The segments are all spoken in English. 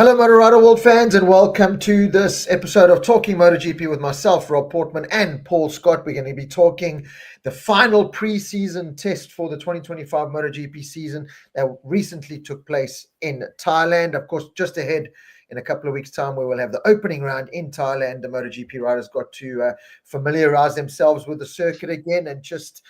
Hello, Motorado World fans, and welcome to this episode of Talking MotoGP with myself, Rob Portman, and Paul Scott. We're going to be talking the final pre-season test for the 2025 MotoGP season that recently took place in Thailand. Of course, just ahead in a couple of weeks' time, we will have the opening round in Thailand. The MotoGP riders got to familiarize themselves with the circuit again and just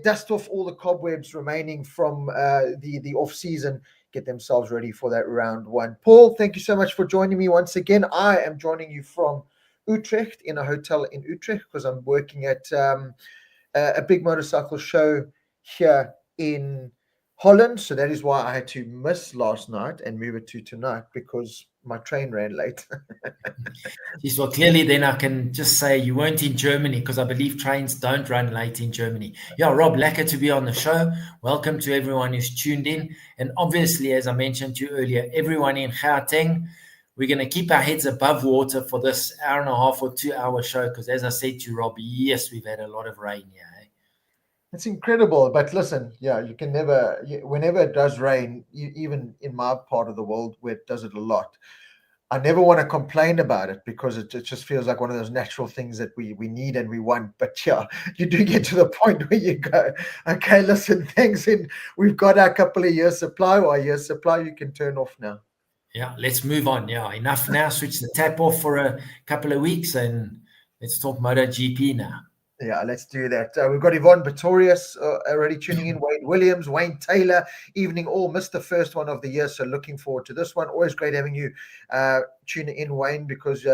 dust off all the cobwebs remaining from the off-season, get themselves ready for that round one. Paul, thank you so much for joining me once again. I am joining you from Utrecht, in a hotel in Utrecht, because I'm working at a big motorcycle show here in Holland. So that is why I had to miss last night and move it to tonight, because my train ran late. Yes, well, clearly then I can just say you weren't in Germany, because I believe trains don't run late in Germany. Yeah, Rob, lekker to be on the show. Welcome to everyone who's tuned in. And obviously, as I mentioned to you earlier, everyone in Gauteng, we're going to keep our heads above water for this hour and a half or 2 hour show, because as I said to you, Rob, yes, we've had a lot of rain here. It's incredible, but listen, yeah, you can never, whenever it does rain, even in my part of the world where it does it a lot, I never want to complain about it, because it just feels like one of those natural things that we need and we want. But yeah, you do get to the point where you go, okay, listen, thanks, and we've got our couple of years supply, or a year's supply, you can turn off now. Yeah, let's move on. Yeah, enough now. Switch the tap off for a couple of weeks and let's talk MotoGP now. Yeah, let's do that. We've got Yvonne Pretorius already tuning in, Wayne Williams, Wayne Taylor, evening all, missed the first one of the year, so looking forward to this one. Always great having you tuning in, Wayne, because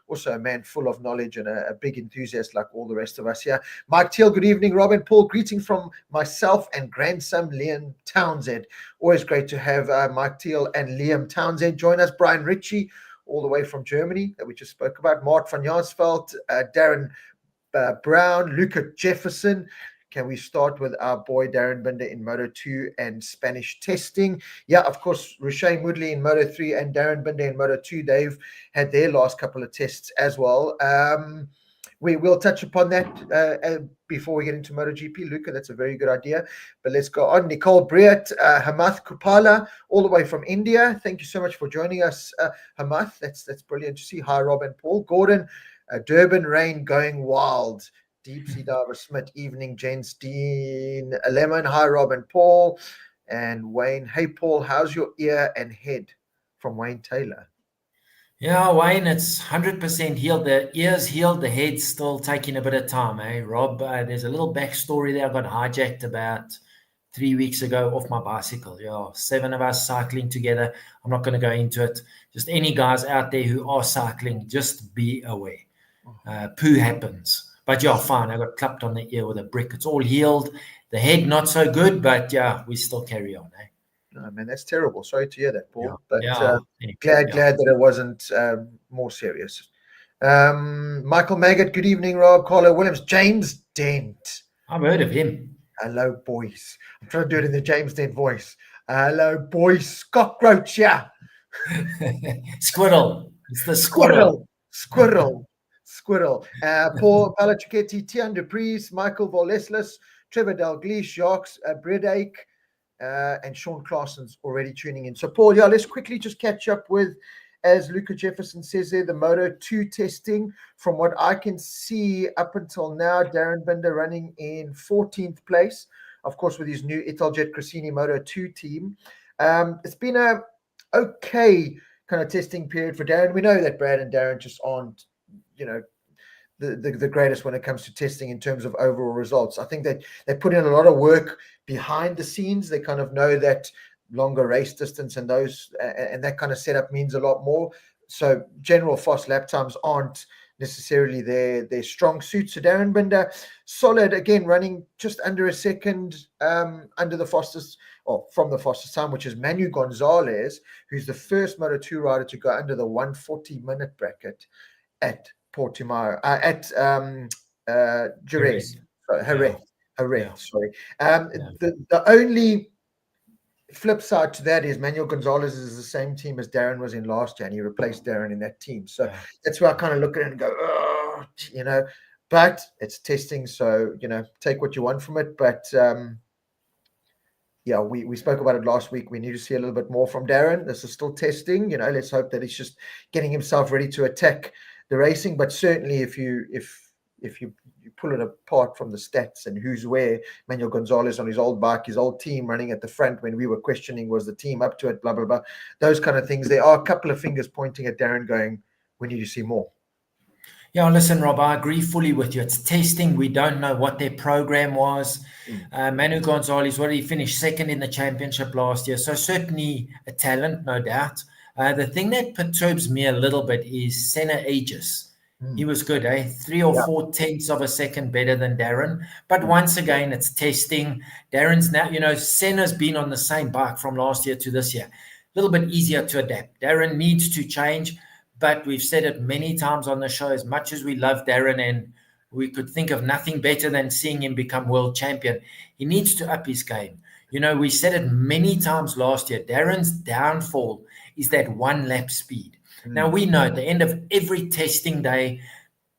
also a man full of knowledge and a big enthusiast like all the rest of us here. Mike Teal, good evening. Robin Paul, greetings from myself and grandson Liam Townsend. Always great to have Mike Teal and Liam Townsend join us. Brian Ritchie, all the way from Germany, that we just spoke about. Mart van Jaarsveld, Darren Brown, Luca Jefferson. Can we start with our boy Darren Binder in Moto 2 and Spanish testing? Yeah, of course, Roche Moodley in Moto 3 and Darren Binder in Moto 2. They've had their last couple of tests as well. We will touch upon that before we get into MotoGP. Luca, that's a very good idea. But let's go on. Nicole Briat, Hamath Kupala, all the way from India. Thank you so much for joining us, Hamath. That's brilliant to see. Hi, Rob and Paul. Gordon, Durban rain going wild. Deep Sea Diver Smith, evening, Jens Dean, Lemon. Hi, Rob and Paul. And Wayne, hey, Paul, how's your ear and head? From Wayne Taylor. Yeah, Wayne, it's 100% healed. The ear's healed, the head's still taking a bit of time, Rob? There's a little backstory there. I got hijacked about 3 weeks ago off my bicycle. Yeah, 7 of us cycling together. I'm not going to go into it. Just any guys out there who are cycling, just be aware. Poo happens. But yeah, fine. I got clapped on the ear with a brick. It's all healed. The head, not so good, but yeah, we still carry on, Oh, man, that's terrible. Sorry to hear that, Paul. Yeah, but glad that it wasn't more serious. Michael Maggott, good evening, Rob. Carlo Williams, James Dent. I've heard of him. Hello, boys. I'm trying to do it in the James Dent voice. Hello, boys. Cockroach, yeah. Squirrel. It's the squirrel. Squirrel. Paul Palachuketti, Tian Dupries, Michael Voleslis, Trevor Dalglish, Jacques Bredake, and Sean Claasson's already tuning in. So, Paul, yeah, let's quickly just catch up with, as Luca Jefferson says there, the Moto 2 testing. From what I can see up until now, Darren Binder running in 14th place, of course, with his new Italjet Cressini Moto 2 team. It's been a okay kind of testing period for Darren. We know that Brad and Darren just aren't, the greatest when it comes to testing in terms of overall results. I think that they put in a lot of work behind the scenes. They kind of know that longer race distance and that kind of setup means a lot more. So general fast lap times aren't necessarily their strong suit. So Darren Binder, solid again, running just under a second under the fastest, or from the fastest time, which is Manu Gonzalez, who's the first Moto 2 rider to go under the 140-minute bracket at Portimao, at Jerez. Sorry. The only flip side to that is Manuel Gonzalez is the same team as Darren was in last year, and he replaced Darren in that team. So that's where I kind of look at it and go, but it's testing, so take what you want from it. But yeah, we spoke about it last week. We need to see a little bit more from Darren. This is still testing. Let's hope that he's just getting himself ready to attack the racing. But certainly, if you pull it apart from the stats and who's where, Manuel Gonzalez on his old bike, his old team running at the front when we were questioning, was the team up to it, blah, blah, blah, those kind of things. There are a couple of fingers pointing at Darren going, we need to see more. Yeah, listen, Rob, I agree fully with you. It's testing. We don't know what their program was. Manu Gonzalez already finished second in the championship last year, so certainly a talent, no doubt. The thing that perturbs me a little bit is Senna ages. He was good, 3 or 4 tenths of a second better than Darren. But once again, it's testing. Darren's now, Senna's been on the same bike from last year to this year. A little bit easier to adapt. Darren needs to change. But we've said it many times on the show, as much as we love Darren and we could think of nothing better than seeing him become world champion, he needs to up his game. We said it many times last year. Darren's downfall is that one lap speed. Now, we know at the end of every testing day,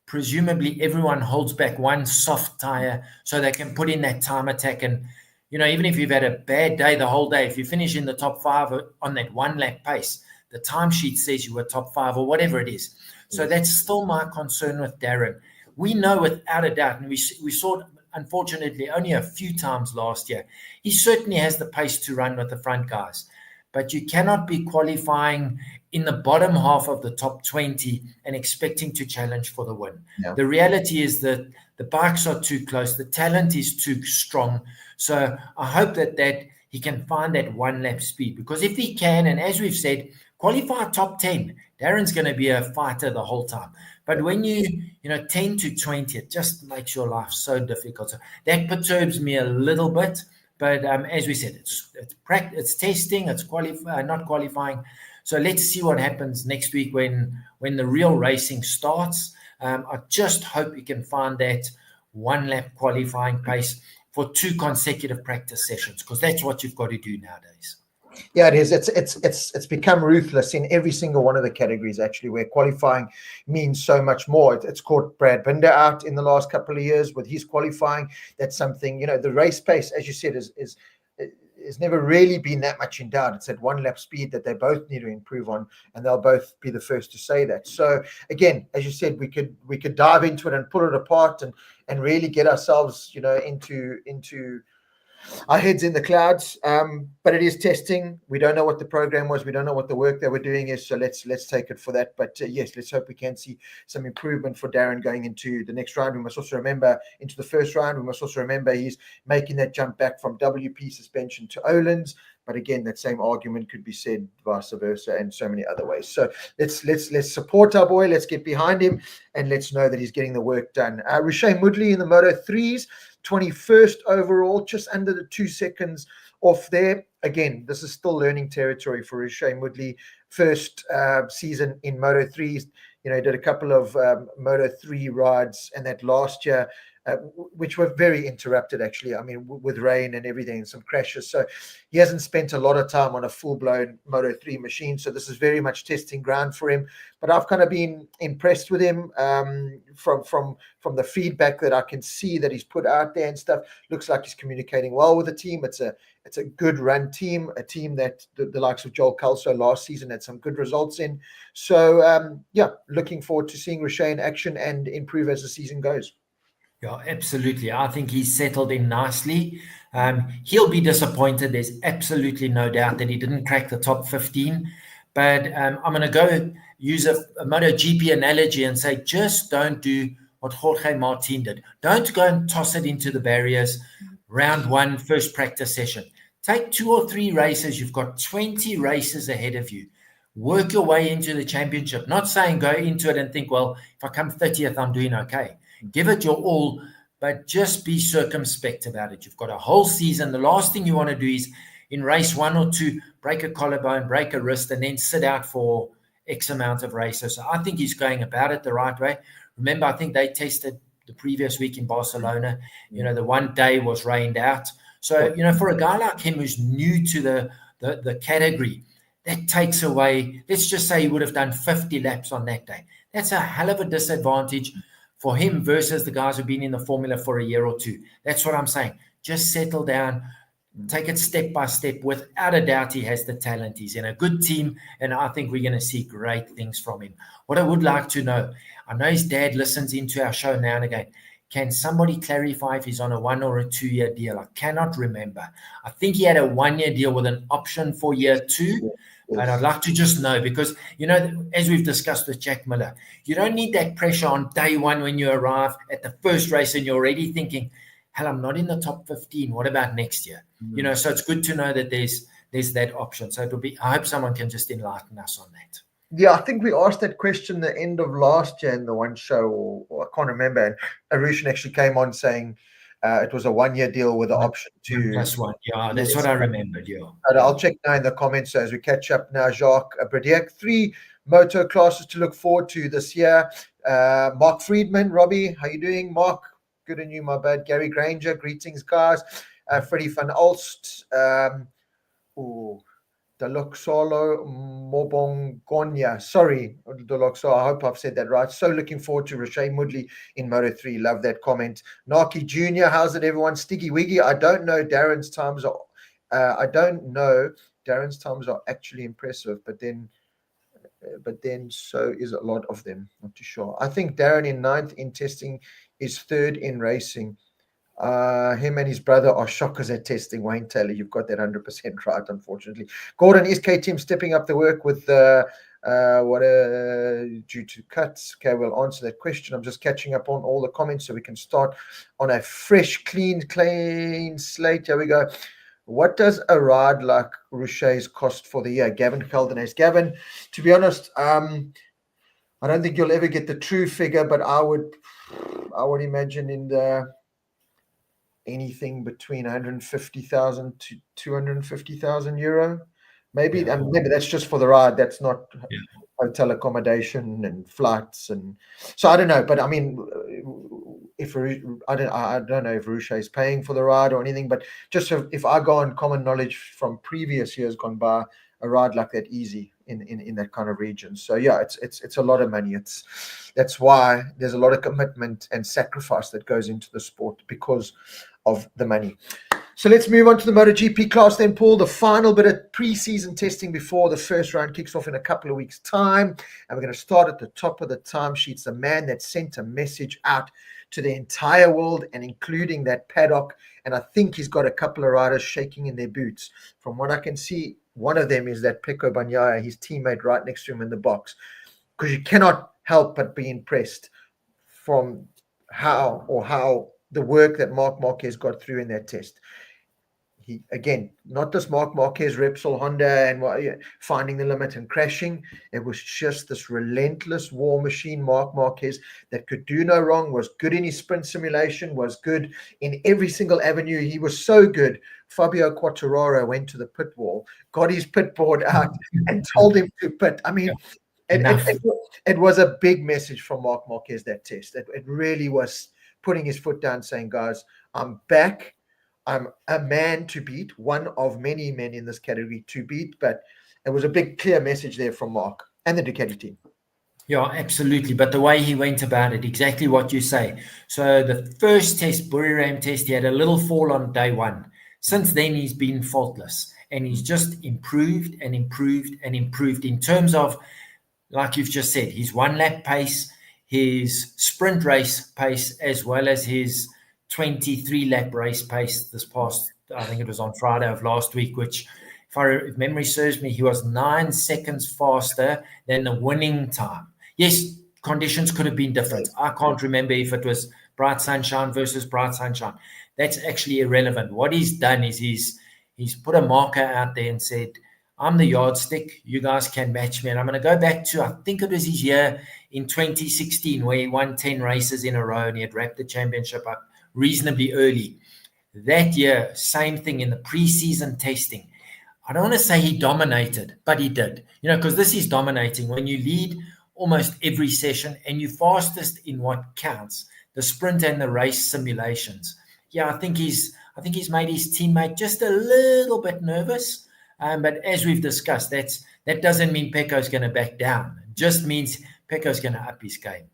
presumably everyone holds back one soft tire so they can put in that time attack. And, even if you've had a bad day the whole day, if you finish in the top 5 on that one lap pace, the timesheet says you were top 5 or whatever it is. So that's still my concern with Darren. We know without a doubt, and we saw it, unfortunately, only a few times last year, he certainly has the pace to run with the front guys. But you cannot be qualifying in the bottom half of the top 20 and expecting to challenge for the win. Yeah. The reality is that the bikes are too close. The talent is too strong. So I hope that he can find that one lap speed, because if he can, and as we've said, qualify top 10, Darren's going to be a fighter the whole time. But when you 10 to 20, it just makes your life so difficult. So that perturbs me a little bit. But as we said, it's testing, it's not qualifying. So let's see what happens next week when the real racing starts. I just hope you can find that one lap qualifying pace for 2 consecutive practice sessions, because that's what you've got to do nowadays. Yeah, it is. It's become ruthless in every single one of the categories, actually, where qualifying means so much more. It's caught Brad Binder out in the last couple of years with his qualifying. That's something, the race pace, as you said, is never really been that much in doubt. It's at one lap speed that they both need to improve on, and they'll both be the first to say that. So again, as you said, we could dive into it and pull it apart and really get ourselves, into our heads in the clouds, but it is testing. We don't know what the program was. We don't know what the work they were doing is. So let's take it for that. But yes, let's hope we can see some improvement for Darren going into the next round. We must also remember into the first round. We must also remember he's making that jump back from WP suspension to Öhlins. But again, that same argument could be said vice versa and so many other ways. So let's support our boy. Let's get behind him and let's know that he's getting the work done. Richey Mudley in the Moto3s. 21st overall, just under the 2 seconds off there. Again, this is still learning territory for Richey Mudley. First season in Moto3, he did a couple of Moto3 rides, and that last year, which were very interrupted, actually. I mean, with rain and everything, and some crashes. So he hasn't spent a lot of time on a full-blown Moto3 machine. So this is very much testing ground for him. But I've kind of been impressed with him from the feedback that I can see that he's put out there and stuff. Looks like he's communicating well with the team. It's a good run team, a team that the likes of Joel Kelso last season had some good results in. So looking forward to seeing Richey in action and improve as the season goes. Yeah, absolutely. I think he's settled in nicely. He'll be disappointed. There's absolutely no doubt that he didn't crack the top 15. But I'm going to go use a MotoGP analogy and say, just don't do what Jorge Martin did. Don't go and toss it into the barriers. Round 1, first practice session. Take 2 or 3 races. You've got 20 races ahead of you. Work your way into the championship. Not saying go into it and think, well, if I come 30th, I'm doing okay. Give it your all, but just be circumspect about it. You've got a whole season. The last thing you want to do is in race 1 or 2, break a collarbone, break a wrist, and then sit out for X amount of races. So I think he's going about it the right way. Remember, I think they tested the previous week in Barcelona. The one day was rained out. So, for a guy like him who's new to the category, that takes away, let's just say he would have done 50 laps on that day. That's a hell of a disadvantage for him versus the guys who've been in the formula for a year or 2. That's what I'm saying. Just settle down. Take it step by step. Without a doubt, he has the talent. He's in a good team, and I think we're going to see great things from him. What I would like to know, I know his dad listens into our show now and again. Can somebody clarify if he's on a 1 or a 2 year deal? I cannot remember. I think he had a 1 year deal with an option for year 2. Yes. And I'd like to just know, because, as we've discussed with Jack Miller, you don't need that pressure on day one when you arrive at the first race and you're already thinking, hell, I'm not in the top 15. What about next year? So it's good to know that there's that option. So I hope someone can just enlighten us on that. Yeah, I think we asked that question the end of last year in the one show, or I can't remember. And Arushan actually came on saying it was a 1 year deal with the option to +1. Yeah, that's what I remembered. Yeah. I'll check now in the comments. So as we catch up now, Jacques Brediek, 3 moto classes to look forward to this year. Mark Friedman, Robbie, how you doing? Mark, good on you, my bad. Gary Granger, greetings, guys. Freddie van Olst, Deluxolo Mobongonia. Sorry, Deluxolo. I hope I've said that right. So looking forward to Roche Mudley in Moto3. Love that comment. Naki Jr., how's it, everyone? Stiggy Wiggy. I don't know Darren's times are actually impressive, but then so is a lot of them. Not too sure. I think Darren in 9th in testing is 3rd in racing. Him and his brother are shockers at testing. Wayne Taylor, you've got that 100% right, unfortunately. Gordon, is KTM stepping up the work with due to cuts? Okay, we'll answer that question. I'm just catching up on all the comments so we can start on a fresh, clean slate. Here we go. What does a ride like Roche's cost for the year? Gavin Feldenace. Gavin, to be honest, I don't think you'll ever get the true figure, but I would imagine in the anything between 150,000 to 250,000 euro, maybe. Yeah. Maybe that's just for the ride. That's not hotel accommodation and flights, and so I don't know. But I mean, I don't know if Roche is paying for the ride or anything. But just if I go on common knowledge from previous years gone by, a ride like that easy in that kind of region. So yeah, it's a lot of money. That's why there's a lot of commitment and sacrifice that goes into the sport because of the money. So let's move on to the MotoGP class then, Paul. The final bit of pre-season testing before the first round kicks off in a couple of weeks' time. And we're going to start at the top of the timesheets. The man that sent a message out to the entire world and including that paddock. And I think he's got a couple of riders shaking in their boots. From what I can see, one of them is that Pecco Bagnaia, his teammate right next to him in the box. Because you cannot help but be impressed from how the work that Marc Marquez got through in that test. He, again, not this Marc Marquez, Repsol, Honda, and finding the limit and crashing. It was just this relentless war machine, Marc Marquez, that could do no wrong, was good in his sprint simulation, was good in every single avenue. He was so good. Fabio Quartararo went to the pit wall, got his pit board out, and told him to pit. I mean, it was a big message from Marc Marquez, that test. It really was putting his foot down, saying, guys, I'm back. I'm a man to beat, one of many men in this category to beat, but it was a big, clear message there from Mark and the Ducati team. Yeah, absolutely. But the way he went about it, exactly what you say. So the first test, Buriram test, he had a little fall on day one. Since then, he's been faultless, and he's just improved and improved and improved in terms of, like you've just said, his 1 lap pace, his sprint race pace, as well as his 23-lap race pace this past, I think it was on Friday of last week, which, if memory serves me, he was 9 seconds faster than the winning time. Yes, conditions could have been different. I can't remember if it was bright sunshine versus bright sunshine. That's actually irrelevant. What he's done is he's put a marker out there and said, I'm the yardstick. You guys can match me. And I'm going to go back to, I think it was his year in 2016 where he won 10 races in a row and he had wrapped the championship up reasonably early. That year, same thing in the preseason testing. I don't want to say he dominated, but he did. Because this is dominating when you lead almost every session and you're fastest in what counts, the sprint and the race simulations. Yeah, I think he's made his teammate just a little bit nervous. But as we've discussed, that doesn't mean Pecco's going to back down. It just means Pecco's going to up his game.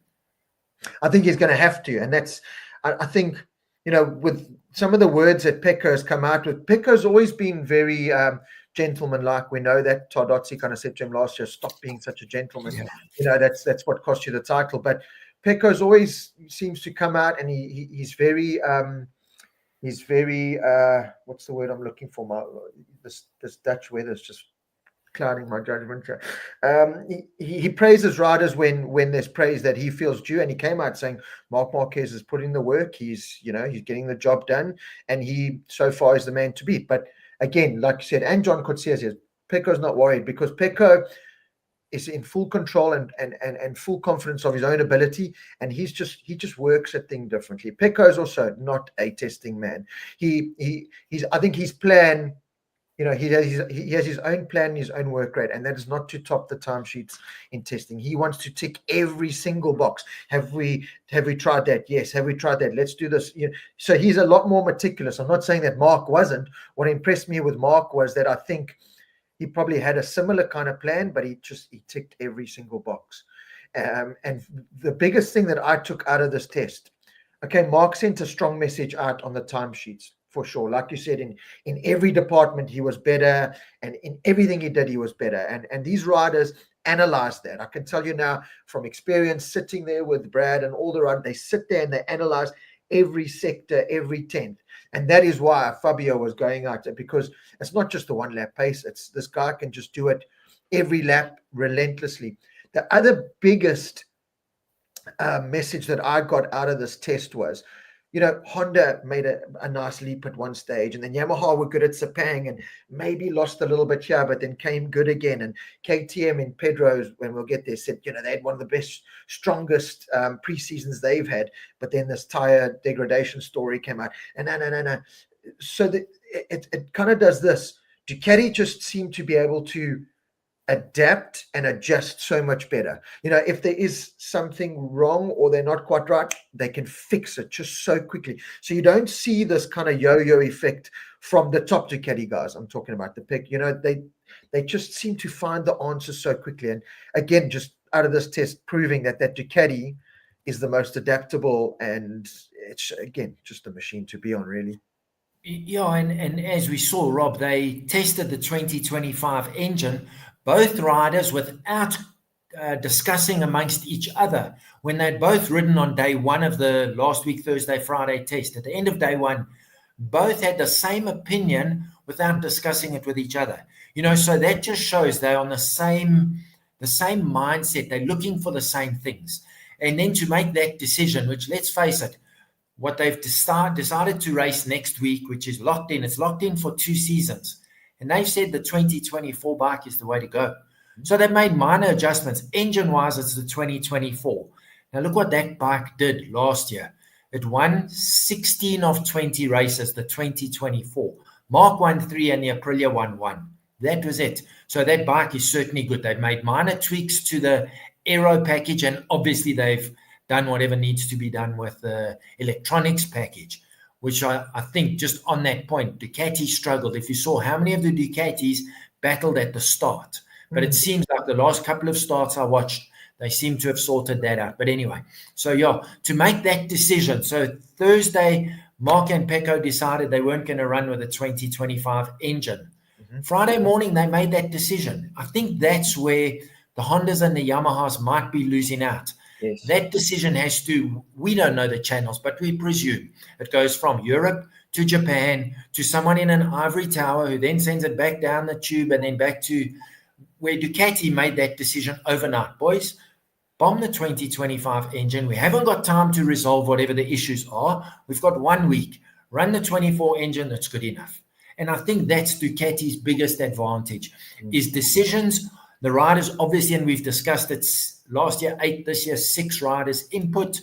I think he's going to have to, and that's, I think, with some of the words that Pecco has come out with. Pecco's always been very gentleman-like. We know that Tardozzi kind of said to him last year, "Stop being such a gentleman." Yeah. That's what cost you the title. But Pecco's always seems to come out, and he's very what's the word I'm looking for? This Dutch weather is just clouding my judgment. He praises riders when there's praise that he feels due, and he came out saying Marc Marquez is putting the work. He's getting the job done, and he so far is the man to beat. But again, like you said, and John Coetzee says, Pecco's not worried because Pecco is in full control and full confidence of his own ability, and he just works at things differently. Pecco is also not a testing man. I think his plan. He has his own plan and his own work rate, and that is not to top the timesheets in testing. He wants to tick every single box. Have we tried that? Yes. Have we tried that? Let's do this. So he's a lot more meticulous. I'm not saying that Mark wasn't. What impressed me with Mark was that I think he probably had a similar kind of plan, but he ticked every single box. And the biggest thing that I took out of this test, okay, Mark sent a strong message out on the timesheets. For sure. Like you said, in every department, he was better. And in everything he did, he was better. And these riders analyzed that. I can tell you now from experience, sitting there with Brad and all the riders, they sit there and they analyze every sector, every tenth. And that is why Fabio was going out there, because it's not just the one lap pace. It's this guy can just do it every lap relentlessly. The other biggest message that I got out of this test was, Honda made a nice leap at one stage, and then Yamaha were good at Sepang and maybe lost a little bit here, but then came good again. And KTM in Pedro's, when we'll get there, said, they had one of the best, strongest pre-seasons they've had, but then this tire degradation story came out. And no. So it kind of does this. Ducati just seemed to be able to adapt and adjust so much better. If there is something wrong or they're not quite right, they can fix it just so quickly. So you don't see this kind of yo-yo effect from the top Ducati guys. I'm talking about the pick. They just seem to find the answers so quickly. And again, just out of this test, proving that Ducati is the most adaptable, and it's again just a machine to be on, really. Yeah, and as we saw, Rob, they tested the 2025 engine, both riders, without discussing amongst each other. When they'd both ridden on day one of the last week, Thursday, Friday test, at the end of day one, both had the same opinion without discussing it with each other. So that just shows they're on the same mindset. They're looking for the same things. And then to make that decision, which, let's face it, what they've decided to race next week, which is locked in. It's locked in for 2 seasons. And they've said the 2024 bike is the way to go. So they've made minor adjustments. Engine-wise, it's the 2024. Now, look what that bike did last year. It won 16 of 20 races, the 2024. Mark won 3 and the Aprilia won 1. That was it. So that bike is certainly good. They've made minor tweaks to the aero package, and obviously they've done whatever needs to be done with the electronics package, which I think, just on that point, Ducati struggled. If you saw how many of the Ducatis battled at the start, but it seems like the last couple of starts I watched, they seem to have sorted that out. But anyway, so yeah, to make that decision. So Thursday, Mark and Pecco decided they weren't going to run with a 2025 engine. Friday morning, they made that decision. I think that's where the Hondas and the Yamahas might be losing out. Yes. That decision we don't know the channels, but we presume it goes from Europe to Japan to someone in an ivory tower who then sends it back down the tube and then back to where Ducati made that decision overnight. Boys, bomb the 2025 engine. We haven't got time to resolve whatever the issues are. We've got 1 week. Run the 24 engine. That's good enough. And I think that's Ducati's biggest advantage is decisions. The riders, obviously, and we've discussed it last year, 8, this year, 6 riders input.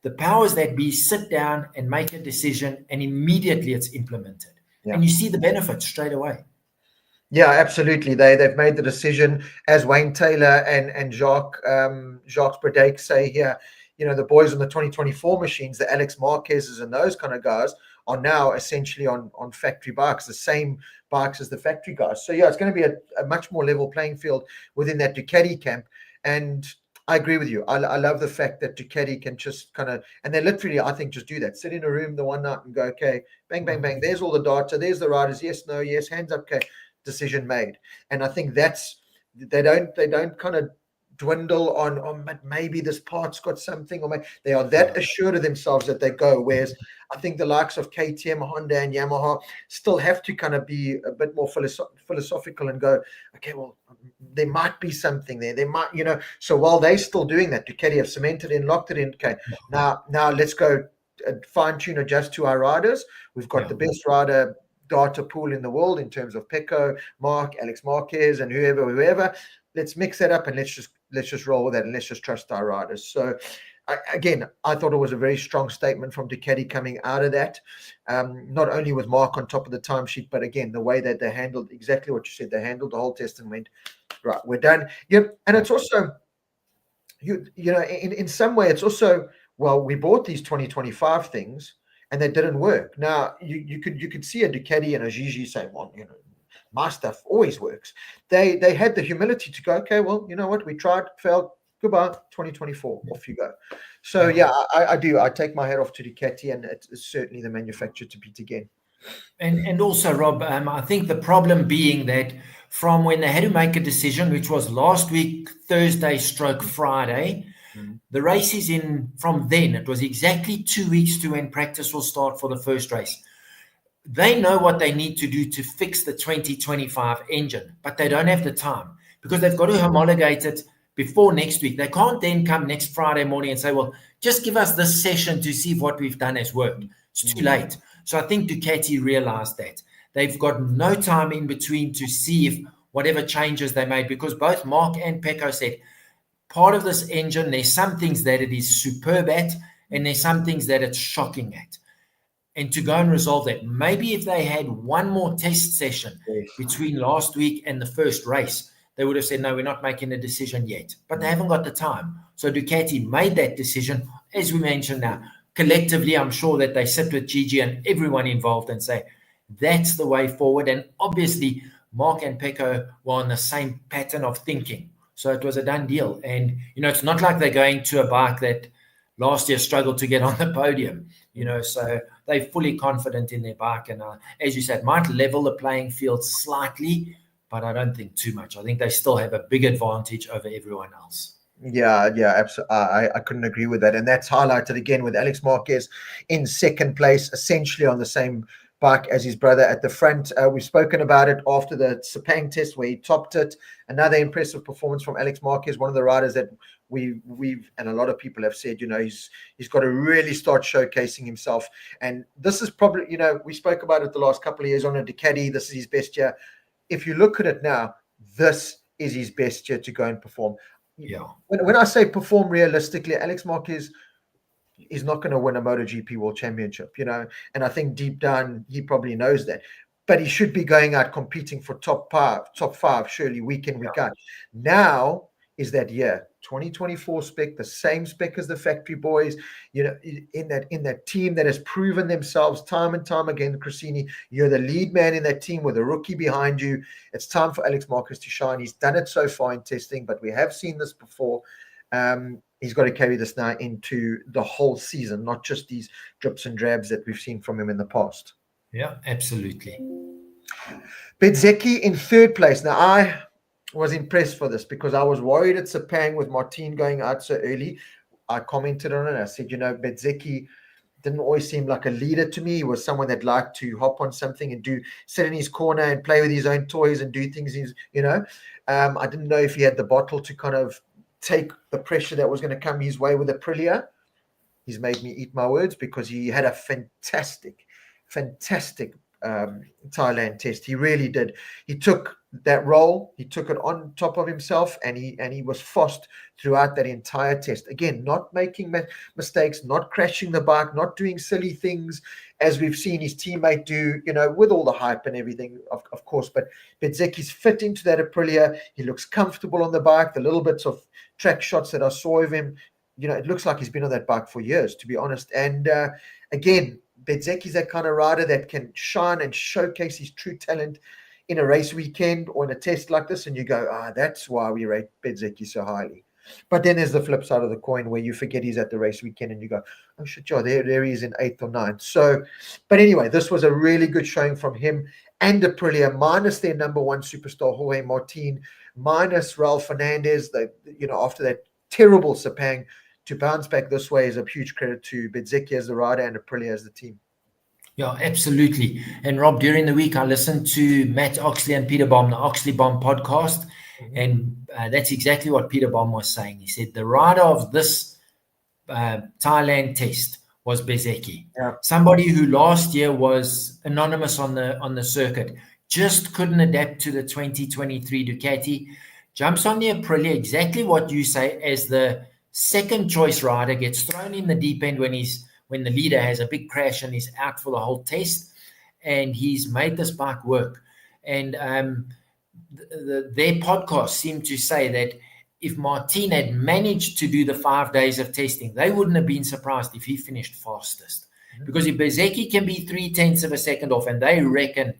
The powers that be sit down and make a decision, and immediately it's implemented. Yeah. And you see the benefits straight away. Yeah, absolutely. They've made the decision, as Wayne Taylor and Jacques Bradake say here. The boys on the 2024 machines, the Alex Marquez's and those kind of guys, are now essentially on factory bikes, the same bikes as the factory guys. So yeah, it's going to be a much more level playing field within that Ducati camp. And I agree with you. I love the fact that Ducati can just kind of, and they literally, I think, just do that. Sit in a room the one night and go, okay, bang, bang, bang. There's all the data. There's the riders. Yes, no, yes, hands up. Okay, decision made. And I think they don't kind of dwindle on but maybe this part's got something, or maybe they are that assured of themselves that they go. Whereas I think the likes of KTM, Honda, and Yamaha still have to kind of be a bit more philosophical and go, okay, well, there might be something there. There might, So while they're still doing that, Ducati have cemented in, locked it in. Okay, now let's go fine tune, adjust to our riders. We've got the best rider data pool in the world in terms of Pecco, Alex Marquez, and whoever. Let's mix that up and let's just roll with that and let's just trust our riders. So I thought it was a very strong statement from Ducati coming out of that. Not only with Mark on top of the timesheet, but again, the way that they handled exactly what you said. They handled the whole test and went, right, we're done. Yep. And it's also, in some way, it's also, well, we bought these 2025 things and they didn't work. Now, you could see a Ducati and a Gigi say, well, my stuff always works. They had the humility to go, okay, well, you know what? We tried, failed. Goodbye, 2024. Off you go. So I do. I take my hat off to Ducati, and it's certainly the manufacturer to beat again. And also, Rob, I think the problem being that from when they had to make a decision, which was last week, Thursday / Friday, the race is in from then. It was exactly 2 weeks to when practice will start for the first race. They know what they need to do to fix the 2025 engine, but they don't have the time because they've got to homologate it before next week. They can't then come next Friday morning and say, well, just give us this session to see if what we've done has worked. It's too late. So I think Ducati realized that. They've got no time in between to see if whatever changes they made, because both Mark and Pecco said, part of this engine, there's some things that it is superb at, and there's some things that it's shocking at. And to go and resolve that, maybe if they had one more test session between last week and the first race, they would have said, no, we're not making a decision yet. But they haven't got the time. So Ducati made that decision, as we mentioned now. Collectively, I'm sure that they sit with Gigi and everyone involved and say, that's the way forward. And obviously, Mark and Pecco were on the same pattern of thinking. So it was a done deal. And, it's not like they're going to a bike that last year struggled to get on the podium, so they're fully confident in their bike. And as you said, might level the playing field slightly, but I don't think too much. I think they still have a big advantage over everyone else. Yeah, absolutely. I couldn't agree with that. And that's highlighted again with Alex Marquez in second place, essentially on the same bike as his brother at the front. We've spoken about it after the Sepang test where he topped it. Another impressive performance from Alex Marquez, one of the riders that we've and a lot of people have said, he's got to really start showcasing himself. And this is probably, we spoke about it the last couple of years on a Ducati. This is his best year. If you look at it now, this is his best year to go and perform. Yeah. When I say perform realistically, Alex Marquez is not going to win a MotoGP World Championship, and I think deep down he probably knows that. But he should be going out competing for top five, surely week in, week out. Now is that year, 2024 spec, the same spec as the factory boys, in that team that has proven themselves time and time again. Cressini, you're the lead man in that team with a rookie behind you. It's time for Alex Marquez to shine. He's done it so far in testing, but we have seen this before. He's got to carry this now into the whole season, not just these drips and drabs that we've seen from him in the past. Yeah, absolutely. Bezzecchi in third place. Now, I was impressed for this because I was worried at Sepang with Martin going out so early. I commented on it. I said, Bezzecchi didn't always seem like a leader to me. He was someone that liked to hop on something and sit in his corner and play with his own toys and do things. I didn't know if he had the bottle to kind of take the pressure that was going to come his way with Aprilia. He's made me eat my words because he had a fantastic Thailand test. He really did. He took that role, he took it on top of himself, and he was fast throughout that entire test. Again, not making mistakes, not crashing the bike, not doing silly things as we've seen his teammate do, with all the hype and everything, of course. But Bezzecchi's fit into that Aprilia. He looks comfortable on the bike. The little bits of track shots that I saw of him, it looks like he's been on that bike for years, to be honest. And again, Bezzecchi's that kind of rider that can shine and showcase his true talent in a race weekend or in a test like this, and you go, that's why we rate Bezzecchi so highly. But then there's the flip side of the coin where you forget he's at the race weekend and you go, oh shit, yeah, there he is in 8th or 9th. So, but anyway, this was a really good showing from him and Aprilia, minus their number one superstar, Jorge Martin, minus Raul Fernandez. They, after that terrible Sepang, to bounce back this way is a huge credit to Bezzecchi as the rider and Aprilia as the team. Yeah, absolutely. And Rob, during the week, I listened to Matt Oxley and Peter Baum, the Oxley Baum podcast. And that's exactly what Peter Baum was saying. He said the rider of this Thailand test was Bezzecchi. Yeah. Somebody who last year was anonymous on the circuit, just couldn't adapt to the 2023 Ducati, jumps on the Aprilia, exactly what you say, as the second choice rider, gets thrown in the deep end when the leader has a big crash and he's out for the whole test, and he's made this bike work. And their podcast seemed to say that if Martin had managed to do the 5 days of testing, they wouldn't have been surprised if he finished fastest. Because if Bezzecchi can be 0.3 of a second off, and they reckon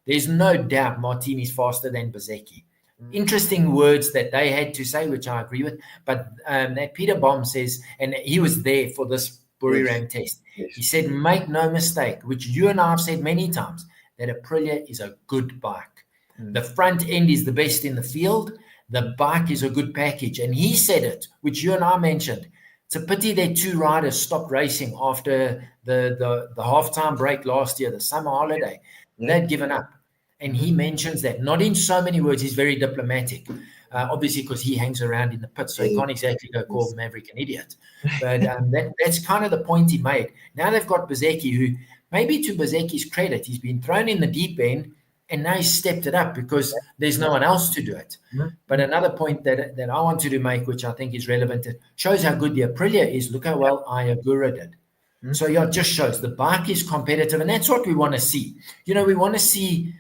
there's no doubt Martin is faster than Bezzecchi. Interesting words that they had to say, which I agree with. But that Peter Baum says, and he was there for this Buriram test. Yes. He said, make no mistake, which you and I have said many times, that Aprilia is a good bike. The front end is the best in the field. The bike is a good package. And he said it, which you and I mentioned. It's a pity that two riders stopped racing after the halftime break last year, the summer holiday. They'd given up. And he mentions that, not in so many words. He's very diplomatic, obviously, because he hangs around in the pits, so he can't exactly go call Maverick an idiot. But that's kind of the point he made. Now they've got Bezzecchi, who, maybe to Bezzecchi's credit, he's been thrown in the deep end, and now he's stepped it up because there's no one else to do it. But another point that I wanted to make, which I think is relevant, it shows how good the Aprilia is. Look how well Ayagura did. So it just shows the bike is competitive, and that's what we want to see. We want to see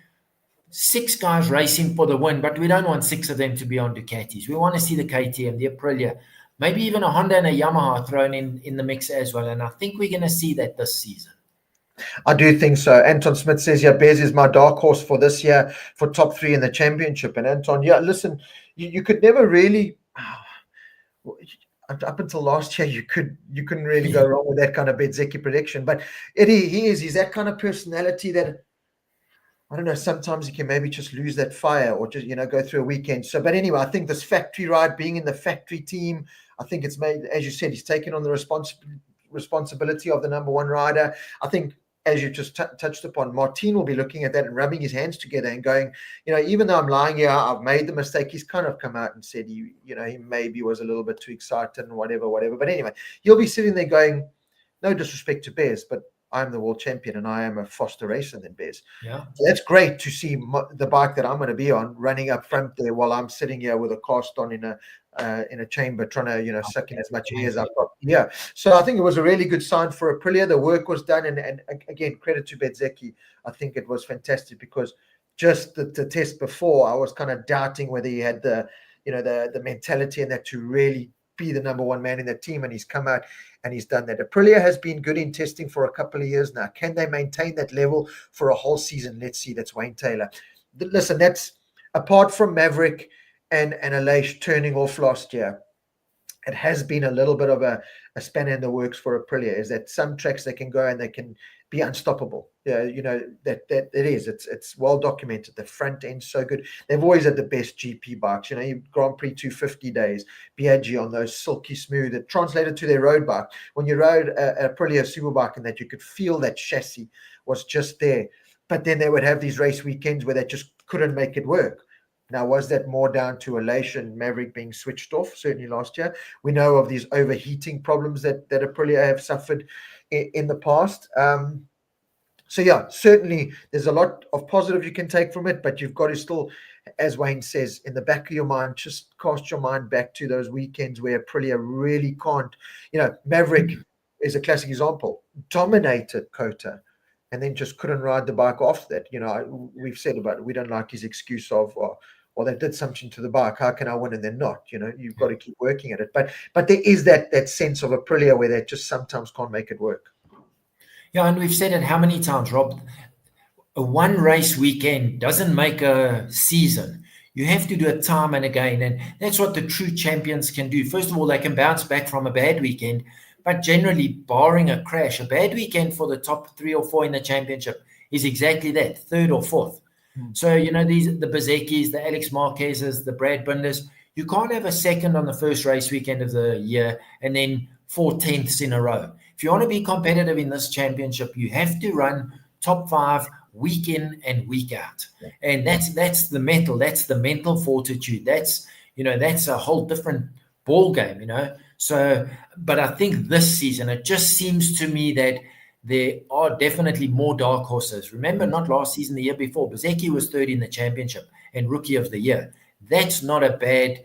6 guys racing for the win, but we don't want 6 of them to be on Ducatis. We want to see the KTM, the Aprilia, maybe even a Honda and a Yamaha thrown in the mix as well. And I think we're going to see that this season. I do think so. Anton Smith says, Bez is my dark horse for this year for top 3 in the championship. And Anton, listen, you could never really, up until last year, you couldn't really go wrong with that kind of Bezzecchi prediction. But he's that kind of personality that, I don't know, sometimes you can maybe just lose that fire or just, go through a weekend. So, but anyway, I think this factory ride, being in the factory team, I think it's made, as you said, he's taken on the responsibility of the number one rider. I think, as you just touched upon, Martin will be looking at that and rubbing his hands together and going, even though I'm lying here, I've made the mistake. He's kind of come out and said, he maybe was a little bit too excited and whatever. But anyway, he'll be sitting there going, no disrespect to Bez, but I'm the world champion and I am a faster racer than Bez. Yeah. So that's great to see the bike that I'm going to be on running up front there while I'm sitting here with a cast on in a chamber trying to, suck in as much air as I've got. Yeah. So I think it was a really good sign for Aprilia. The work was done. And again, credit to Bezzecchi. I think it was fantastic because just the test before, I was kind of doubting whether he had the mentality and that to really be the number one man in that team. And he's come out and he's done that. Aprilia has been good in testing for a couple of years now. Can they maintain that level for a whole season? Let's see. That's Wayne Taylor. Listen, that's apart from Maverick and Aleix turning off last year, it has been a little bit of a spanner in the works for Aprilia, is that some tracks they can go and they can be unstoppable. Yeah, that it is. It's well documented. The front end's so good. They've always had the best GP bikes. Grand Prix 250 days, Biaggi on those silky smooth. It translated to their road bike. When you rode a Aprilia Superbike and that you could feel that chassis was just there. But then they would have these race weekends where they just couldn't make it work. Now, was that more down to Aleix and Maverick being switched off? Certainly last year. We know of these overheating problems that Aprilia have suffered in the past. So, yeah, certainly there's a lot of positive you can take from it, but you've got to still, as Wayne says, in the back of your mind, just cast your mind back to those weekends where Aprilia really can't. Maverick is a classic example. Dominated Kota. And then just couldn't ride the bike off that. We've said about it. We don't like his excuse of, or they did something to the bike. How can I win and they're not? You've got to keep working at it. But there is that sense of Aprilia where they just sometimes can't make it work. Yeah, and we've said it how many times, Rob? A one race weekend doesn't make a season. You have to do it time and again. And that's what the true champions can do. First of all, they can bounce back from a bad weekend, but generally, barring a crash, a bad weekend for the top 3 or 4 in the championship is exactly that, 3rd or 4th. So, the Bezekis, the Alex Marquezes, the Brad Binders, you can't have a second on the first race weekend of the year and then 4 tenths in a row. If you want to be competitive in this championship, you have to run top 5 week in and week out. And that's the mental fortitude. That's a whole different ball game, So, but I think this season, it just seems to me that there are definitely more dark horses. Remember, not last season, the year before, Bezeki was 3rd in the championship and rookie of the year. That's not a bad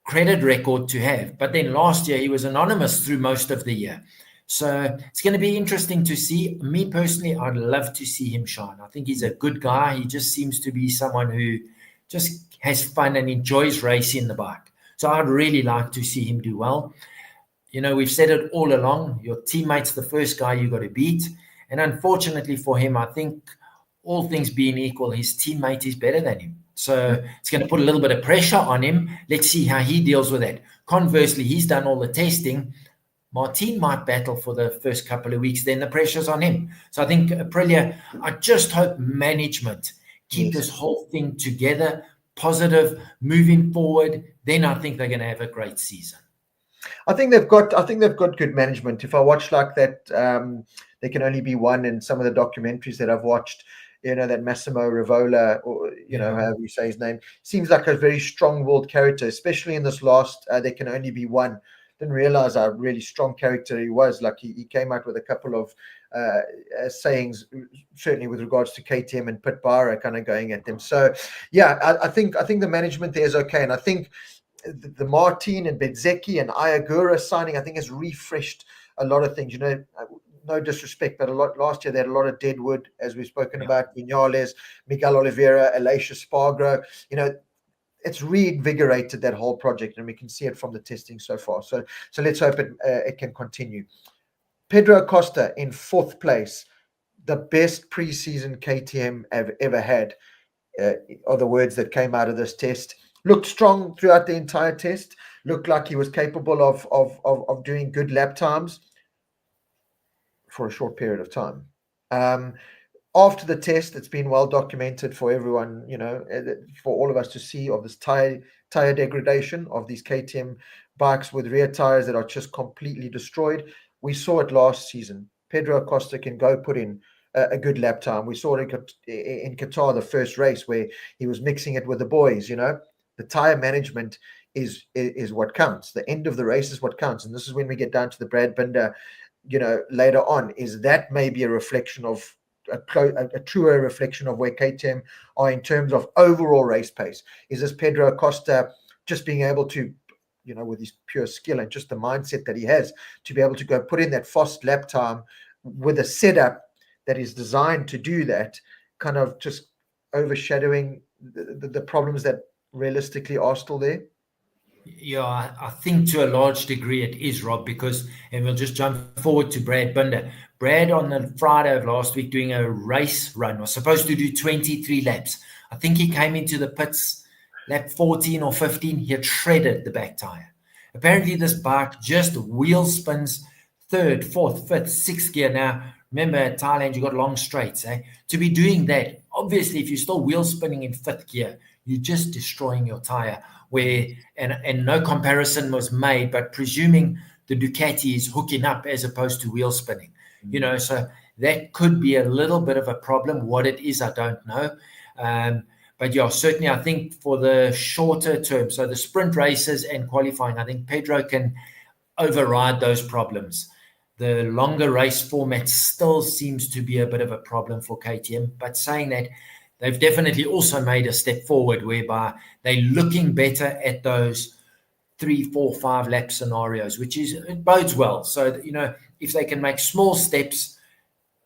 credit record to have. But then last year, he was anonymous through most of the year. So it's going to be interesting to see. Me personally, I'd love to see him shine. I think he's a good guy. He just seems to be someone who just has fun and enjoys racing the bike. So I'd really like to see him do well. We've said it all along. Your teammate's the first guy you got to beat. And unfortunately for him, I think all things being equal, his teammate is better than him. So it's going to put a little bit of pressure on him. Let's see how he deals with that. Conversely, he's done all the testing. Martin might battle for the first couple of weeks. Then the pressure's on him. So I think Aprilia, I just hope management keep this whole thing together, positive, moving forward. Then I think they're going to have a great season. I think they've got good management. If I watch like that, There Can Only Be One, and some of the documentaries that I've watched, that Massimo Rivola, or however you say his name, seems like a very strong-willed character, especially in this last There Can Only Be One. Didn't realize how really strong character he was. Like he came out with a couple of sayings, certainly with regards to KTM and Pit Barra, kind of going at them. So yeah, I think the management there is okay, and I think the Martin and Bezeki and Ayagura signing, I think, has refreshed a lot of things. No disrespect, but last year they had a lot of dead wood, as we've spoken about. Vinales, Miguel Oliveira, Alicia Spargo. It's reinvigorated that whole project, and we can see it from the testing so far. So let's hope it can continue. Pedro Acosta in 4th place, the best preseason KTM have ever had, are the words that came out of this test. Looked strong throughout the entire test. Looked like he was capable of doing good lap times for a short period of time. After the test, it's been well documented for everyone, for all of us to see, of this tire degradation of these KTM bikes with rear tires that are just completely destroyed. We saw it last season. Pedro Acosta can go put in a good lap time. We saw it in Qatar, the first race, where he was mixing it with the boys. The tire management is what counts. The end of the race is what counts. And this is when we get down to the Brad Binder, later on, is that maybe a reflection of a truer reflection of where KTM are in terms of overall race pace. Is this Pedro Acosta just being able to, with his pure skill and just the mindset that he has, to be able to go put in that fast lap time with a setup that is designed to do that, kind of just overshadowing the problems that realistically are still there? Yeah, I think to a large degree it is, Rob, because, and we'll just jump forward to Brad Binder. Brad, on the Friday of last week, doing a race run, was supposed to do 23 laps. I think he came into the pits lap 14 or 15. He had shredded the back tire. Apparently this bike just wheel spins 3rd, 4th, 5th, 6th gear. Now, remember, at Thailand, you got long straights. To be doing that, obviously, if you're still wheel spinning in 5th gear, you're just destroying your tire. And no comparison was made, but presuming the Ducati is hooking up as opposed to wheel spinning, so that could be a little bit of a problem. What it is, I don't know. But yeah, certainly I think for the shorter term, so the sprint races and qualifying, I think Pedro can override those problems. The longer race format still seems to be a bit of a problem for KTM, but saying that, they've definitely also made a step forward whereby they're looking better at those 3, 4, 5 lap scenarios, it bodes well. So, if they can make small steps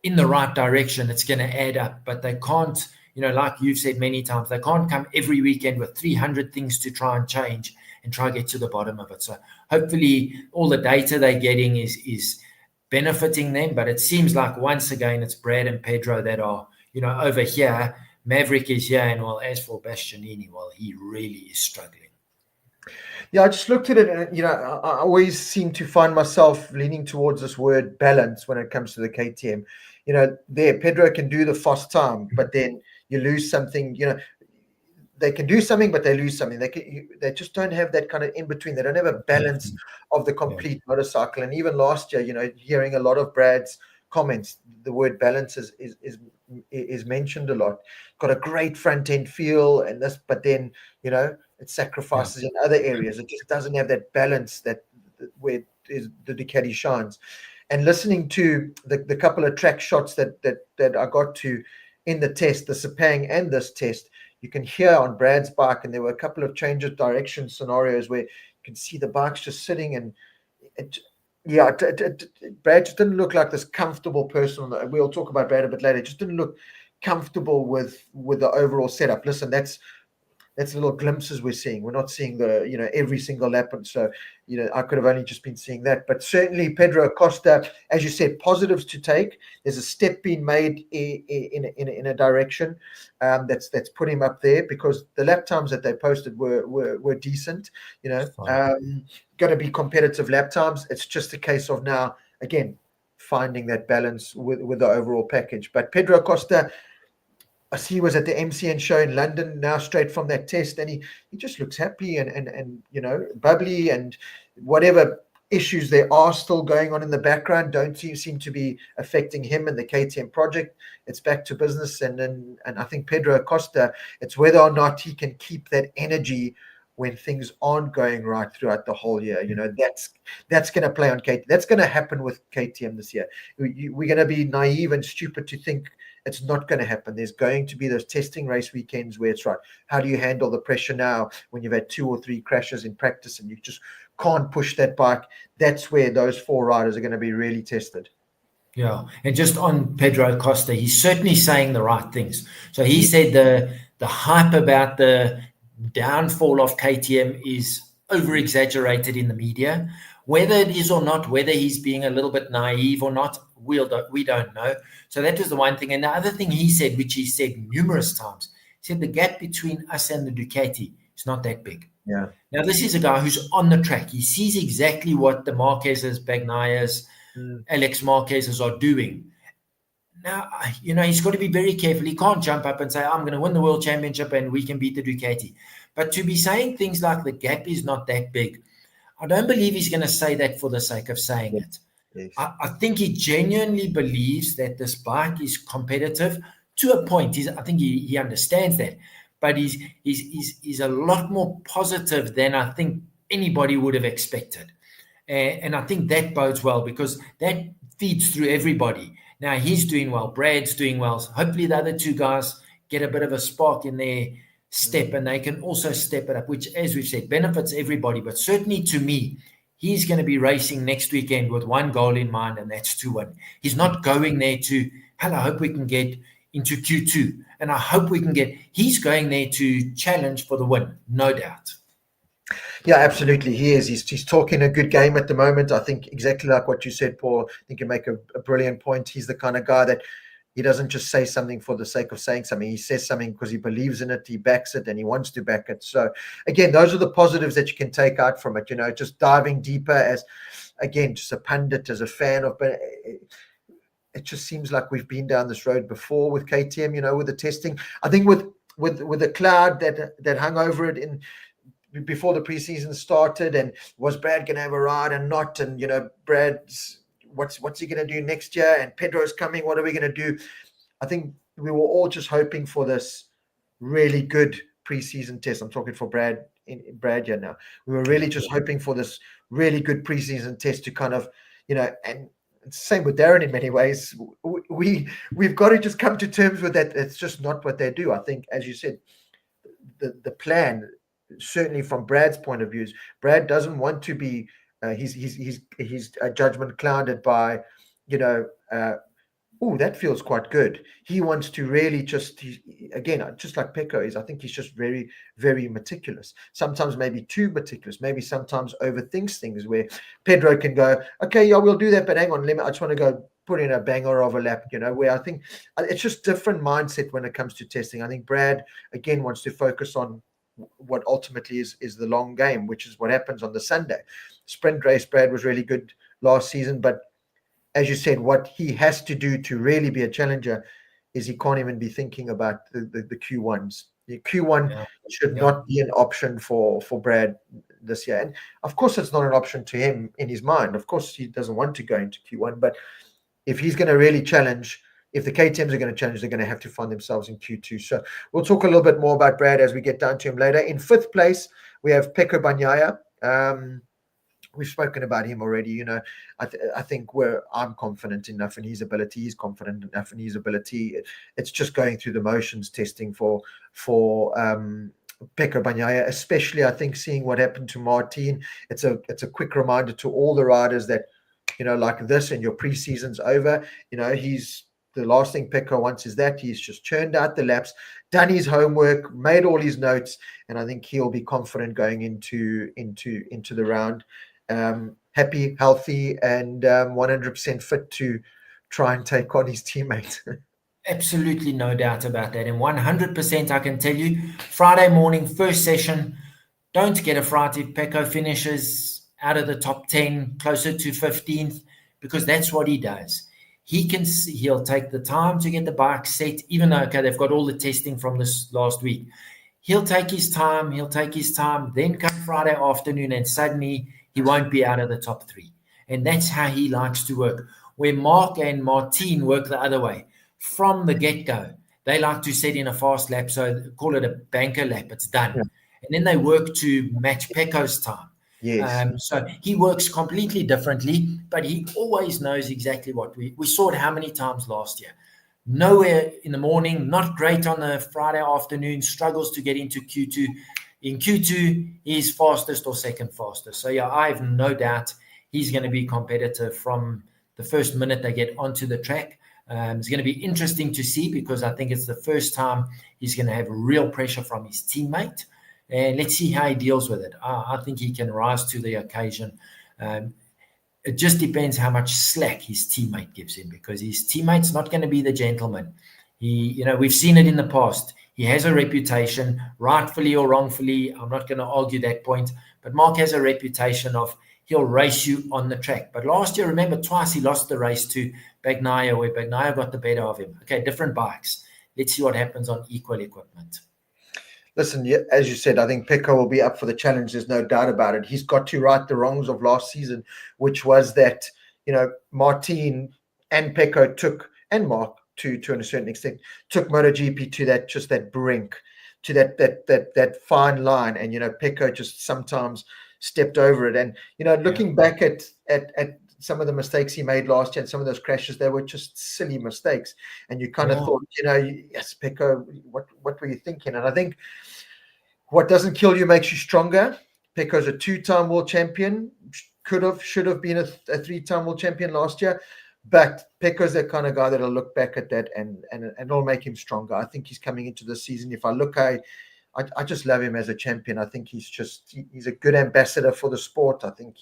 in the right direction, it's going to add up. But they can't, like you've said many times, they can't come every weekend with 300 things to try and change and try to get to the bottom of it. So hopefully all the data they're getting is benefiting them. But it seems like once again, it's Brad and Pedro that are, over here Maverick is here, and well, as for Bastianini, well, he really is struggling. Yeah, I just looked at it, and I always seem to find myself leaning towards this word balance when it comes to the KTM. There Pedro can do the fast time, but then you lose something. They can do something, but they lose something. They just don't have that kind of in between. They don't have a balance of the complete motorcycle. And even last year, hearing a lot of Brad's comments, the word balance is mentioned a lot. Got a great front end feel, and this, but then it sacrifices in other areas. It just doesn't have that balance where the Ducati shines. And listening to the couple of track shots that I got to in the test, the Sepang and this test, you can hear on Brad's bike, and there were a couple of change of direction scenarios where you can see the bike's just sitting, and Brad just didn't look like this comfortable person. We'll talk about Brad a bit later. It just didn't look comfortable with the overall setup. Listen, that's little glimpses we're seeing. We're not seeing the every single lap, and so I could have only just been seeing that. But certainly Pedro Acosta, as you said, positives to take. There's a step being made in a direction that's put him up there, because the lap times that they posted were decent. Got to be competitive lap times. It's just a case of now again finding that balance with the overall package. But Pedro Acosta, I see he was at the MCN show in London now, straight from that test, and he just looks happy and bubbly, and whatever issues there are still going on in the background don't seem to be affecting him and the KTM project. It's back to business, and I think Pedro Acosta, it's whether or not he can keep that energy when things aren't going right throughout the whole year. That's going to play on KTM. That's going to happen with KTM this year. We're going to be naive and stupid to think it's not going to happen. There's going to be those testing race weekends where it's right. How do you handle the pressure now when you've had 2 or 3 crashes in practice and you just can't push that bike? That's where those 4 riders are going to be really tested. Yeah, and just on Pedro Acosta, he's certainly saying the right things. So he said the hype about the downfall of KTM is over-exaggerated in the media. Whether it is or not, whether he's being a little bit naive or not, we don't know. So that was the one thing. And the other thing he said, which he said numerous times, he said the gap between us and the Ducati is not that big. Yeah. Now, this is a guy who's on the track. He sees exactly what the Marquez's, Bagnaias, Alex Marquez's are doing. Now, he's got to be very careful. He can't jump up and say, I'm going to win the world championship and we can beat the Ducati. But to be saying things like the gap is not that big, I don't believe he's going to say that for the sake of saying it. Yes. I think he genuinely believes that this bike is competitive to a point. I think he understands that. But he's a lot more positive than I think anybody would have expected. And I think that bodes well, because that feeds through everybody. Now, he's doing well. Brad's doing well. So hopefully the other 2 guys get a bit of a spark in their step, and they can also step it up, which, as we've said, benefits everybody. But certainly to me, he's going to be racing next weekend with one goal in mind, and that's to win. He's not going there to, I hope we can get into Q2. And I hope we can he's going there to challenge for the win, no doubt. Yeah, absolutely. He is. He's talking a good game at the moment. I think exactly like what you said, Paul. I think you make a brilliant point. He's the kind of guy that he doesn't just say something for the sake of saying something. He says something because he believes in it, he backs it, and he wants to back it. So, again, those are the positives that you can take out from it. Just diving deeper as, again, just a pundit, as a fan of, but it just seems like we've been down this road before with KTM, with the testing. I think with the cloud that hung over it before the preseason started, and was Brad going to have a ride and not, and Brad's what's he going to do next year, and Pedro's coming, what are we going to do? I think we were all just hoping for this really good preseason test. I'm talking for Brad here now. We were really just hoping for this really good preseason test to kind of, and same with Darren in many ways. We've got to just come to terms with that. It's just not what they do. I think, as you said, the plan, certainly from Brad's point of view, is Brad doesn't want to be his judgment clouded by, that feels quite good. He wants to really just like Pecco is. I think he's just very, very meticulous. Sometimes maybe too meticulous. Maybe sometimes overthinks things, where Pedro can go, okay, yeah, we'll do that, but hang on, I just want to go put in a banger of a lap, where I think it's just different mindset when it comes to testing. I think Brad, again, wants to focus on what ultimately is the long game, which is what happens on the Sunday. Sprint race, Brad was really good last season, but as you said, what he has to do to really be a challenger is he can't even be thinking about the Q1s. The Q1 should not be an option for Brad this year. And of course, it's not an option to him in his mind. Of course, he doesn't want to go into Q1. But if he's going to really challenge, if the KTMs are going to challenge, they're going to have to find themselves in Q2. So we'll talk a little bit more about Brad as we get down to him later. In fifth place, we have Pecco Bagnaia. We've spoken about him already. I think I'm confident enough in his ability. He's confident enough in his ability. It's just going through the motions testing for Pecco Bagnaia, especially I think seeing what happened to Martin. It's a quick reminder to all the riders that, like this, and your preseason's over. He's the last thing Pecco wants is that he's just churned out the laps, done his homework, made all his notes, and I think he'll be confident going into the round. Happy, healthy, and 100% fit to try and take on his teammate. Absolutely no doubt about that. And 100% I can tell you, Friday morning, first session, don't get a fright if Pecco finishes out of the top 10, closer to 15th, because that's what he does. He'll take the time to get the bike set, even though, they've got all the testing from this last week. He'll take his time, then come Friday afternoon and suddenly he won't be out of the top 3. And that's how he likes to work. Where Mark and Martin work the other way. From the get-go, they like to set in a fast lap, so call it a banker lap, it's done. Yeah. And then they work to match Pecco's time. Yes. So he works completely differently, but he always knows exactly what we saw it how many times last year. Nowhere in the morning, not great on the Friday afternoon, struggles to get into Q2. In Q2, he's fastest or second fastest. So, yeah, I have no doubt he's going to be competitive from the first minute they get onto the track. It's going to be interesting to see because I think it's the first time he's going to have real pressure from his teammate. And let's see how he deals with it. I think he can rise to the occasion. It just depends how much slack his teammate gives him because his teammate's not going to be the gentleman. We've seen it in the past. He has a reputation, rightfully or wrongfully. I'm not going to argue that point. But Mark has a reputation of he'll race you on the track. But last year, remember, twice he lost the race to Bagnaia, where Bagnaia got the better of him. Okay, different bikes. Let's see what happens on equal equipment. Listen, as you said, I think Pecco will be up for the challenge. There's no doubt about it. He's got to right the wrongs of last season, which was that, Martin and Pecco took, and Mark to a certain extent, took MotoGP to that brink, to that fine line. And, Pecco just sometimes stepped over it. And, looking back at some of the mistakes he made last year and some of those crashes, they were just silly mistakes. And you kind of thought, yes, Pecco, what were you thinking? And I think what doesn't kill you makes you stronger. Pecco's a 2-time world champion, should have been a 3-time world champion last year. But Pecco's that kind of guy that'll look back at that and it'll make him stronger. I think he's coming into the season. If I look, I just love him as a champion. I think he's a good ambassador for the sport. I think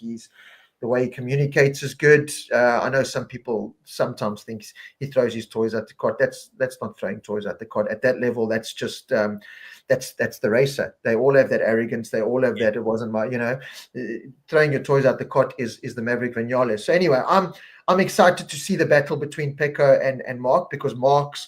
the way he communicates is good. I know some people sometimes think he throws his toys at the cot. That's not throwing toys at the cot. At that level, that's just that's the racer. They all have that arrogance. They all have that. It wasn't my, throwing your toys at the cot is the Maverick Vinales. So anyway, I'm excited to see the battle between Pecco and Mark because Mark's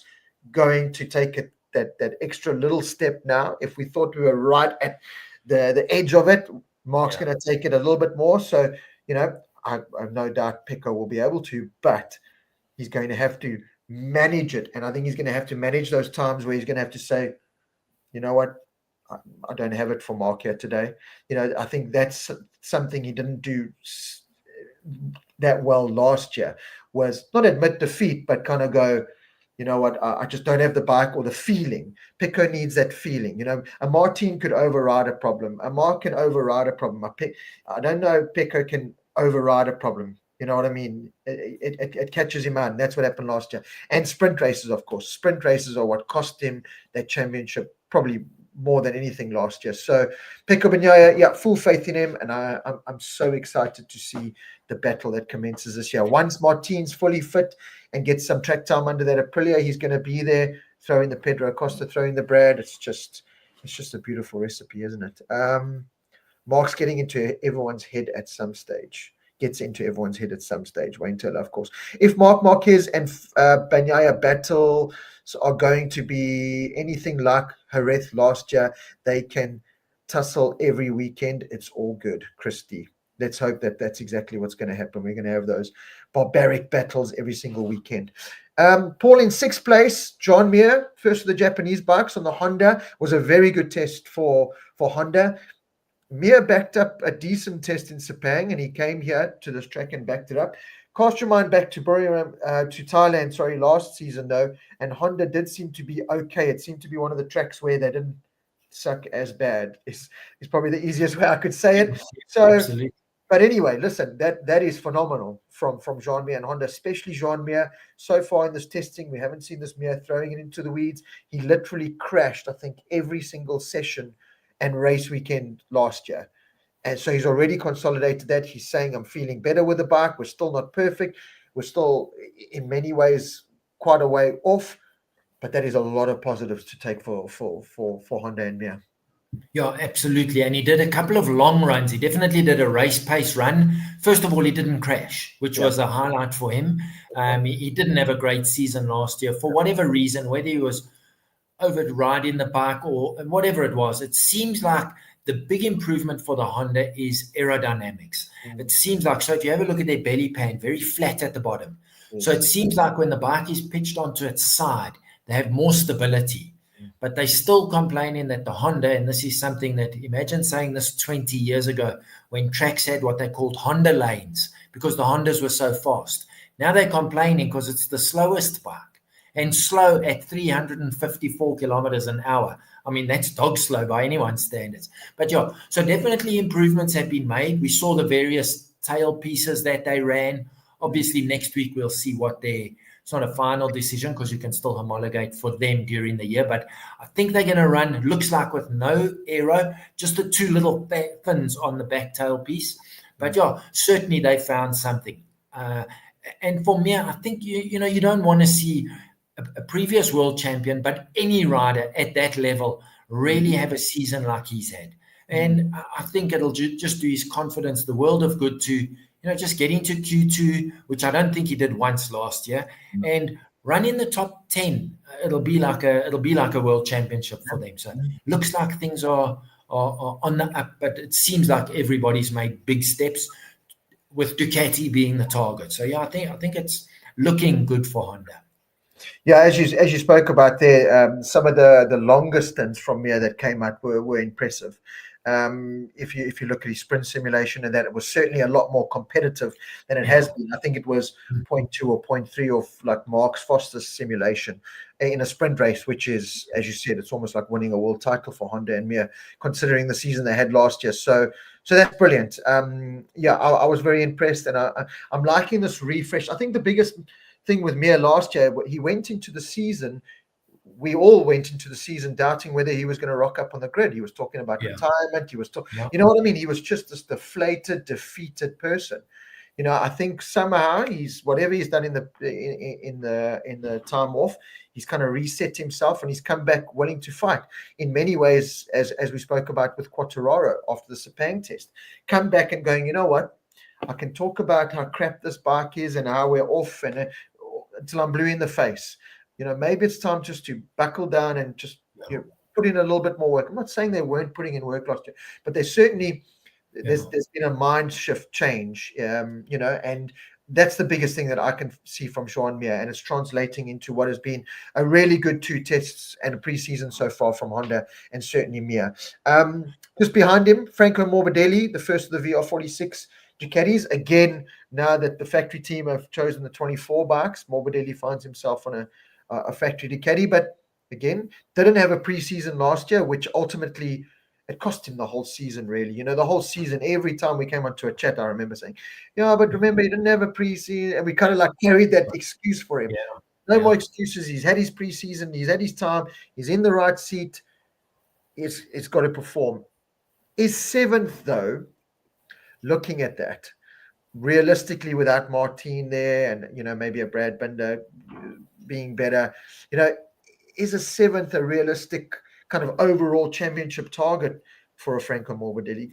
going to take it that extra little step now. If we thought we were right at the edge of it, Mark's going to take it a little bit more. So, I have no doubt Pecco will be able to, but he's going to have to manage it. And I think he's going to have to manage those times where he's going to have to say, you know what, I don't have it for Mark here today. I think that's something he didn't do that well last year, was not admit defeat, but kind of go, you know what, I just don't have the bike or the feeling. Pecco needs that feeling. A Martin could override a problem. A Mark can override a problem. I don't know if Pecco can override a problem. You know what I mean? It catches him out. And that's what happened last year. And sprint races, of course. Sprint races are what cost him that championship, probably more than anything last year. So Pecco Bagnaia, yeah, full faith in him, and I'm so excited to see the battle that commences this year. Once Martin's fully fit and gets some track time under that Aprilia, he's going to be there, throwing the Pedro Acosta, throwing the Brad. It's just a beautiful recipe, isn't it? Mark's getting into everyone's head at some stage. Wayne Taylor, of course. If Marquez and Bagnaia battle are going to be anything like Jerez last year, they can tussle every weekend. It's all good, Christy. Let's hope that that's exactly what's going to happen. We're going to have those barbaric battles every single weekend. Paul in sixth place. John Mir, first of the Japanese bikes on the Honda, was a very good test for Honda. Mir backed up a decent test in Sepang, and he came here to this track and backed it up. Cast your mind back to Thailand, last season though, and Honda did seem to be okay. It seemed to be one of the tracks where they didn't suck as bad. Is probably the easiest way I could say it. So, absolutely. But anyway, listen, that is phenomenal from Jean Mir and Honda, especially Jean Mir. So far in this testing, we haven't seen this Mir throwing it into the weeds. He literally crashed, I think, every single session and race weekend last year. And so he's already consolidated that. He's saying, I'm feeling better with the bike. We're still not perfect. We're still, in many ways, quite a way off. But that is a lot of positives to take for Honda and Mir. Yeah, absolutely. And he did a couple of long runs. He definitely did a race pace run. First of all, he didn't crash, which was a highlight for him. He didn't have a great season last year for whatever reason, whether he was overriding the bike or whatever it was. It seems like the big improvement for the Honda is aerodynamics. It seems like, so if you have a look at their belly pan, very flat at the bottom. So it seems like when the bike is pitched onto its side, they have more stability. But they're still complaining that the Honda, and this is something that, imagine saying this 20 years ago, when tracks had what they called Honda lanes, because the Hondas were so fast. Now they're complaining because it's the slowest bike. And slow at 354 kilometers an hour. I mean, that's dog slow by anyone's standards. But yeah, so definitely improvements have been made. We saw the various tail pieces that they ran. Obviously, next week we'll see what it's not a final decision because you can still homologate for them during the year. But I think they're going to run, it looks like, with no aero, just the two little fins on the back tail piece. But yeah, certainly they found something. And for me, I think, you don't want to see a previous world champion, but any rider at that level really have a season like he's had. And I think it'll just do his confidence the world of good to, just get into Q2, which I don't think he did once last year, and run in the top 10. It'll be like a world championship for them. So looks like things are on the up, but it seems like everybody's made big steps, with Ducati being the target. So yeah, I think it's looking good for Honda. Yeah, as you spoke about there, some of the longer stints from Mir that came out were impressive. If you look at his sprint simulation, and that it was certainly a lot more competitive than it has been. I think it was 0.2 or 0.3 of like Mark's Foster's simulation in a sprint race, which is, as you said, it's almost like winning a world title for Honda and Mir, considering the season they had last year. So that's brilliant. I was very impressed, and I'm liking this refresh. I think the biggest thing with Mir last year, he went into the season, we all went into the season doubting whether he was going to rock up on the grid. He was talking about retirement. He was talking, you know what I mean? He was just this deflated, defeated person. I think somehow whatever he's done in the time off, he's kind of reset himself, and he's come back willing to fight. In many ways, as we spoke about with Quartararo after the Sepang test, come back and going, you know what? I can talk about how crap this bike is and how we're off, and until I'm blue in the face. Maybe it's time just to buckle down and just put in a little bit more work. I'm not saying they weren't putting in work last year, but there's certainly there's been a mind shift change, and that's the biggest thing that I can see from Jean Mir, and it's translating into what has been a really good 2 tests and a preseason so far from Honda and certainly Mir. Just behind him, Franco Morbidelli, the first of the VR46 Ducatis. Again, now that the factory team have chosen the 24 bikes, Morbidelli finds himself on a factory Ducati, but again, didn't have a preseason last year, which ultimately it cost him the whole season, really. The whole season, every time we came onto a chat, I remember saying, but remember, he didn't have a preseason, and we kind of like carried that excuse for him. No more excuses. He's had his preseason, he's had his time, he's in the right seat. it's got to perform. Is 7th, though, looking at that, realistically, without Martin there and, maybe a Brad Binder being better, is a 7th a realistic kind of overall championship target for a Franco Morbidelli?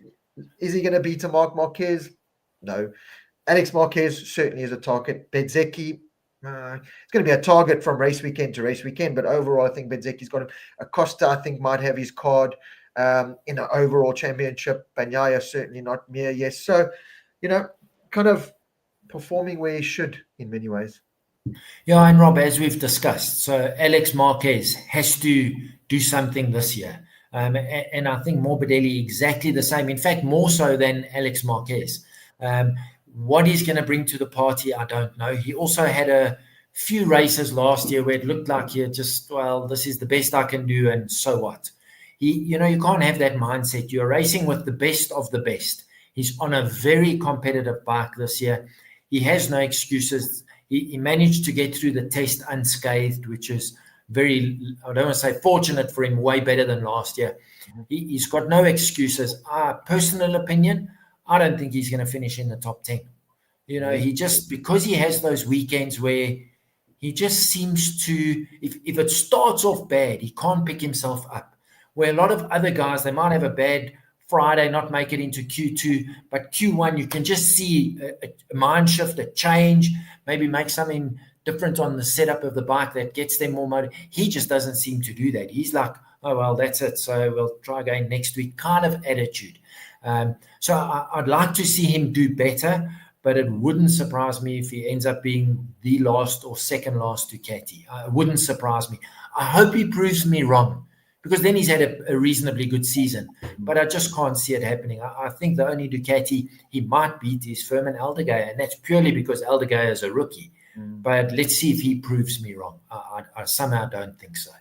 Is he going to beat a Marquez? No. Alex Marquez certainly is a target. Bezzecchi, it's going to be a target from race weekend to race weekend, but overall, I think Bezzecchi's got him. Acosta, I think, might have his card in an overall championship. Bagnaia, certainly not. Mir, yes. So, kind of performing where he should in many ways. Yeah, and Rob, as we've discussed, so Alex Marquez has to do something this year. And I think Morbidelli exactly the same. In fact, more so than Alex Marquez. What he's going to bring to the party, I don't know. He also had a few races last year where it looked like he just, well, this is the best I can do, and so what? You can't have that mindset. You're racing with the best of the best. He's on a very competitive bike this year. He has no excuses. He managed to get through the test unscathed, which is very, I don't want to say fortunate for him, way better than last year. He's got no excuses. Personal opinion, I don't think he's going to finish in the top 10. He just, because he has those weekends where he just seems to, if it starts off bad, he can't pick himself up. Where a lot of other guys, they might have a bad Friday, not make it into Q2, but Q1, you can just see a mind shift, a change, maybe make something different on the setup of the bike that gets them more motivated. He just doesn't seem to do that. He's like, oh, well, that's it. So we'll try again next week kind of attitude. So I'd like to see him do better, but it wouldn't surprise me if he ends up being the last or second last Ducati. It wouldn't surprise me. I hope he proves me wrong, because then he's had a reasonably good season. But I just can't see it happening. I think the only Ducati he might beat is Firmin Aldeguer, and that's purely because Aldeguer is a rookie. But let's see if he proves me wrong. I somehow don't think so.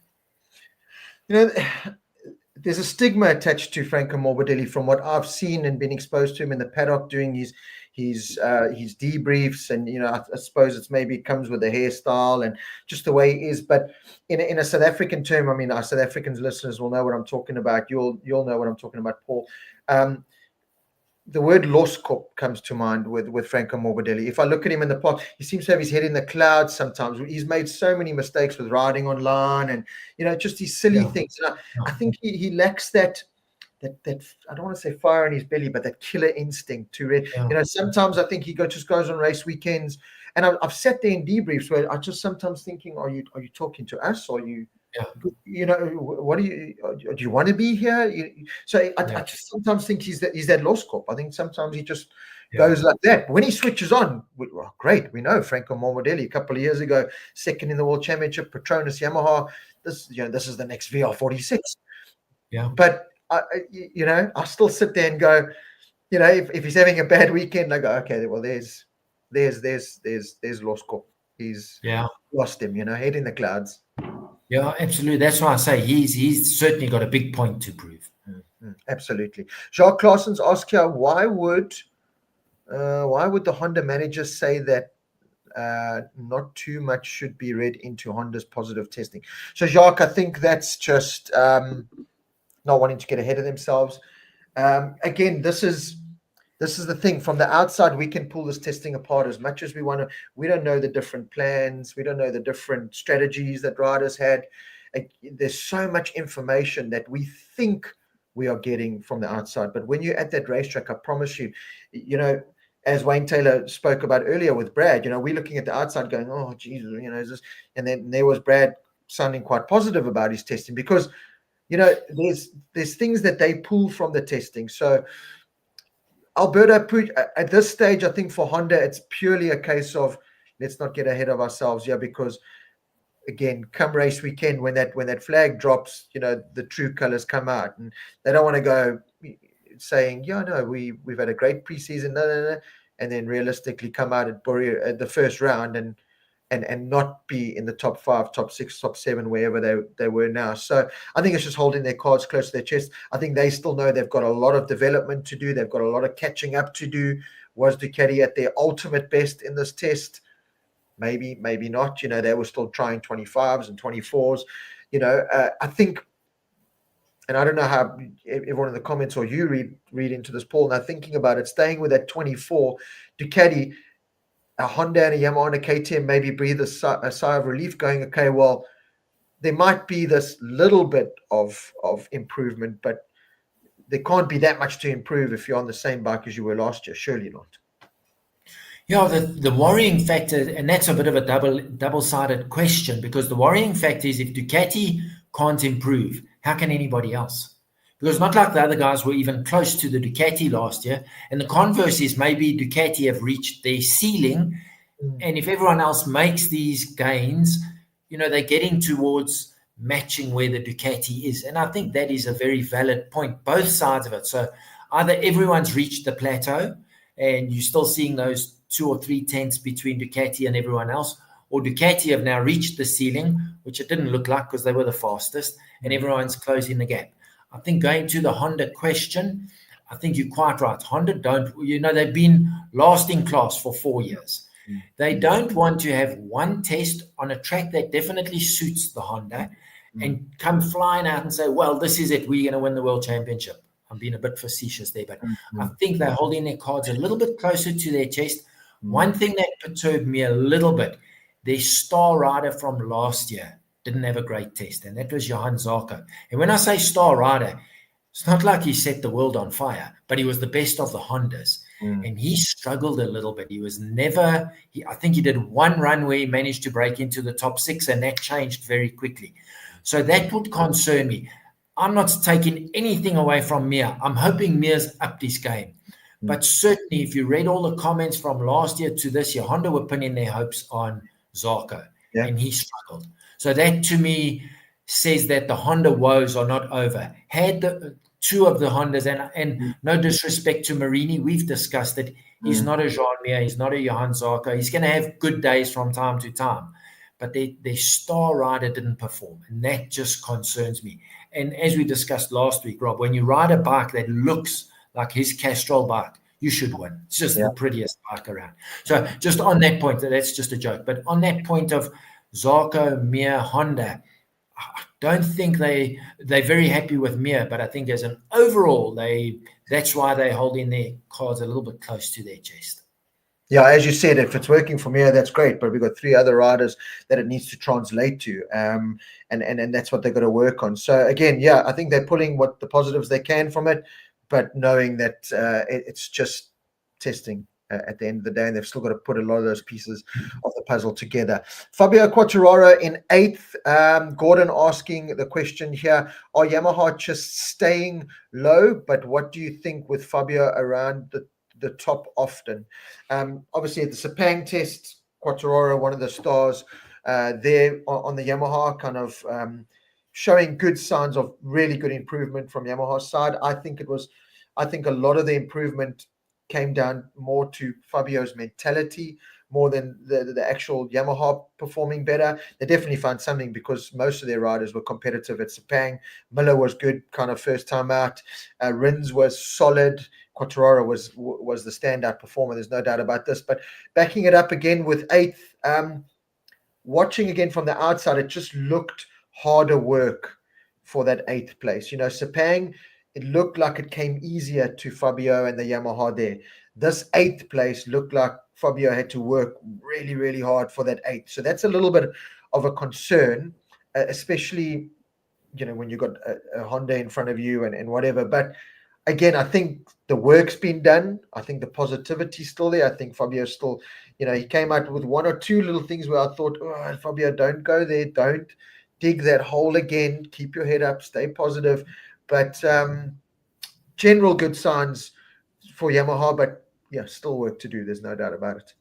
There's a stigma attached to Franco Morbidelli from what I've seen and been exposed to him in the paddock doing his debriefs, and I suppose it's maybe it comes with the hairstyle and just the way he is. But in a South African term, I mean, our South African listeners will know what I'm talking about. You'll know what I'm talking about, Paul. The word lostkop comes to mind with Franco Morbidelli. If I look at him in the past, he seems to have his head in the clouds sometimes. He's made so many mistakes with riding online and just these silly things. And I think he lacks that I don't want to say fire in his belly, but that killer instinct to read. Sometimes I think he just goes on race weekends, and I've sat there in debriefs where I just sometimes thinking, are you talking to us? Are you? What do you want to be here? I just sometimes think he's that lost cop. I think sometimes he just goes like that. When he switches on, well, great. We know Franco Morbidelli a couple of years ago, second in the World Championship, Petronas, Yamaha. This is the next VR46. Yeah. But I still sit there and go, if he's having a bad weekend, I go, okay, well, there's lost cop. He's lost him. Head in the clouds. Yeah, absolutely. That's why I say he's certainly got a big point to prove. Absolutely. Jacques Claessen's asked here, why would the Honda managers say that not too much should be read into Honda's positive testing? So Jacques, I think that's just not wanting to get ahead of themselves. Again, this is the thing. From the outside, we can pull this testing apart as much as we want to. We don't know the different plans. We don't know the different strategies that riders had. There's so much information that we think we are getting from the outside. But when you're at that racetrack, I promise you, as Wayne Taylor spoke about earlier with Brad, we're looking at the outside going, oh, Jesus, is this? And then there was Brad sounding quite positive about his testing because, there's things that they pull from the testing. So Alberto, at this stage, I think for Honda, it's purely a case of let's not get ahead of ourselves here, because again, come race weekend, when that flag drops, the true colors come out, and they don't want to go saying, we've had a great preseason, no, and then realistically come out at Boria at the first round and not be in the top 5, top 6, top 7, wherever they were now. So I think it's just holding their cards close to their chest. I think they still know they've got a lot of development to do. They've got a lot of catching up to do. Was Ducati at their ultimate best in this test? Maybe not. They were still trying 25s and 24s. I think and I don't know how everyone in the comments or you read into this, Paul. Now thinking about it, staying with that 24 Ducati, a Honda and a Yamaha and a KTM maybe breathe a sigh of relief, going, okay, well, there might be this little bit of improvement, but there can't be that much to improve if you're on the same bike as you were last year. Surely not. Yeah, the worrying factor, and that's a bit of a double-sided question, because the worrying factor is if Ducati can't improve, how can anybody else? Because not like the other guys were even close to the Ducati last year. And the converse is maybe Ducati have reached their ceiling. And if everyone else makes these gains, they're getting towards matching where the Ducati is. And I think that is a very valid point, both sides of it. So either everyone's reached the plateau and you're still seeing those 2 or 3 tenths between Ducati and everyone else, or Ducati have now reached the ceiling, which it didn't look like because they were the fastest, and everyone's closing the gap. I think going to the Honda question, I think you're quite right. Honda they've been last in class for 4 years. They don't want to have one test on a track that definitely suits the Honda and come flying out and say, well, this is it, we're going to win the world championship. I'm being a bit facetious there, but I think they're holding their cards a little bit closer to their chest. One thing that perturbed me a little bit, their star rider from last year didn't have a great test, and that was Johann Zarco. And when I say star rider, it's not like he set the world on fire, but he was the best of the Hondas. And he struggled a little bit. He was never, I think he did one run where he managed to break into the top 6, and that changed very quickly. So that would concern me. I'm not taking anything away from Mir. I'm hoping Mir's upped his game. But certainly, if you read all the comments from last year to this year, Honda were pinning their hopes on Zarco, and he struggled. So that, to me, says that the Honda woes are not over. Had the 2 of the Hondas, and no disrespect to Marini, we've discussed it. He's not a Jean Mir, he's not a Johann Zarco. He's going to have good days from time to time. But their star rider didn't perform, and that just concerns me. And as we discussed last week, Rob, when you ride a bike that looks like his Castrol bike, you should win. It's just the prettiest bike around. So just on that point, that's just a joke. But on that point of Zarco, Mir, Honda, I don't think they're very happy with Mir, but I think as an overall, that's why they're holding their cards a little bit close to their chest. Yeah, as you said, if it's working for Mir, that's great. But we've got 3 other riders that it needs to translate to, and that's what they've got to work on. So again, I think they're pulling what the positives they can from it, but knowing that it's just testing at the end of the day, and they've still got to put a lot of those pieces of the puzzle together. Fabio Quartararo in 8th. Gordon asking the question here, are Yamaha just staying low? But what do you think with Fabio around the top often? Obviously at the Sepang test, Quartararo, one of the stars there on the Yamaha, kind of showing good signs of really good improvement from Yamaha's side. I think a lot of the improvement came down more to Fabio's mentality more than the actual Yamaha performing better. They definitely found something because most of their riders were competitive at Sepang. Miller was good kind of first time out. Rins was solid. Quartararo was the standout performer. There's no doubt about this. But backing it up again with 8th, watching again from the outside, it just looked harder work for that 8th place. Sepang, it looked like it came easier to Fabio and the Yamaha there. This 8th place looked like Fabio had to work really, really hard for that 8th. So that's a little bit of a concern, especially, when you've got a Honda in front of you and whatever. But again, I think the work's been done. I think the positivity's still there. I think Fabio's still, he came out with 1 or 2 little things where I thought, oh, Fabio, don't go there. Don't dig that hole again. Keep your head up. Stay positive. But general good signs for Yamaha, but still work to do. There's no doubt about it.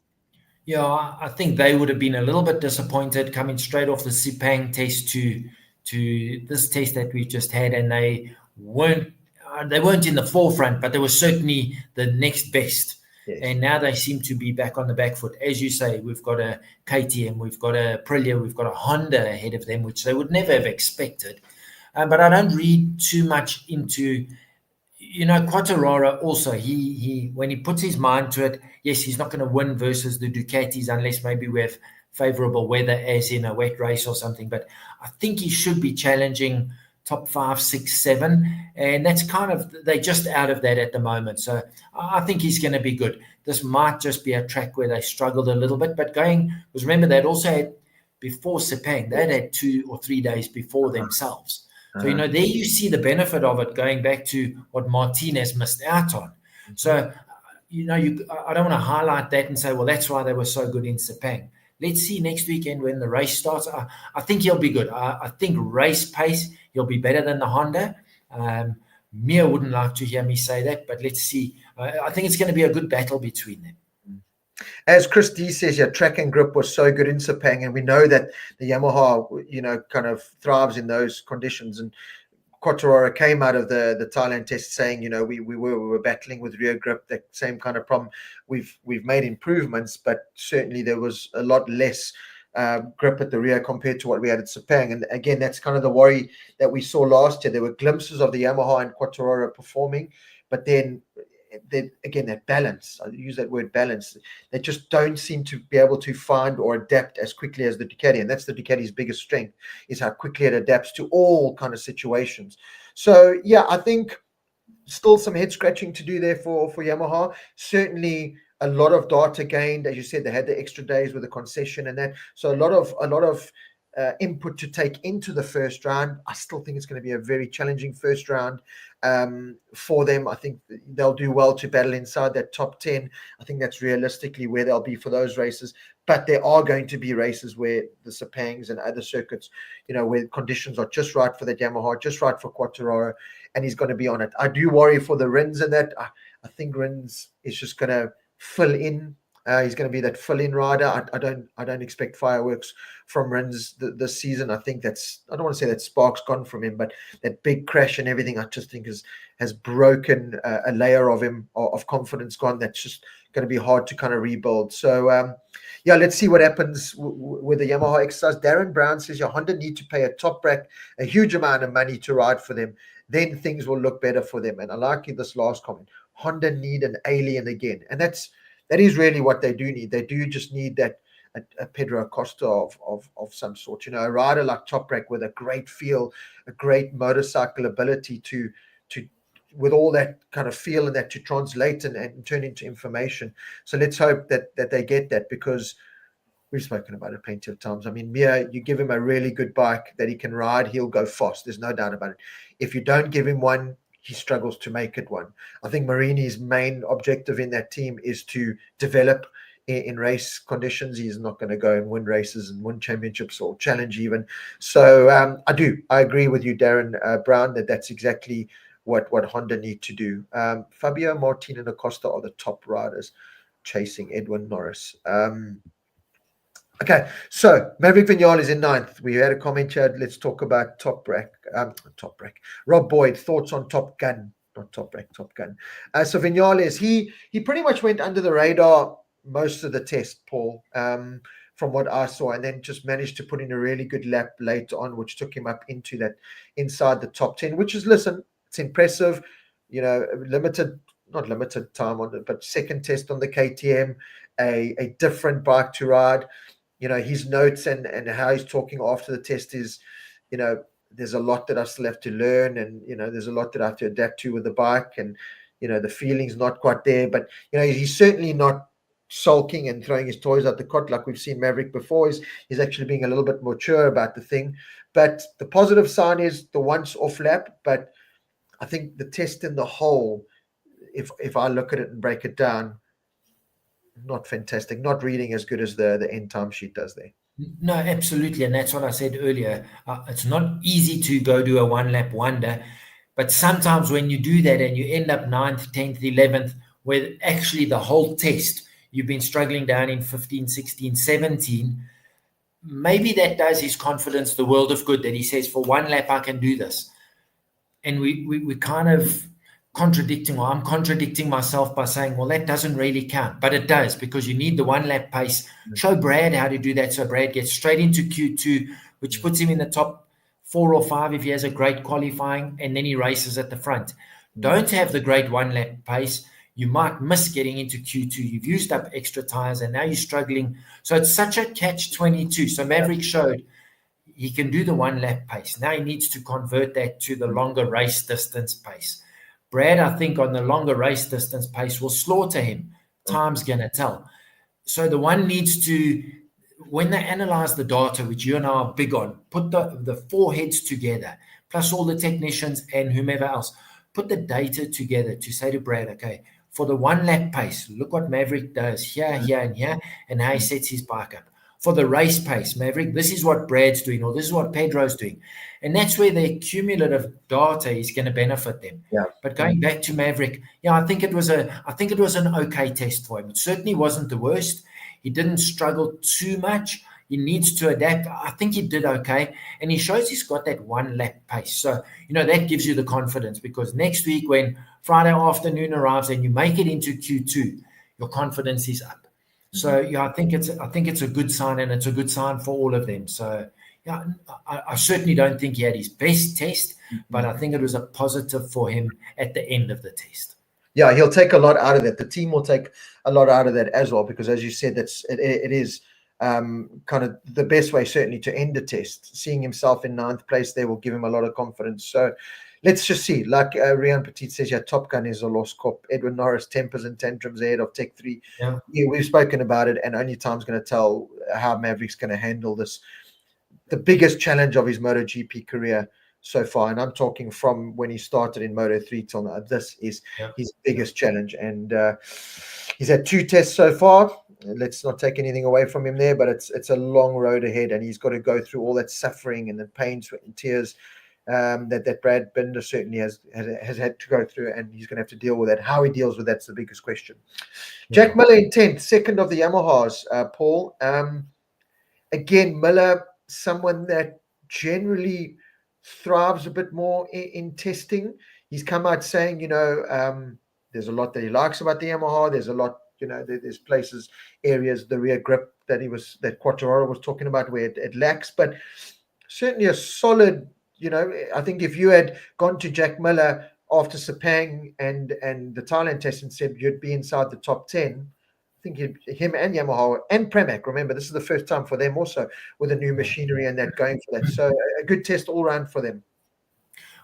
Yeah, I think they would have been a little bit disappointed coming straight off the Sepang test to this test that we just had, and they weren't in the forefront, but they were certainly the next best. Yes. And now they seem to be back on the back foot. As you say, we've got a KTM, we've got a Aprilia, we've got a Honda ahead of them, which they would never have expected. But I don't read too much into, Quartararo also, he when he puts his mind to it, yes, he's not going to win versus the Ducatis unless maybe we have favorable weather, as in a wet race or something. But I think he should be challenging top 5, 6, 7, and that's kind of, they're just out of that at the moment. So I think he's going to be good. This might just be a track where they struggled a little bit, but because remember, they'd also had, before Sepang, they'd had 2 or 3 days before themselves. So, there you see the benefit of it, going back to what Martinez missed out on. So, I don't want to highlight that and say, well, that's why they were so good in Sepang. Let's see next weekend when the race starts. I think he'll be good. I think race pace, he'll be better than the Honda. Mia wouldn't like to hear me say that, but let's see. I think it's going to be a good battle between them. As Chris D says, track and grip was so good in Sepang, and we know that the Yamaha, kind of thrives in those conditions. And Quartararo came out of the Thailand test saying, we were battling with rear grip, that same kind of problem. We've made improvements, but certainly there was a lot less grip at the rear compared to what we had at Sepang. And again, that's kind of the worry that we saw last year. There were glimpses of the Yamaha and Quartararo performing, but then again, that balance, I use that word balance, they just don't seem to be able to find or adapt as quickly as the Ducati. And that's the Ducati's biggest strength, is how quickly it adapts to all kind of situations. So I think still some head scratching to do there for Yamaha. Certainly a lot of data gained. As you said, they had the extra days with the concession and that. So a lot of input to take into the first round. I still think it's going to be a very challenging first round for them. I think they'll do well to battle inside that top 10. I think that's realistically where they'll be for those races. But there are going to be races where the Sepangs and other circuits, where conditions are just right for the Yamaha, just right for Quartararo, and he's going to be on it. I do worry for the Rins and that. I think Rins is just going to fill in. He's going to be that fill-in rider. I don't expect fireworks from Rins this season. I think I don't want to say that spark's gone from him, but that big crash and everything, I just think has broken a layer of him, of confidence gone. That's just going to be hard to kind of rebuild. So let's see what happens with the Yamaha exercise. Darren Brown says your Honda need to pay a top rack a huge amount of money to ride for them. Then things will look better for them. And I like this last comment. Honda need an alien again, and that is really what they do need. They do just need that a Pedro Acosta of some sort, a rider like Toprak with a great feel, a great motorcycle ability to with all that kind of feel and that to translate and turn into information. So let's hope that they get that, because we've spoken about it plenty of times. I mean, Mia, you give him a really good bike that he can ride, he'll go fast. There's no doubt about it. If you don't give him one, he struggles to make it one. I think Marini's main objective in that team is to develop in race conditions. He's not going to go and win races and win championships or challenge even. So I agree with you, Darren Brown, that's exactly what Honda need to do. Fabio, Martin and Acosta are the top riders chasing Edwin Norris. Okay, so Maverick Vinales in 9th. We had a comment here. Let's talk about Top Rack. Rob Boyd, thoughts on Top Gun, not Top Rack, Top Gun. So Vinales, he pretty much went under the radar most of the test, Paul, from what I saw, and then just managed to put in a really good lap later on, which took him up into that inside the top 10, which is, listen, it's impressive. Not limited time on it, but second test on the KTM, a different bike to ride. His notes and how he's talking after the test is, there's a lot that I still have to learn, and, there's a lot that I have to adapt to with the bike, and, the feeling's not quite there, but, he's certainly not sulking and throwing his toys out the cot like we've seen Maverick before. He's actually being a little bit mature about the thing. But the positive sign is the once off lap, but I think the test in the whole, if I look at it and break it down, not fantastic, not reading as good as the end time sheet does there. No, absolutely. And that's what I said earlier. It's not easy to go do a one-lap wonder, but sometimes when you do that and you end up 9th, 10th, 11th, where actually the whole test, you've been struggling down in 15, 16, 17, maybe that does his confidence the world of good, that he says, for one lap, I can do this. And we kind of I'm contradicting myself by saying, well, that doesn't really count, but it does, because you need the one lap pace. Show Brad how to do that, so Brad gets straight into Q2, which puts him in the top 4 or 5 if he has a great qualifying, and then he races at the front. Don't have the great one lap pace, you might miss getting into Q2. You've used up extra tires and now you're struggling. So it's such a catch-22. So Maverick showed he can do the 1 lap pace. Now he needs to convert that to the longer race distance pace. Brad, I think on the longer race distance pace will slaughter him. Time's going to tell. So the one needs to, when they analyze the data, which you and I are big on, put the 4 heads together, plus all the technicians and whomever else, put the data together to say to Brad, okay, for the 1 lap pace, look what Maverick does here, here, and here, and how he sets his bike up. For the race pace, Maverick, this is what Brad's doing, or this is what Pedro's doing. And that's where the cumulative data is going to benefit them. Yeah. But going back to Maverick, I think it was an okay test for him. It certainly wasn't the worst. He didn't struggle too much. He needs to adapt. I think he did okay. And he shows he's got that 1 lap pace. So, that gives you the confidence, because next week when Friday afternoon arrives and you make it into Q2, your confidence is up. So I think it's a good sign, and it's a good sign for all of them. So I certainly don't think he had his best test, but I think it was a positive for him at the end of the test. Yeah, he'll take a lot out of that. The team will take a lot out of that as well, because as you said, it is kind of the best way certainly to end the test. Seeing himself in 9th place there will give him a lot of confidence. So let's just see. Like Rian Petit says, Top Gun is a lost cop. Edwin Norris tempers and tantrums ahead of Tech 3. Yeah, we've spoken about it, and only time's going to tell how Maverick's going to handle this. The biggest challenge of his MotoGP career so far, and I'm talking from when he started in Moto3 till now, this is his biggest challenge. And he's had 2 tests so far. Let's not take anything away from him there, but it's a long road ahead, and he's got to go through all that suffering and the pain, sweat, and tears that Brad Binder certainly has had to go through, and he's going to have to deal with that. How he deals with that's the biggest question. Jack Miller in 10th, second of the Yamahas, Paul. Again, Miller, someone that generally thrives a bit more in testing. He's come out saying, there's a lot that he likes about the Yamaha. There's a lot, there's places, areas, the rear grip that Quartararo was talking about where it lacks, but certainly a solid. I think if you had gone to Jack Miller after Sepang and the Thailand test and said you'd be inside the top 10, I think him and Yamaha and Pramac, remember, this is the first time for them also with the new machinery and that going for that. So a good test all round for them.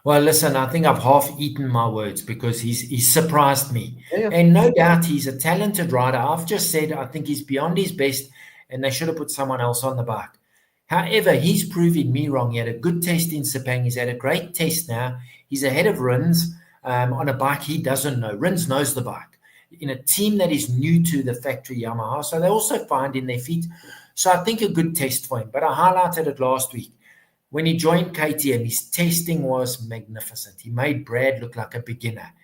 Well, listen, I think I've half eaten my words, because he's surprised me. Yeah. And no doubt he's a talented rider. I've just said I think he's beyond his best, and they should have put someone else on the bike. However, he's proving me wrong. He had a good test in Sepang. He's had a great test now. He's ahead of Rins on a bike he doesn't know. Rins knows the bike in a team that is new to the factory Yamaha. So they also find in their feet. So I think a good test for him. But I highlighted it last week. When he joined KTM, his testing was magnificent. He made Brad look like a beginner,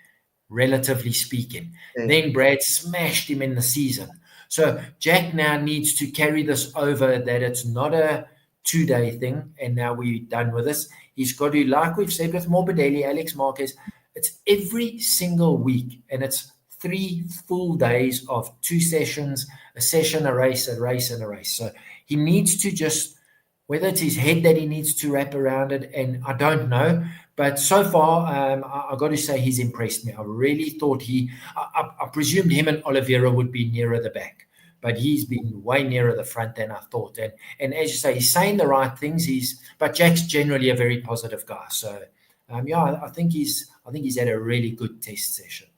relatively speaking. Yeah. Then Brad smashed him in the season. So Jack now needs to carry this over, that it's not a 2-day thing, and now we're done with this. He's got to, like we've said with Morbidelli, Alex Marquez, it's every single week, and it's 3 full days of 2 sessions, a session, a race, a race, and a race. So he needs to just, whether it's his head that he needs to wrap around it, and I don't know, but so far, I've got to say he's impressed me. I really thought I presumed him and Oliveira would be nearer the back, but he's been way nearer the front than I thought. And as you say, he's saying the right things. But Jack's generally a very positive guy. So, I think he's had a really good test session.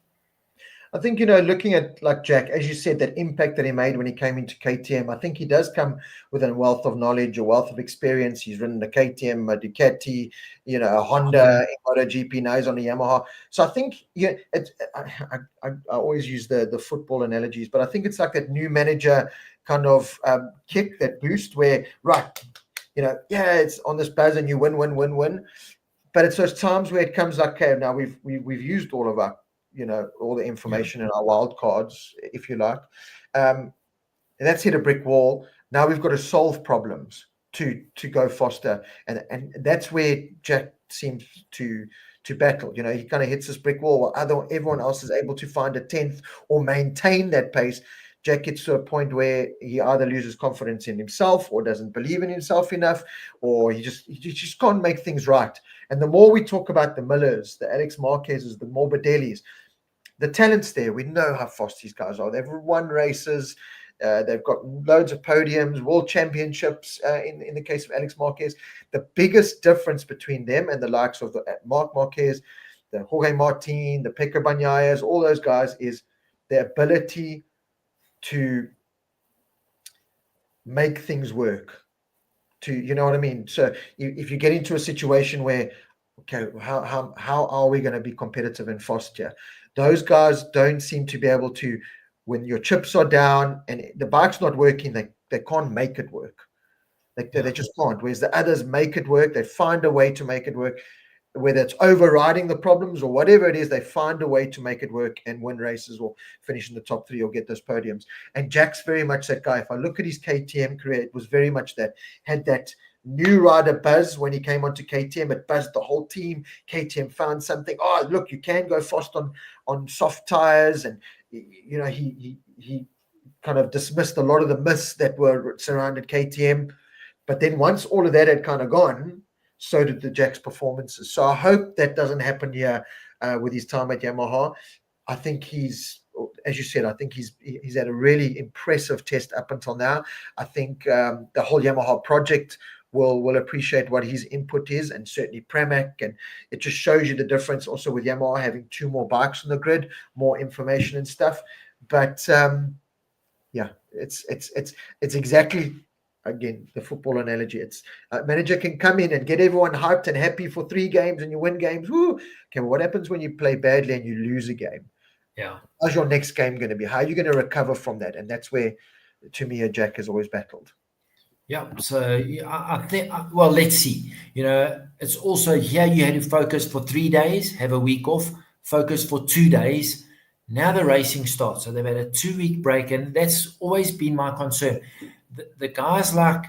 I think, looking at like Jack, as you said, that impact that he made when he came into KTM, I think he does come with a wealth of knowledge, a wealth of experience. He's ridden a KTM, a Ducati, a Honda, MotoGP, now he's on a Yamaha. So I think, I always use the football analogies, but I think it's like that new manager kind of kick, that boost where, it's on this buzz and you win. But it's those times where it comes like, okay, now we've used all of our, all the information in our wild cards, if you like. And that's hit a brick wall. Now we've got to solve problems to go faster. And that's where Jack seems to battle. He kind of hits this brick wall while everyone else is able to find a 10th or maintain that pace. Jack gets to a point where he either loses confidence in himself or doesn't believe in himself enough, or he just can't make things right. And the more we talk about the Millers, the Alex Marquezes, the Morbidellis, the talent's there. We know how fast these guys are. They've won races. They've got loads of podiums, world championships in the case of Alex Marquez. The biggest difference between them and the likes of the Marc Marquez, the Jorge Martin, the Pecco Bagnaias, all those guys is their ability to make things work. You know what I mean? So if you get into a situation where, okay, how are we going to be competitive and fast here? Those guys don't seem to be able to, when your chips are down and the bike's not working, they can't make it work. They just can't. Whereas the others make it work. They find a way to make it work. Whether it's overriding the problems or whatever it is, they find a way to make it work and win races or finish in the top three or get those podiums. And Jack's very much that guy. If I look at his KTM career, it was very much that. Had that new rider buzz when he came onto KTM. It buzzed the whole team. KTM found something. Oh, look, you can go fast on soft tires. And, you know, he kind of dismissed a lot of the myths that were surrounded KTM. But then once all of that had kind of gone, so did the Jack's performances. So I hope that doesn't happen here with his time at Yamaha. I think he's, as you said, I think he's had a really impressive test up until now. I think the whole Yamaha project will appreciate what his input is, and certainly Pramac. And it just shows you the difference also with Yamaha having 2 more bikes on the grid, more information and stuff. But yeah, it's exactly, again, the football analogy. It's a manager can come in and get everyone hyped and happy for 3 games and you win games. Woo! Okay, well, what happens when you play badly and you lose a game? Yeah. How's your next game going to be? How are you going to recover from that? And that's where, to me, Jack has always battled. Yeah. So I think, well, let's see. You know, it's also here you had to focus for 3 days, have a week off, focus for 2 days. Now the racing starts. So they've had a 2-week break, and that's always been my concern. The guys like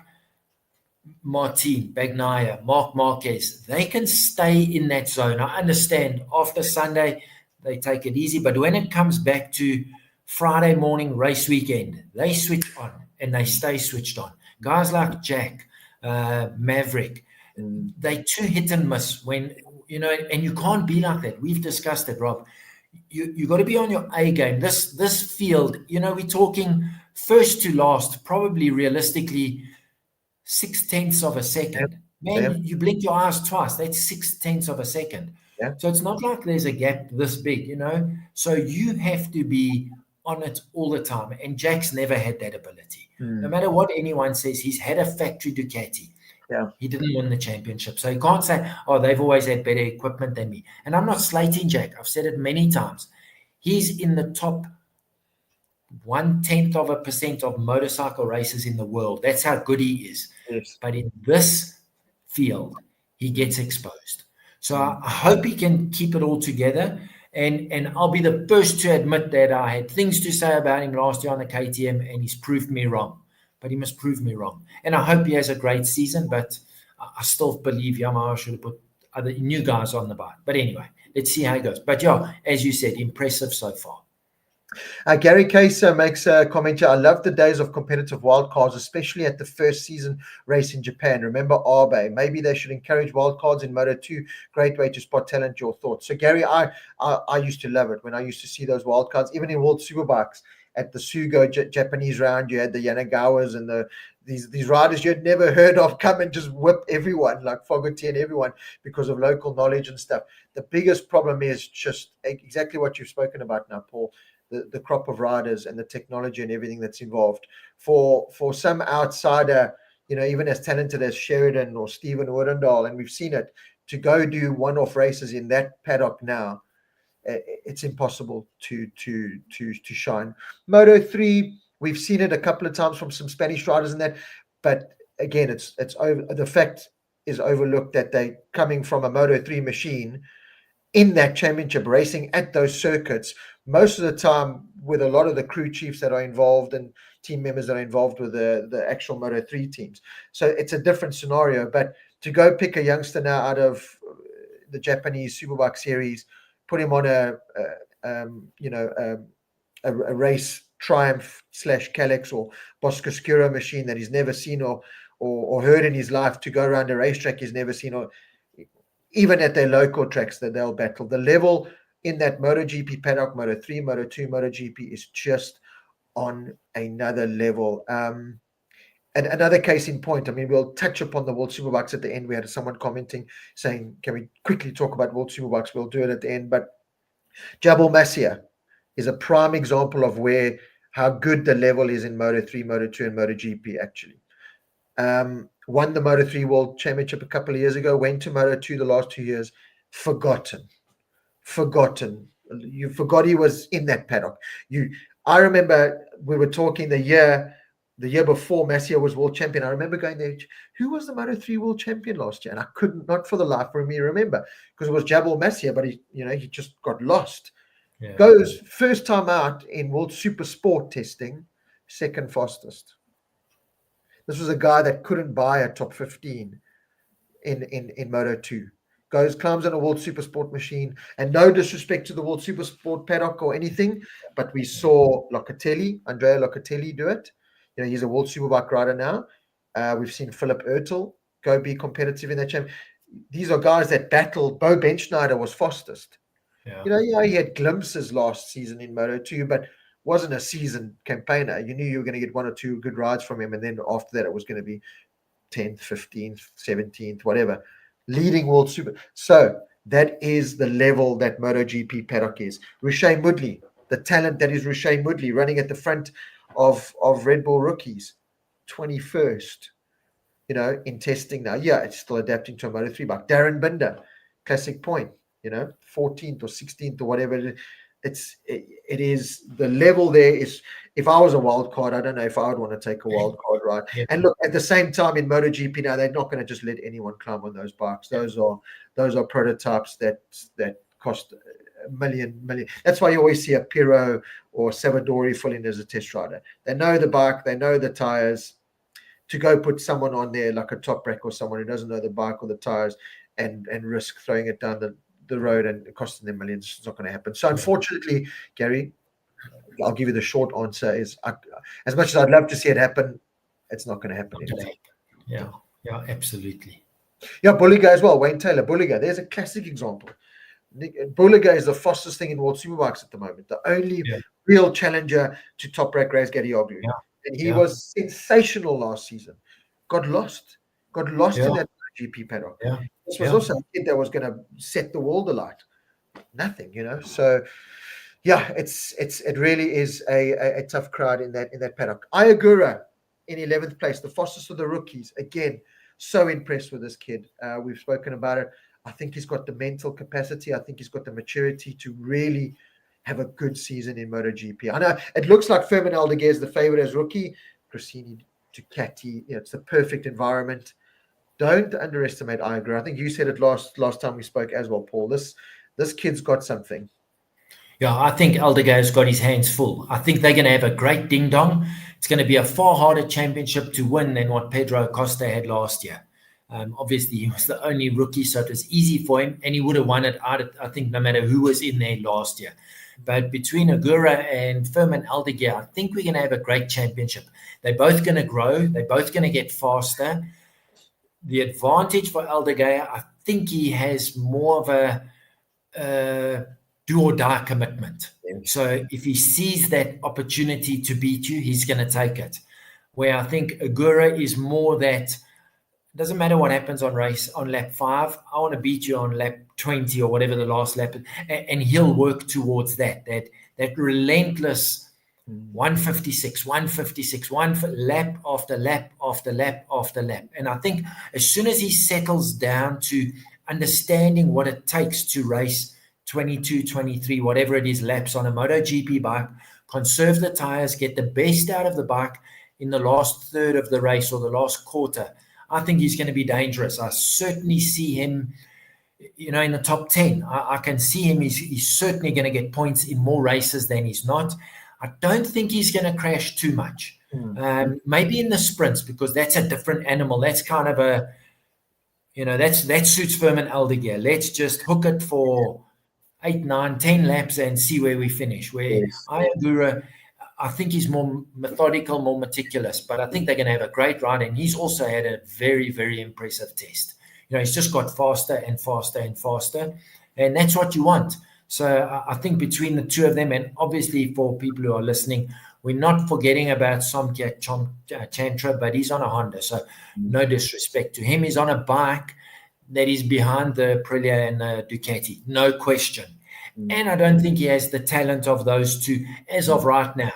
Martin, Bagnaia, Marc Marquez, they can stay in that zone. I understand after Sunday, they take it easy. But when it comes back to Friday morning race weekend, they switch on and they stay switched on. Guys like Jack, Maverick, they too hit and miss when, you know, and you can't be like that. We've discussed it, Rob. You got to be on your A game. This field, you know, we're talking first to last, probably realistically 0.6 of a second. Man, you blink your eyes twice. That's 0.6 of a second. Yeah. So it's not like there's a gap this big, you know. So you have to be on it all the time. And Jack's never had that ability. No matter what anyone says, he's had a factory Ducati. Yeah. He didn't win the championship. So you can't say, oh, they've always had better equipment than me. And I'm not slating Jack. I've said it many times. He's in the top 0.1% of motorcycle races in the world. That's how good he is. Yes. But in this field, he gets exposed. So I hope he can keep it all together. And I'll be the first to admit that I had things to say about him last year on the KTM, and he's proved me wrong. But he must prove me wrong. And I hope he has a great season, but I still believe Yamaha should have put other new guys on the bike. But anyway, let's see how it goes. But yeah, as you said, impressive so far. Gary Case makes a comment here. I love the days of competitive wildcards, especially at the first season race in Japan. Remember Abe? Maybe they should encourage wildcards in Moto2. Great way to spot talent. Your thoughts? So Gary, I used to love it when I used to see those wildcards, even in World Superbikes at the Sugo Japanese round. You had the Yanagawas and these riders you had never heard of come and just whip everyone, like Fogarty and everyone, because of local knowledge and stuff. The biggest problem is just exactly what you've spoken about now, Paul. The crop of riders and the technology and everything that's involved. For some outsider, you know, even as talented as Sheridan or Stephen Woodendall, and we've seen it, to go do one-off races in that paddock now, it's impossible to shine. Moto3, we've seen it a couple of times from some Spanish riders and that, but again, it's over. The fact is overlooked that they coming from a Moto3 machine in that championship racing at those circuits, most of the time with a lot of the crew chiefs that are involved and team members that are involved with the actual Moto3 teams. So it's a different scenario. But to go pick a youngster now out of the Japanese Superbike series, put him on a race Triumph / Calyx or Boscoscuro machine that he's never seen or heard in his life, to go around a racetrack he's never seen, or even at their local tracks that they'll battle. The level in that MotoGP paddock, Moto3, Moto2, MotoGP is just on another level. And another case in point, I mean, we'll touch upon the World Superbikes at the end. We had someone commenting saying, can we quickly talk about World Superbikes? We'll do it at the end. But Jabal Masia is a prime example of how good the level is in Moto3, Moto2, and MotoGP, actually. Won the Moto3 World Championship a couple of years ago, went to Moto2 the last 2 years, forgotten. You forgot he was in that paddock. I remember we were talking the year before Masia was world champion. I remember going there, who was the Moto3 world champion last year? And I couldn't, not for the life of me, remember, because it was Jabal Masia, but he just got lost. Yeah. Goes first time out in World Super Sport testing, second fastest. This was a guy that couldn't buy a top 15 in Moto2. Climbs on a World Super Sport machine, and no disrespect to the World Super Sport paddock or anything, but we saw Andrea Locatelli do it. He's a World Superbike rider now. We've seen Philip Ertel go be competitive in that champ. These are guys that battled. Bo Benschneider was fastest. Yeah. He had glimpses last season in Moto2, but wasn't a seasoned campaigner. You knew you were going to get 1 or 2 good rides from him, and then after that it was going to be 10th, 15th, 17th, whatever. Leading World Super. So that is the level that MotoGP paddock is. Rushay Mudley, the talent that is Rushay Mudley, running at the front of Red Bull rookies, 21st, in testing now. Yeah, it's still adapting to a Moto3 bike. Darren Binder, classic point, 14th or 16th or whatever. It is the level there is. If I was a wild card, I don't know if I would want to take a wild card, right? Yeah. And look, at the same time in MotoGP now, they're not going to just let anyone climb on those bikes. Those are prototypes that cost a million. That's why you always see a Pirro or Savadori full in as a test rider. They know the bike, they know the tires. To go put someone on there like a Toprak or someone who doesn't know the bike or the tires and risk throwing it down the road and costing them millions, it's not going to happen. So unfortunately, Gary, I'll give you the short answer is, as much as I'd love to see it happen, it's not going to happen. Yeah, absolutely. Yeah, Bulliga as well, Wayne Taylor, Bulliga. There's a classic example. Bulliga is the fastest thing in World Superbikes at the moment. The only real challenger to Toprak Raz Gadioglu. Yeah. And he was sensational last season. Got lost in that GP paddock. Yeah. This was also a kid that was going to set the world alight. Nothing, So, yeah, it really is a tough crowd in that paddock. Ayagura in 11th place, the fastest of the rookies. Again, so impressed with this kid. We've spoken about it. I think he's got the mental capacity. I think he's got the maturity to really have a good season in MotoGP. I know it looks like Fermin Aldeguer is the favorite as rookie. Cressini, Ducati, it's the perfect environment. Don't underestimate Ayagura. I think you said it last time we spoke as well, Paul. This kid's got something. Yeah, I think Aldeguer's got his hands full. I think they're going to have a great ding-dong. It's going to be a far harder championship to win than what Pedro Acosta had last year. Obviously, he was the only rookie, so it was easy for him, and he would have won it out, I think, no matter who was in there last year. But between Agura and Fermin Aldeguer, I think we're going to have a great championship. They're both going to grow. They're both going to get faster. The advantage for Aldeguer, I think he has more of a do or die commitment. So if he sees that opportunity to beat you, he's going to take it. Where I think Agura is more that it doesn't matter what happens on lap 5. I want to beat you on lap 20 or whatever the last lap is, and he'll work towards that relentless 156, lap after lap after lap after lap. And I think as soon as he settles down to understanding what it takes to race 22, 23, whatever it is, laps on a MotoGP bike, conserve the tires, get the best out of the bike in the last third of the race or the last quarter, I think he's going to be dangerous. I certainly see him, in the top 10. I can see him. He's certainly going to get points in more races than he's not. I don't think he's going to crash too much. Maybe in the sprints, because that's a different animal. That's kind of that suits Fermin Aldeguer. Let's just hook it for 8, 9, 10 laps and see where we finish. Where Ayagura, I think he's more methodical, more meticulous, but I think they're going to have a great ride. And he's also had a very, very impressive test. He's just got faster and faster and faster. And that's what you want. So I think between the two of them, and obviously for people who are listening, We're not forgetting about Somkia Chantra, but he's on a Honda. So no disrespect to him. He's on a bike that is behind the Aprilia and the Ducati. No question. And I don't think he has the talent of those two as of right now.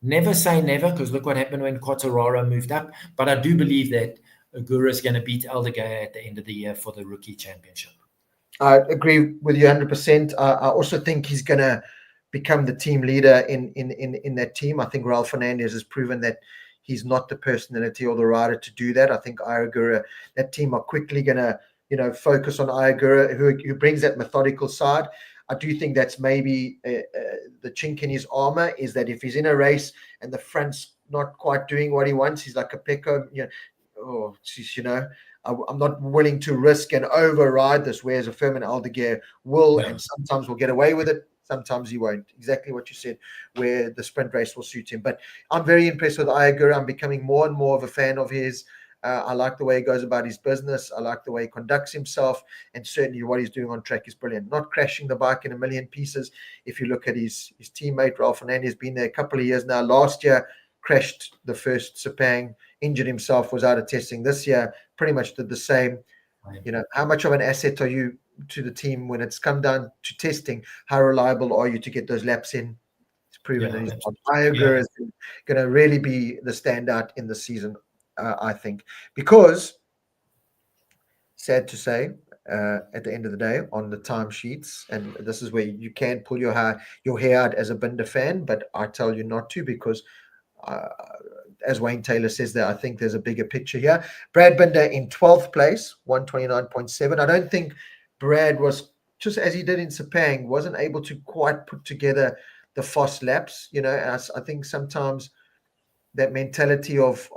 Never say never, because look what happened when Quartararo moved up. But I do believe that Agura is going to beat Aldeguer at the end of the year for the rookie championship. I agree with you 100%. I also think he's going to become the team leader in that team. I think Raul Fernandez has proven that he's not the personality or the rider to do that. I think Agura, that team are quickly going to, focus on Agura, who brings that methodical side. I do think that's maybe the chink in his armor, is that if he's in a race and the front's not quite doing what he wants, he's like a Pecco, I'm not willing to risk and override this, whereas a Fermin Aldeguer will, and sometimes will get away with it, sometimes he won't. Exactly what you said, where the sprint race will suit him. But I'm very impressed with Agura. I'm becoming more and more of a fan of his. I like the way he goes about his business. I like the way he conducts himself, and certainly what he's doing on track is brilliant. Not crashing the bike in a million pieces. If you look at his teammate, Raul Fernandez, been there a couple of years now. Last year, crashed the first Sepang, injured himself, was out of testing. This year, pretty much did the same. How much of an asset are you to the team when it's come down to testing? How reliable are you to get those laps in? It's proven that he's not. Agura is going to really be the standout in the season, I think, because, sad to say, at the end of the day, on the timesheets, and this is where you can pull your hair out as a Binder fan, but I tell you not to, because as Wayne Taylor says there, I think there's a bigger picture here. Brad Binder in 12th place, 129.7. I don't think Brad was, just as he did in Sepang, wasn't able to quite put together the fast laps. I think sometimes that mentality of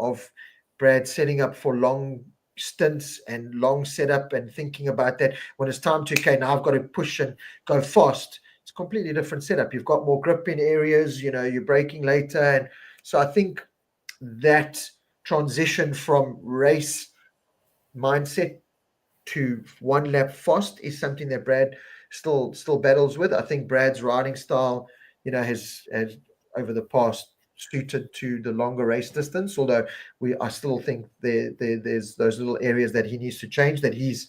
Brad setting up for long stints and long setup and thinking about that, when it's time to, okay, now I've got to push and go fast, it's a completely different setup. You've got more grip in areas, you're braking later. And so I think that transition from race mindset to one lap fast is something that Brad still battles with. I think Brad's riding style, has over the past suited to the longer race distance, although I still think there's those little areas that he needs to change, that he's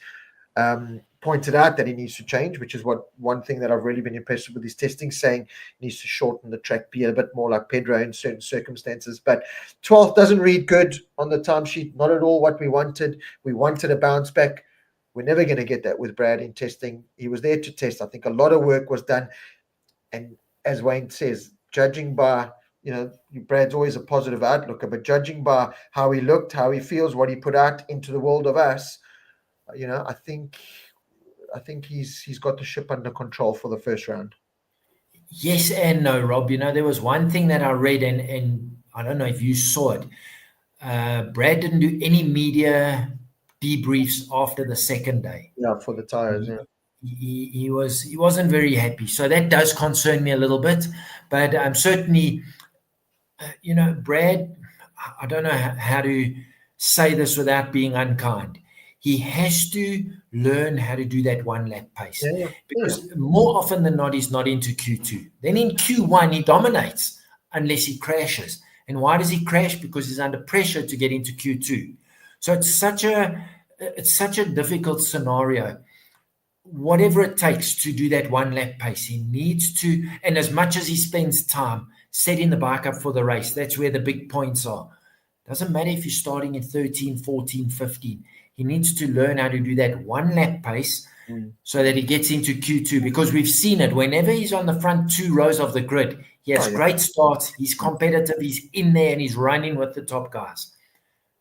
pointed out that he needs to change, which is one thing that I've really been impressed with his testing, saying he needs to shorten the track, be a bit more like Pedro in certain circumstances. But 12th doesn't read good on the timesheet, not at all what we wanted. We wanted a bounce back. We're never going to get that with Brad in testing. He was there to test. I think a lot of work was done. And as Wayne says, judging by, Brad's always a positive outlooker, but judging by how he looked, how he feels, what he put out into the world of us, I think he's got the ship under control for the first round. Yes and no, Rob. There was one thing that I read, and I don't know if you saw it. Brad didn't do any media debriefs after the second day. Yeah, for the tires. He wasn't very happy. So that does concern me a little bit. But certainly, Brad, I don't know how to say this without being unkind. He has to learn how to do that one lap pace, because more often than not, he's not into Q2. Then in Q1, he dominates unless he crashes. And why does he crash? Because he's under pressure to get into Q2. So it's such a difficult scenario. Whatever it takes to do that one lap pace, he needs to, and as much as he spends time setting the bike up for the race, that's where the big points are. Doesn't matter if you're starting in 13, 14, 15. He needs to learn how to do that one lap pace so that he gets into Q2, because we've seen it. Whenever he's on the front two rows of the grid, he has great starts, he's competitive, he's in there and he's running with the top guys.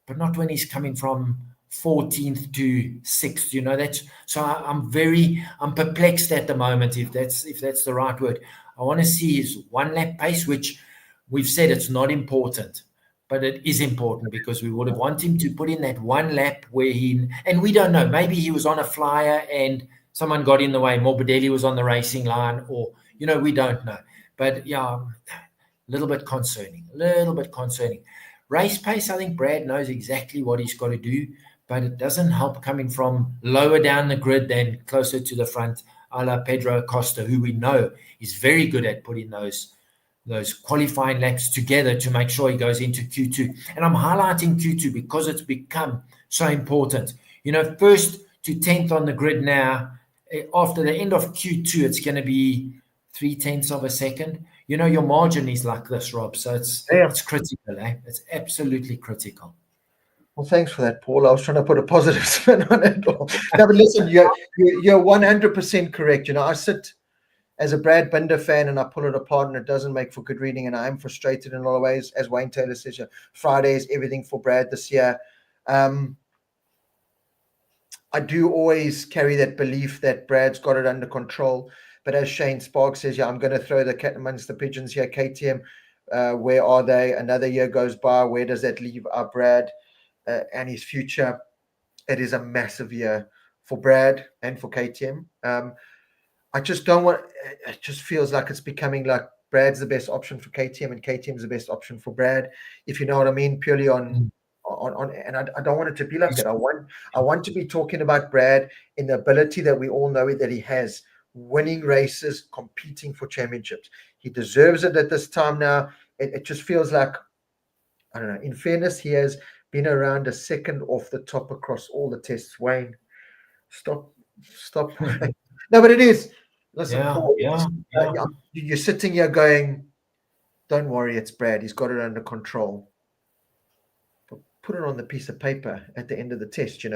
But not when he's coming from 14th to 6th, that's so I'm perplexed at the moment, if that's the right word. I want to see his one lap pace, which we've said it's not important, but it is important, because we would have wanted him to put in that one lap where and we don't know, maybe he was on a flyer and someone got in the way, Morbidelli was on the racing line, or, we don't know. But yeah, a little bit concerning. Race pace, I think Brad knows exactly what he's got to do, but it doesn't help coming from lower down the grid than closer to the front, a la Pedro Acosta, who we know is very good at putting those those qualifying laps together to make sure he goes into Q2. And I'm highlighting Q2 because it's become so important. First to 10th on the grid now. After the end of Q2, it's going to be 0.3 of a second. Your margin is like this, Rob. So it's critical, eh? It's absolutely critical. Well, thanks for that, Paul. I was trying to put a positive spin on it. No, but listen, you're 100% correct. I sit as a Brad Binder fan and I pull it apart and it doesn't make for good reading, and I am frustrated in a lot of ways. As Wayne Taylor says, Friday is everything for Brad this year. I do always carry that belief that Brad's got it under control. But as Shane Sparks says, I'm going to throw the cat amongst the pigeons here. KTM, where are they? Another year goes by. Where does that leave our Brad and his future? It is a massive year for Brad and for KTM. I just don't want. It just feels like it's becoming like Brad's the best option for KTM and KTM's the best option for Brad. If you know what I mean, purely on. And I don't want it to be like that. I want to be talking about Brad in the ability that we all know that he has, winning races, competing for championships. He deserves it at this time now. It just feels like, I don't know. In fairness, he has been around a second off the top across all the tests. Wayne, stop. No, but it is. Listen, Paul, you're sitting here going, don't worry, it's Brad. He's got it under control. Put it on the piece of paper at the end of the test,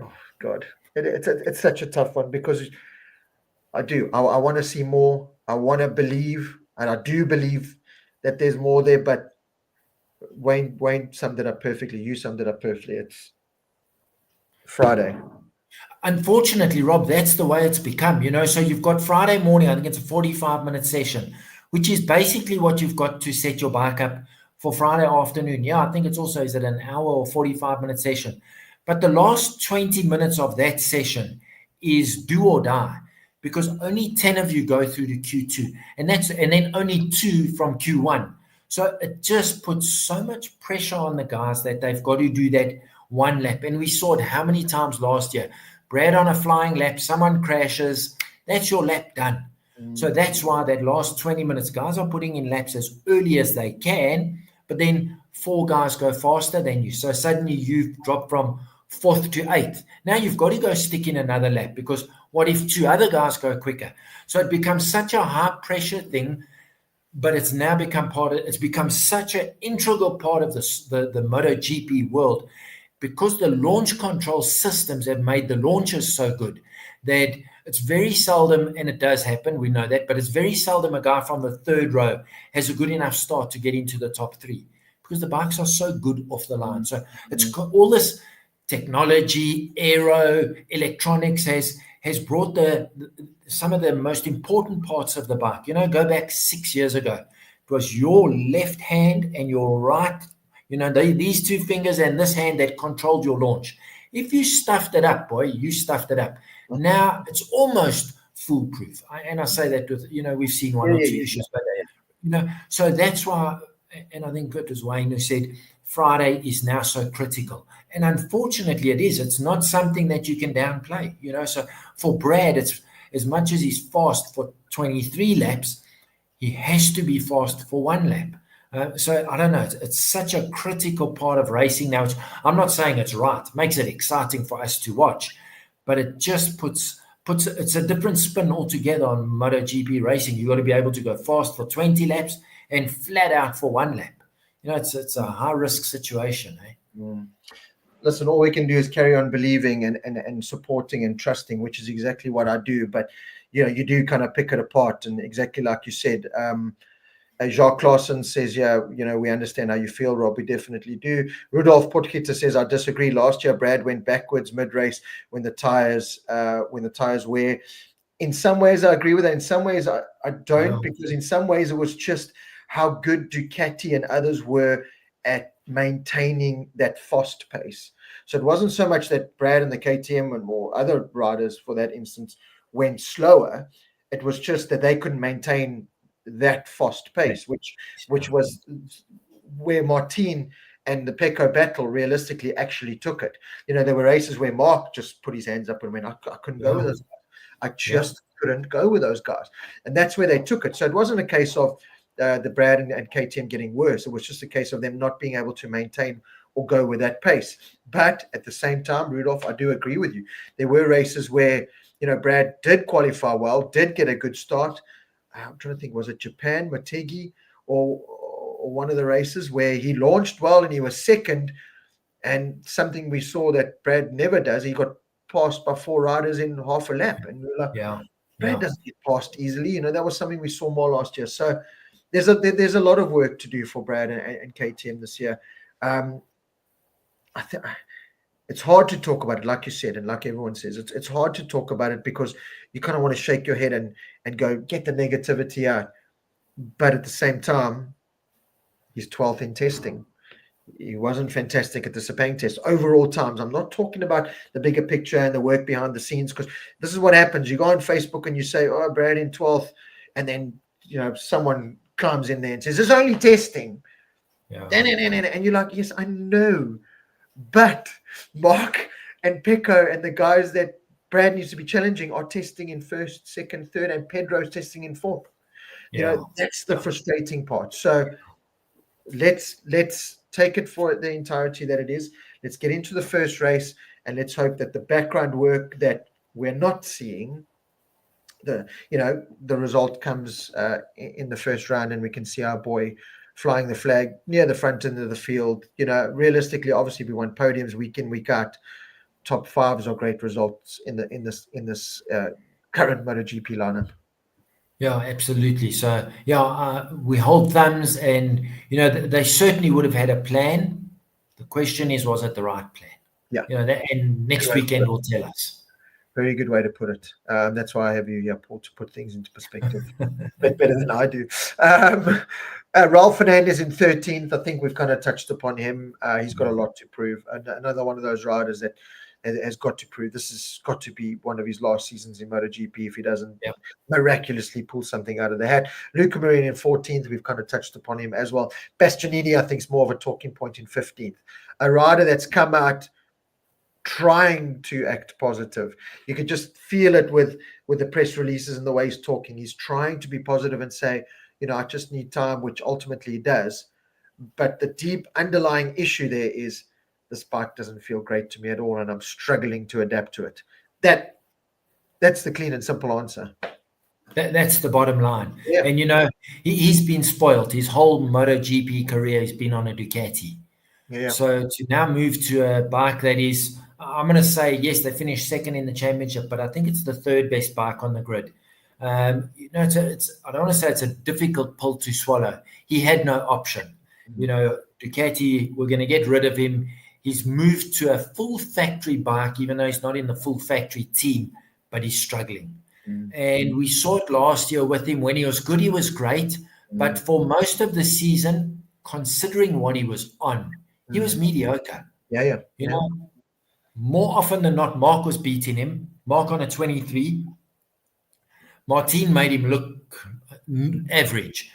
oh God, it's such a tough one because I want to see more. I want to believe, and I do believe that there's more there. But Wayne summed it up perfectly. You summed it up perfectly. It's Friday. Unfortunately, Rob, that's the way it's become. So you've got Friday morning. I think it's a 45-minute session, which is basically what you've got to set your bike up for Friday afternoon. Yeah, I think it's also, is it an hour or 45-minute session? But the last 20 minutes of that session is do or die, because only 10 of you go through to Q2, and then only 2 from Q1. So it just puts so much pressure on the guys that they've got to do that one lap. And we saw it how many times last year. Brad on a flying lap, someone crashes, that's your lap done. So that's why that last 20 minutes, guys are putting in laps as early as they can, but then 4 guys go faster than you. So suddenly you've dropped from 4th to 8th. Now you've got to go stick in another lap, because what if 2 other guys go quicker? So it becomes such a high pressure thing, but it's now become it's become such an integral part of the MotoGP world, because the launch control systems have made the launches so good that it's very seldom, and it does happen, we know that, but it's very seldom a guy from the 3rd row has a good enough start to get into the top 3, because the bikes are so good off the line. So it's all this technology, aero, electronics has brought some of the most important parts of the bike. Go back 6 years ago, it was your left hand and your right, these 2 fingers and this hand that controlled your launch. If you stuffed it up, boy, you stuffed it up. Now it's almost foolproof. And I say that with, we've seen one or two issues, but, so that's why, and I think it was Wayne who said Friday is now so critical. And unfortunately it is. It's not something that you can downplay, So for Brad, it's as much as he's fast for 23 laps, he has to be fast for 1 lap. So I don't know. It's such a critical part of racing now. I'm not saying it's right. It makes it exciting for us to watch, but it just puts it's a different spin altogether on MotoGP racing. You've got to be able to go fast for 20 laps and flat out for 1 lap. It's a high risk situation. Listen, all we can do is carry on believing and supporting and trusting, which is exactly what I do. But you do kind of pick it apart, and exactly like you said. Jacques Clausen says, we understand how you feel, Rob. We definitely do. Rudolf Potgieter says, I disagree. Last year, Brad went backwards mid-race when the tires wear. In some ways, I agree with that. In some ways, I don't, because in some ways, it was just how good Ducati and others were at maintaining that fast pace. So it wasn't so much that Brad and the KTM and more other riders, for that instance, went slower. It was just that they couldn't maintain that fast pace, which was where Martin and the Pecco battle realistically actually took it. There were races where Mark just put his hands up and went, I couldn't go with this. I just couldn't go with those guys. And that's where they took it. So it wasn't a case of the Brad and KTM getting worse. It was just a case of them not being able to maintain or go with that pace. But at the same time, Rudolph, I do agree with you. There were races where, Brad did qualify well, did get a good start. I'm trying to think, was it Japan, Motegi, or one of the races where he launched well and he was second, and something we saw that Brad never does, he got passed by 4 riders in half a lap, and we're like, Brad doesn't get passed easily. That was something we saw more last year. So there's a lot of work to do for Brad and KTM this year. I think it's hard to talk about it, like you said, and like everyone says, it's hard to talk about it because you kind of want to shake your head and go get the negativity out. But at the same time, he's 12th in testing. He wasn't fantastic at the Sepang test. Overall times, I'm not talking about the bigger picture and the work behind the scenes, because this is what happens. You go on Facebook and you say, oh, Brad in 12th, and then someone comes in there and says, it's only testing. And you're like, yes, I know. But Mark and Pecco and the guys that Brad needs to be challenging are testing in first, second, third, and Pedro's testing in fourth. That's the frustrating part. So let's take it for the entirety that it is. Let's get into the first race, and let's hope that the background work that we're not seeing, the result comes in the first round, and we can see our boy flying the flag near the front end of the field. Realistically, obviously, we want podiums week in, week out. Top 5s are great results in this current MotoGP lineup. Yeah, absolutely. So, we hold thumbs, and they certainly would have had a plan. The question is, was it the right plan? Yeah. And next weekend will tell us. Very good way to put it. That's why I have you here, Paul, to put things into perspective a bit better than I do. Ralph Fernandez in 13th. I think we've kind of touched upon him. He's got a lot to prove. Another one of those riders that has got to prove. This has got to be one of his last seasons in MotoGP if he doesn't miraculously pull something out of the hat. Luca Marini in 14th. We've kind of touched upon him as well. Bastianini, I think, is more of a talking point in 15th. A rider that's come out trying to act positive. You could just feel it with the press releases and the way he's talking. He's trying to be positive and say, I just need time, which ultimately he does. But the deep underlying issue there is this bike doesn't feel great to me at all, and I'm struggling to adapt to it. That's the clean and simple answer. That's the bottom line. Yeah. And, he's been spoiled. His whole MotoGP career has been on a Ducati. Yeah. So to now move to a bike that is, I'm going to say, yes, they finished second in the championship, but I think it's the third best bike on the grid. I don't want to say it's a difficult pill to swallow. He had no option. Ducati, we're going to get rid of him. He's moved to a full factory bike, even though he's not in the full factory team, but he's struggling. And we saw it last year with him. When he was good, he was great. But for most of the season, considering what he was on, he was mediocre. Yeah. More often than not, Mark was beating him. Mark on a 23. Martin made him look average,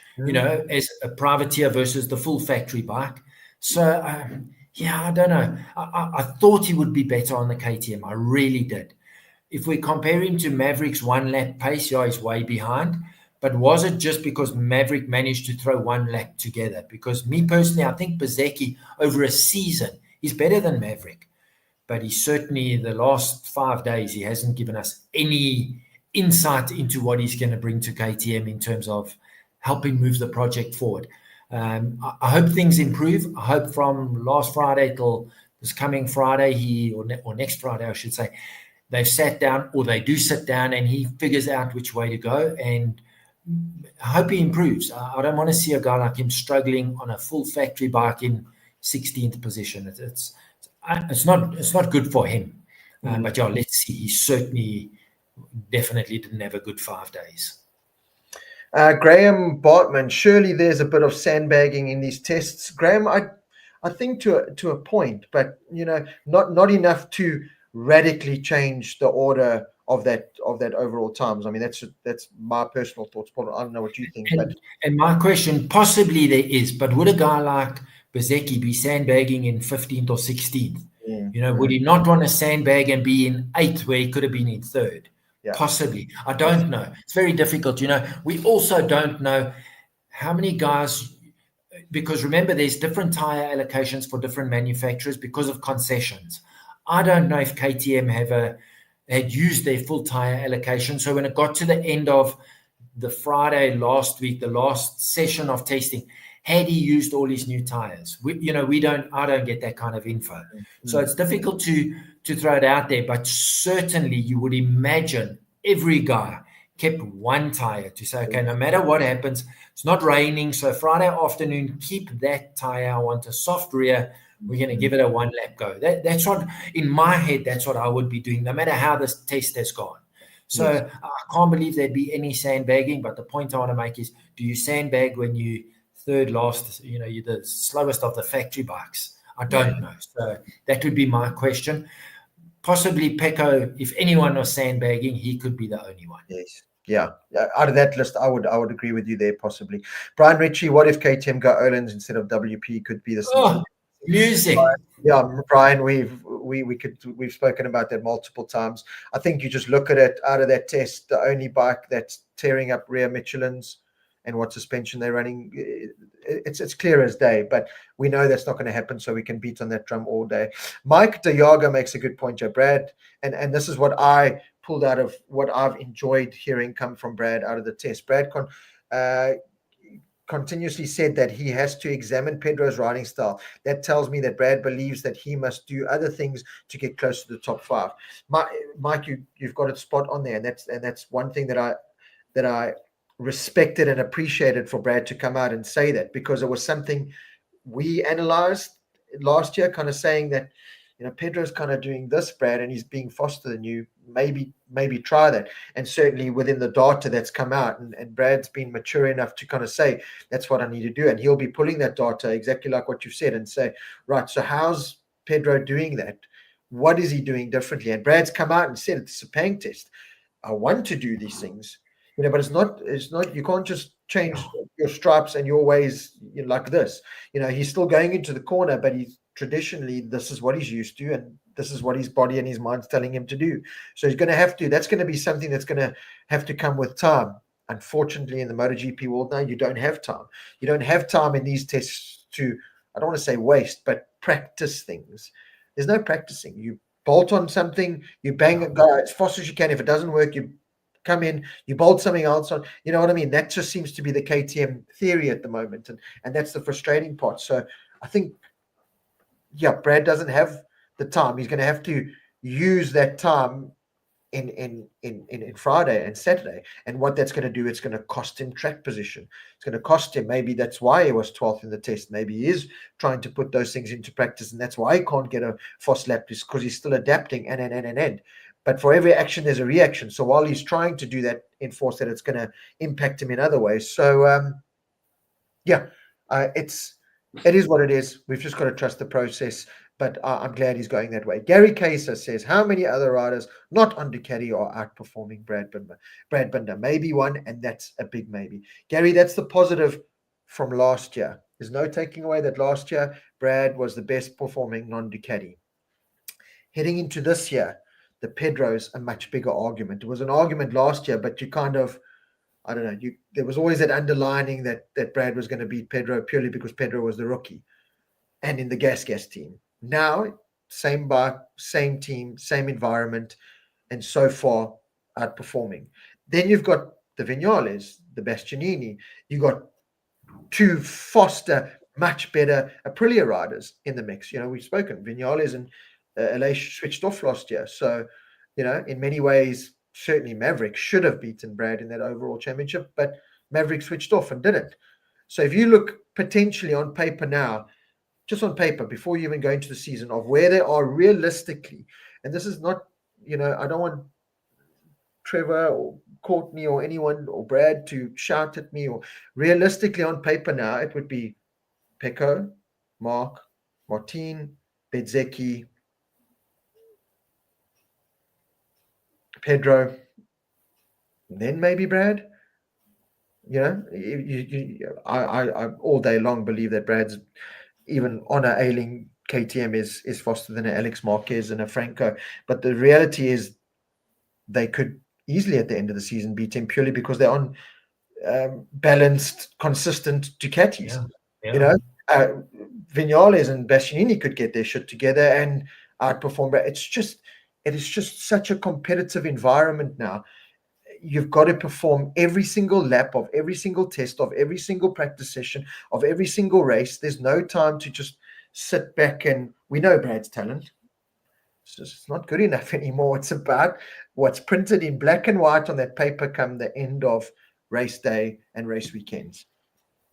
as a privateer versus the full factory bike. So, I don't know. I thought he would be better on the KTM. I really did. If we compare him to Maverick's one-lap pace, he's way behind. But was it just because Maverick managed to throw one lap together? Because me personally, I think Bezzecchi over a season is better than Maverick. But he certainly, the last 5 days, he hasn't given us any insight into what he's going to bring to KTM in terms of helping move the project forward. I hope things improve. I hope from last Friday till this coming Friday, or next Friday, I should say, they've sat down, or they do sit down, and he figures out which way to go. And I hope he improves. I don't want to see a guy like him struggling on a full factory bike in 16th position. It's not good for him. But let's see. He certainly, definitely didn't have a good 5 days. Graham Bartman, surely there's a bit of sandbagging in these tests. Graham, I think to a point, but not enough to radically change the order of that overall times. I mean, that's my personal thoughts, Paul. I don't know what you think. And my question, possibly there is, but would a guy like Bezzecchi be sandbagging in 15th or 16th? Would he not want to sandbag and be in 8th where he could have been in 3rd? Possibly. I don't know. It's very difficult. We also don't know how many guys, because remember, there's different tire allocations for different manufacturers because of concessions. I don't know if KTM had used their full tire allocation. So when it got to the end of the Friday last week, the last session of testing, had he used all his new tires? I don't get that kind of info. So it's difficult to throw it out there, but certainly you would imagine every guy kept one tire to say, okay, no matter what happens, it's not raining, so Friday afternoon, keep that tire. I want a soft rear. We're going to give it a one lap go. That's what, in my head, that's what I would be doing, no matter how this test has gone. So I can't believe there'd be any sandbagging, but the point I want to make is, do you sandbag when you third last, you're the slowest of the factory bikes? I don't know. So that would be my question. Possibly Pecco, if anyone was sandbagging, he could be the only one. Yes. Yeah. Out of that list, I would agree with you there, possibly. Brian Ritchie, what if KTM go Öhlins instead of WP? Could be the music. Yeah, Brian, we've spoken about that multiple times. I think you just look at it out of that test, the only bike that's tearing up rear Michelins and what suspension they're running, it's clear as day, but we know that's not going to happen, so we can beat on that drum all day. Mike DeYaga makes a good point, Joe. Brad, and this is what I pulled out of what I've enjoyed hearing come from Brad out of the test. Brad continuously said that he has to examine Pedro's riding style. That tells me that Brad believes that he must do other things to get close to the top five. Mike, you've got it spot on there, and that's one thing that I respected and appreciated for Brad to come out and say that, because it was something we analyzed last year, kind of saying that, Pedro's kind of doing this, Brad, and he's being faster than you. Maybe try that. And certainly within the data that's come out, and Brad's been mature enough to kind of say, that's what I need to do. And he'll be pulling that data exactly like what you've said and say, right, so how's Pedro doing that? What is he doing differently? And Brad's come out and said, it's a Sepang test. I want to do these things, but it's not, you can't just change your stripes and your ways like this. He's still going into the corner, but he's traditionally, this is what he's used to, and this is what his body and his mind's telling him to do. So he's going to have to, that's going to be something that's going to have to come with time. Unfortunately, in the MotoGP world now, you don't have time. You don't have time in these tests to, I don't want to say waste, but practice things. There's no practicing. You bolt on something, you bang it, go as fast as you can. If it doesn't work, you come in, you bolt something else on. You know what I mean? That just seems to be the KTM theory at the moment, and that's the frustrating part. So I think, Brad doesn't have the time. He's going to have to use that time in Friday and Saturday. And what that's going to do, it's going to cost him track position. It's going to cost him. Maybe that's why he was 12th in the test. Maybe he is trying to put those things into practice, and that's why he can't get a fast lap, just because he's still adapting and. But for every action, there's a reaction. So while he's trying to do that, enforce that, it's going to impact him in other ways. So, it is what it is. We've just got to trust the process. But I'm glad he's going that way. Gary Kaiser says, how many other riders not on Ducati are outperforming Brad Binder? Maybe one, and that's a big maybe. Gary, that's the positive from last year. There's no taking away that last year, Brad was the best performing non-Ducati. Heading into this year, the Pedro's a much bigger argument. It was an argument last year, but you kind of, I don't know, there was always that underlining that Brad was going to beat Pedro purely because Pedro was the rookie and in the gas team. Now, same bike, same team, same environment, and so far outperforming. Then you've got the Vinales, the Bastianini. You got two faster, much better Aprilia riders in the mix. We've spoken, Vinales and LA switched off last year. So, in many ways, certainly Maverick should have beaten Brad in that overall championship, but Maverick switched off and didn't. So if you look potentially on paper now, just on paper, before you even go into the season, of where they are realistically, and this is not, I don't want Trevor or Courtney or anyone or Brad to shout at me, or realistically on paper now, it would be Pecco, Mark, Martin, Bezzecchi, Pedro, then maybe Brad. I all day long believe that Brad's, even on a ailing KTM, is faster than an Alex Marquez and a Franco. But the reality is they could easily at the end of the season beat him purely because they're on balanced, consistent Ducatis. You know, Vinales and Bastianini could get their shit together and outperform. But it is just such a competitive environment now. You've got to perform every single lap of every single test of every single practice session of every single race. There's no time to just sit back and we know Brad's talent. It's not good enough anymore. It's about what's printed in black and white on that paper come the end of race day and race weekends,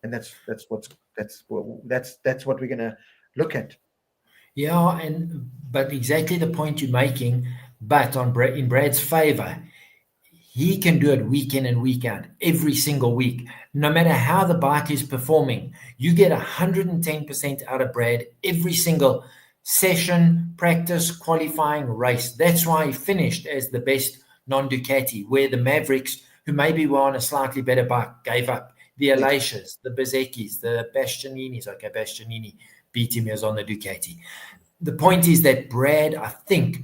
and that's what we're going to look at. Yeah, but exactly the point you're making. But in Brad's favor, he can do it week in and week out, every single week. No matter how the bike is performing, you get 110% out of Brad every single session, practice, qualifying, race. That's why he finished as the best non-Ducati, where the Mavericks, who maybe were on a slightly better bike, gave up. The Alesias, the Bezeckis, the Bastianinis. Okay, Bastianini beat him as on the Ducati. The point is that Brad, I think,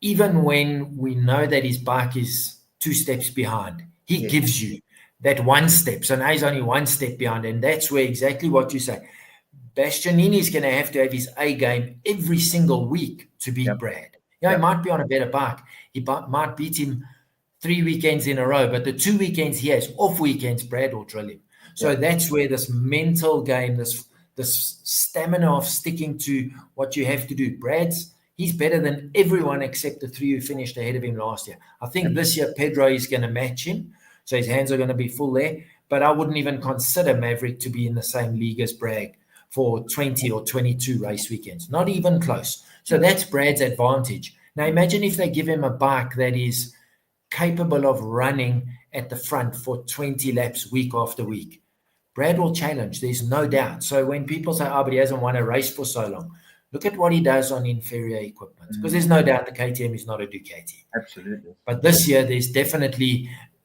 even when we know that his bike is 2 steps behind, he gives you that 1 step. So now he's only 1 step behind. And that's where exactly what you say. Bastianini is going to have his A game every single week to beat Brad. He might be on a better bike. He might beat him 3 weekends in a row, but the 2 weekends he has, off weekends, Brad will drill him. So that's where this mental game, this stamina of sticking to what you have to do. He's better than everyone except the 3 who finished ahead of him last year. I think this year Pedro is going to match him, so his hands are going to be full there. But I wouldn't even consider Maverick to be in the same league as Brad for 20 or 22 race weekends. Not even close. So that's Brad's advantage. Now imagine if they give him a bike that is capable of running at the front for 20 laps week after week. Brad will challenge, there's no doubt. So when people say, but he hasn't won a race for so long, look at what he does on inferior equipment, because there's no doubt the KTM is not a Ducati. Absolutely. But this year,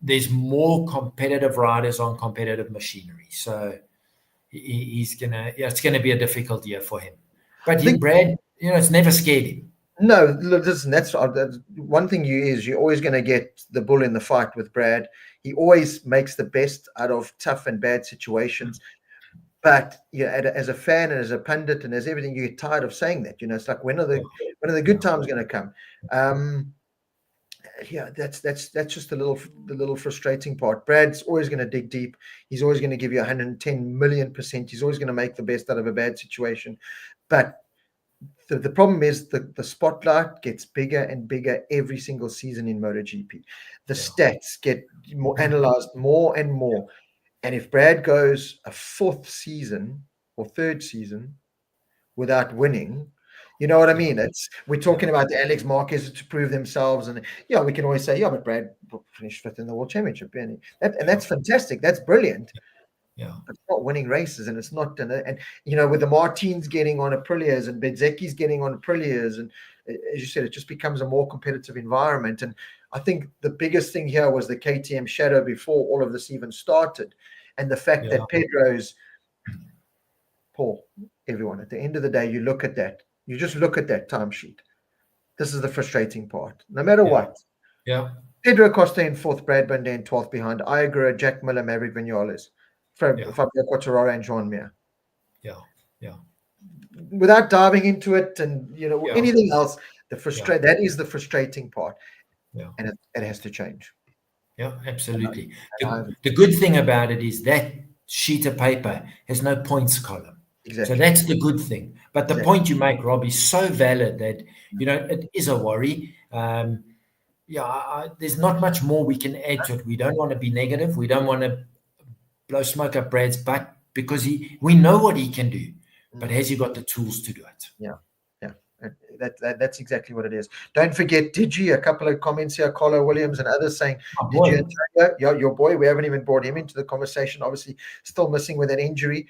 there's more competitive riders on competitive machinery. So it's going to be a difficult year for him. But Brad, it's never scared him. No, listen, that's one thing you're always going to get the bull in the fight with Brad. He always makes the best out of tough and bad situations. But as a fan and as a pundit and as everything, you get tired of saying that. It's like when are the good times going to come? That's just the little frustrating part. Brad's always going to dig deep. He's always going to give you 110 million%. He's always going to make the best out of a bad situation. But the problem is the spotlight gets bigger and bigger every single season in MotoGP. The stats get more analyzed more and more. And if Brad goes a 4th season or 3rd season without winning, you know what I mean? We're talking about the Alex Marquez to prove themselves. And we can always say, but Brad finished 5th in the World Championship. And that's fantastic. That's brilliant. Yeah. But it's not winning races, and it's not, and with the Martins getting on Aprilias and Bezzecchi's getting on Aprilias, and as you said, it just becomes a more competitive environment. And I think the biggest thing here was the KTM shadow before all of this even started, and the fact that Pedro's Paul, everyone, at the end of the day, you just look at that timesheet. This is the frustrating part. No matter what. Yeah. Pedro Acosta in 4th, Brad Binder in 12th behind Iagura, Jack Miller, Maverick Vinales. Fabio Quartararo and Joan Mir. Yeah. Without diving into it and anything else, that is the frustrating part. Yeah. And it has to change. Yeah, absolutely. The good thing about it is that sheet of paper has no points column. Exactly. So that's the good thing. But the point you make, Rob, is so valid that it is a worry. There's not much more we can add to it. We don't want to be negative. We don't want to blow smoke up Brad's butt, because we know what he can do, but has he got the tools to do it? Yeah. That's exactly what it is. Don't forget Digi, a couple of comments here, Carlo Williams and others saying, your boy, we haven't even brought him into the conversation, obviously still missing with an injury.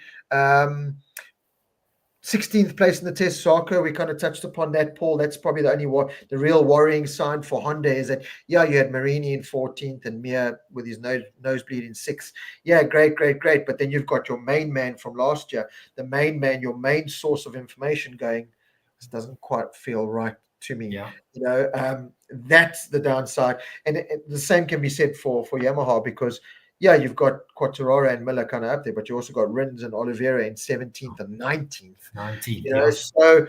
16th place in the test, Sarko, we kind of touched upon that, Paul. That's probably the real worrying sign for Honda is that, you had Marini in 14th and Mir with his nosebleed in 6th. Yeah, great. But then you've got your main man from last year, the main man, your main source of information going, this doesn't quite feel right to me. Yeah. That's the downside. And the same can be said for Yamaha, because you've got Quartararo and Miller kind of up there, but you also got Rins and Oliveira in 17th and 19th. 19th, yeah. So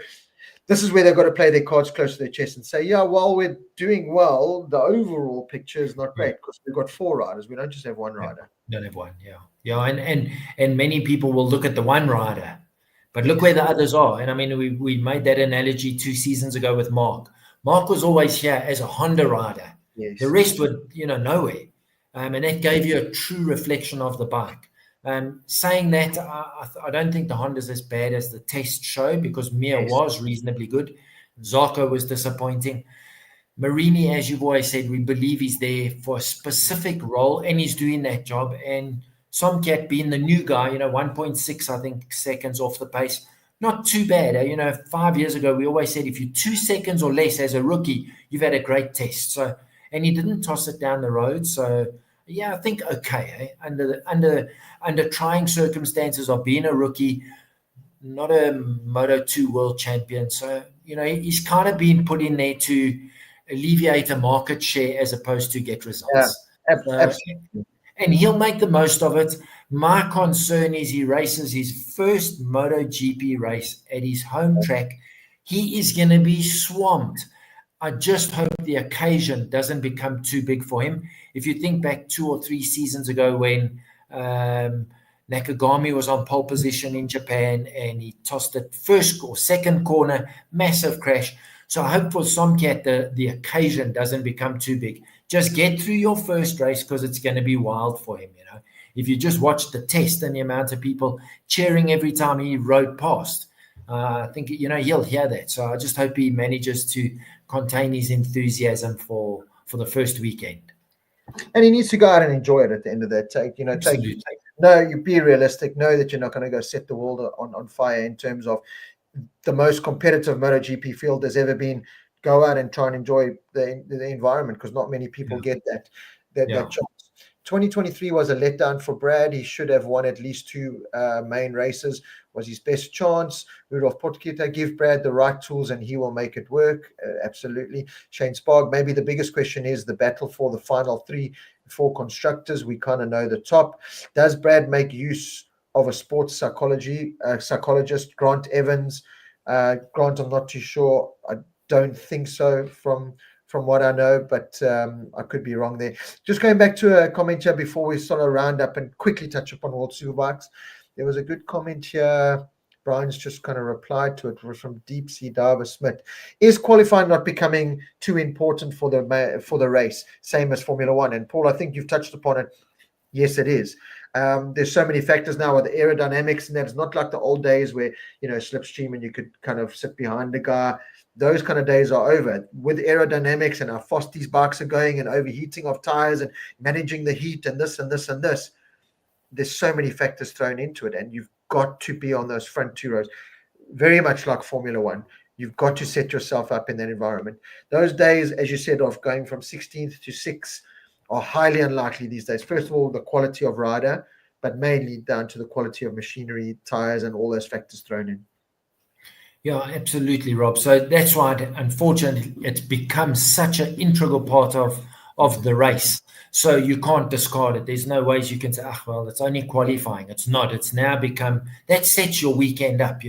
this is where they've got to play their cards close to their chest and say, while we're doing well, the overall picture is not great, because we've got 4 riders. We don't just have one rider. Don't have one, yeah. And many people will look at the one rider, but look where the others are. And I mean, we made that analogy 2 seasons ago with Mark. Mark was always here as a Honda rider. Yes. The rest were, nowhere. And that gave you a true reflection of the bike. Saying that, I don't think the Honda's as bad as the test show, because Mir was reasonably good. Zarco was disappointing. Marini, as you've always said, we believe he's there for a specific role, and he's doing that job. And Somcat being the new guy, 1.6, I think, seconds off the pace. Not too bad. 5 years ago, we always said if you're 2 seconds or less as a rookie, you've had a great test. So, and he didn't toss it down the road. So, I think okay. Under trying circumstances of being a rookie, not a Moto2 world champion. So, he's kind of been put in there to alleviate a market share as opposed to get results. Yeah, absolutely. And he'll make the most of it. My concern is he races his first MotoGP race at his home track. He is going to be swamped. I just hope the occasion doesn't become too big for him. If you think back 2 or 3 seasons ago when Nakagami was on pole position in Japan and he tossed it first or second corner, massive crash. So I hope for Somcat the occasion doesn't become too big. Just get through your first race, because it's going to be wild for him. If you just watch the test and the amount of people cheering every time he rode past, I think he'll hear that. So I just hope he manages to contain his enthusiasm for the first weekend. And he needs to go out and enjoy it at the end of that. You be realistic. Know that you're not going to go set the world on fire in terms of the most competitive MotoGP field there's ever been. Go out and try and enjoy the environment, because not many people get that chance. 2023 was a letdown for Brad. He should have won at least 2 main races. Was his best chance. Rudolf Potkita, give Brad the right tools and he will make it work. Absolutely. Shane Sparg, maybe the biggest question is the battle for the final 3-4 constructors. We kind of know the top. Does Brad make use of a sports psychologist, Grant Evans? Grant, I'm not too sure. I don't think so from what I know, but I could be wrong there. Just going back to a comment here before we sort of round up and quickly touch upon World Superbikes. There was a good comment here. Brian's just kind of replied to it. It was from Deep Sea Diver Smith. Is qualifying not becoming too important for the race, same as Formula One? And Paul, I think you've touched upon it. Yes, it is. There's so many factors now with the aerodynamics, and that's not like the old days where, slipstream and you could kind of sit behind the guy. Those kind of days are over. With aerodynamics and how fast these bikes are going and overheating of tires and managing the heat and this and this and this, there's so many factors thrown into it, and you've got to be on those front 2 rows. Very much like Formula One. You've got to set yourself up in that environment. Those days, as you said, of going from 16th to 6th are highly unlikely these days. First of all, the quality of rider, but mainly down to the quality of machinery, tires, and all those factors thrown in. Yeah, absolutely, Rob. So that's why, unfortunately, it's become such an integral part of the race. So you can't discard it. There's no ways you can say, it's only qualifying. It's not. It's now become, that sets your weekend up,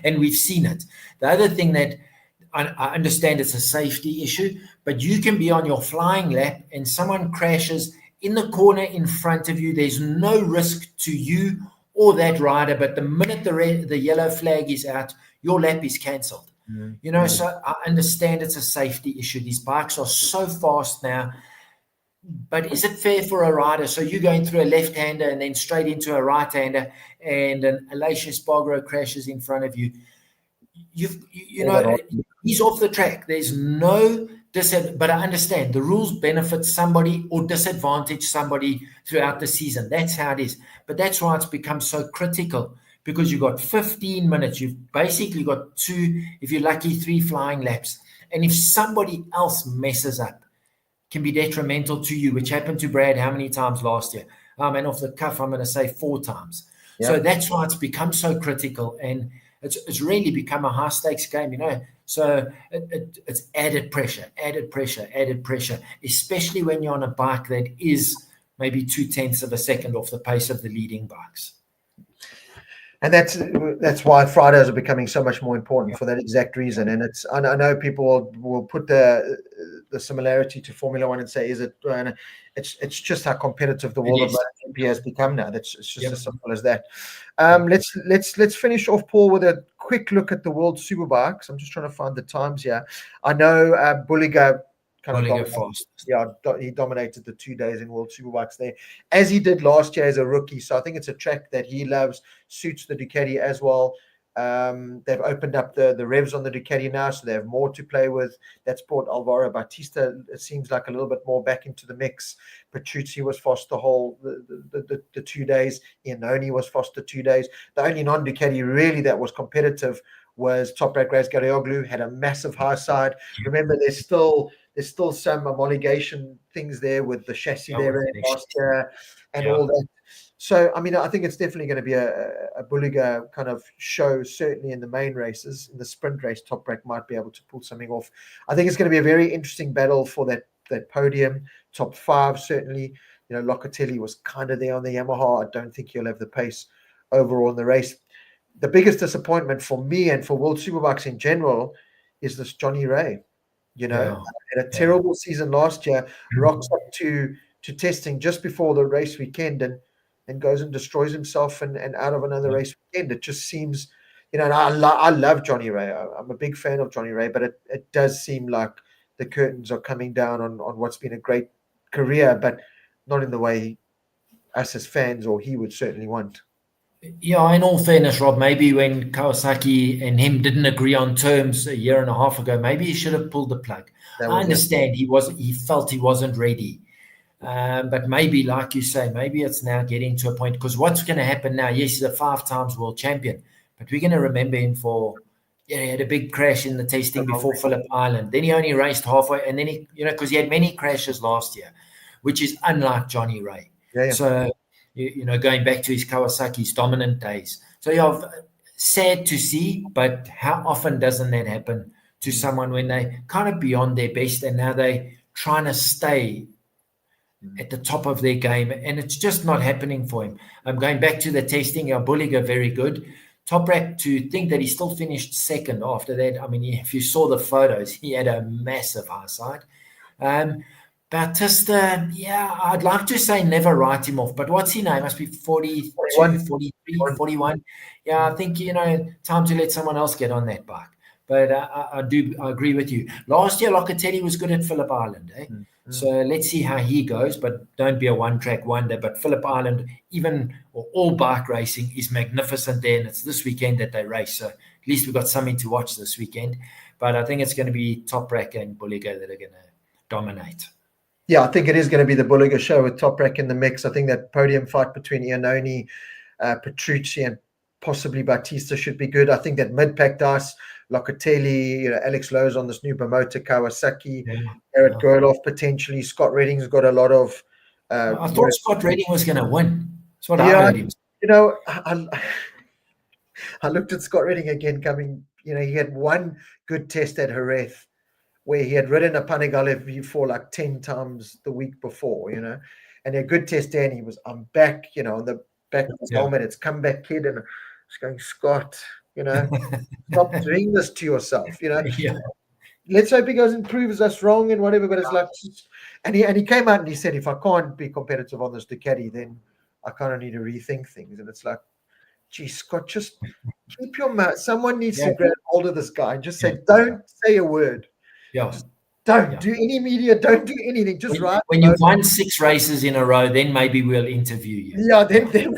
and we've seen it. The other thing that I understand, it's a safety issue, but you can be on your flying lap and someone crashes in the corner in front of you. There's no risk to you or that rider, but the minute the yellow flag is out, your lap is cancelled. So I understand it's a safety issue. These bikes are so fast now. But is it fair for a rider? So you're going through a left-hander and then straight into a right-hander, and an Aleix Espargaro crashes in front of you. He's off the track. There's no disadvantage. But I understand the rules benefit somebody or disadvantage somebody throughout the season. That's how it is. But that's why it's become so critical, because you've got 15 minutes. You've basically got 2, if you're lucky, 3 flying laps. And if somebody else messes up, can be detrimental to you, which happened to Brad how many times last year? And off the cuff, I'm going to say 4 times. Yep. So that's why it's become so critical, and it's really become a high-stakes game. So it's added pressure, especially when you're on a bike that is maybe 0.2 of a second off the pace of the leading bikes. And that's why Fridays are becoming so much more important for that exact reason. And I know people will put the similarity to Formula One and say, is it? And it's just how competitive the world of MotoGP has become now. It's just as simple as that. Let's finish off, Paul, with a quick look at the World Superbikes. I'm just trying to find the times here. I know Bulliger he dominated the 2 days in World Superbikes there, as he did last year as a rookie. So I think it's a track that he loves, suits the Ducati as well. They've opened up the revs on the Ducati now, so they have more to play with. That's brought Alvaro Bautista, it seems like, a little bit more back into the mix. Petrucci was fast the 2 days. Iannone was fast the 2 days. The only non-Ducati really that was competitive was Top Race Garioglu, had a massive high side. Remember, there's still some homologation things there with the chassis there last year and all that. So, I mean, I think it's definitely going to be a Bulliger kind of show, certainly in the main races. In the sprint race, Top Race might be able to pull something off. I think it's going to be a very interesting battle for that podium. Top 5, certainly. You know, Locatelli was kind of there on the Yamaha. I don't think he'll have the pace overall in the race. The biggest disappointment for me and for World Superbikes in general is this Johnny Ray. You know, had a terrible season last year, rocks up to testing just before the race weekend and goes and destroys himself and out of another race weekend. It just seems, you know, and I love Johnny Ray. I'm a big fan of Johnny Ray, but it does seem like the curtains are coming down on what's been a great career, but not in the way us as fans or he would certainly want. Yeah, in all fairness, Rob, maybe when Kawasaki and him didn't agree on terms a year and a half ago, maybe he should have pulled the plug. I understand he felt he wasn't ready. But maybe, like you say, maybe it's now getting to a point, because what's going to happen now? Yes, he's a 5 times world champion, but we're going to remember him for, he had a big crash in the testing before Phillip Island. Then he only raced halfway, and then because he had many crashes last year, which is unlike Johnny Ray. So, going back to his Kawasaki's dominant days. So, sad to see, but how often doesn't that happen to someone when they kind of beyond their best and now they trying to stay at the top of their game, and it's just not happening for him. I'm going back to the testing. Bulliger, very good. Toprak, to think that he still finished second after that. I mean, if you saw the photos, he had a massive high side. Bautista, I'd like to say never write him off, but what's he now? He must be 42, 43, 41. Yeah, I think, time to let someone else get on that bike. But I agree with you. Last year, Locatelli was good at Phillip Island. So let's see how he goes, but don't be a one-track wonder. But Phillip Island, all bike racing is magnificent there, and it's this weekend that they race. So at least we've got something to watch this weekend. But I think it's going to be Toprak and Bulliger that are going to dominate. Yeah, I think it is going to be the Bulliger show with Toprak in the mix. I think that podium fight between Iannone, Petrucci, and possibly Bautista should be good. I think that mid-pack dice, Locatelli, Alex Lowe's on this new Bimota, Kawasaki, Garrett Gerloff potentially. Scott Redding's got a lot of. I thought Scott Redding was going to win. That's what I heard him. I looked at Scott Redding again coming. He had one good test at Jerez where he had ridden a Panigale for like 10 times the week before, and a good test there, and he was, I'm back, on the back of his helmet. It's come back, kid, and it's going, Scott, stop doing this to yourself, Let's hope he goes and proves us wrong and whatever, but it's like, and he came out and he said, if I can't be competitive on this Ducati, then I kind of need to rethink things. And it's like, gee, Scott, just keep your mouth. Someone needs to grab hold of this guy and just say, don't say a word. Just don't do any media. Don't do anything. Just ride. When you won 6 races in a row, then maybe we'll interview you. Yeah, then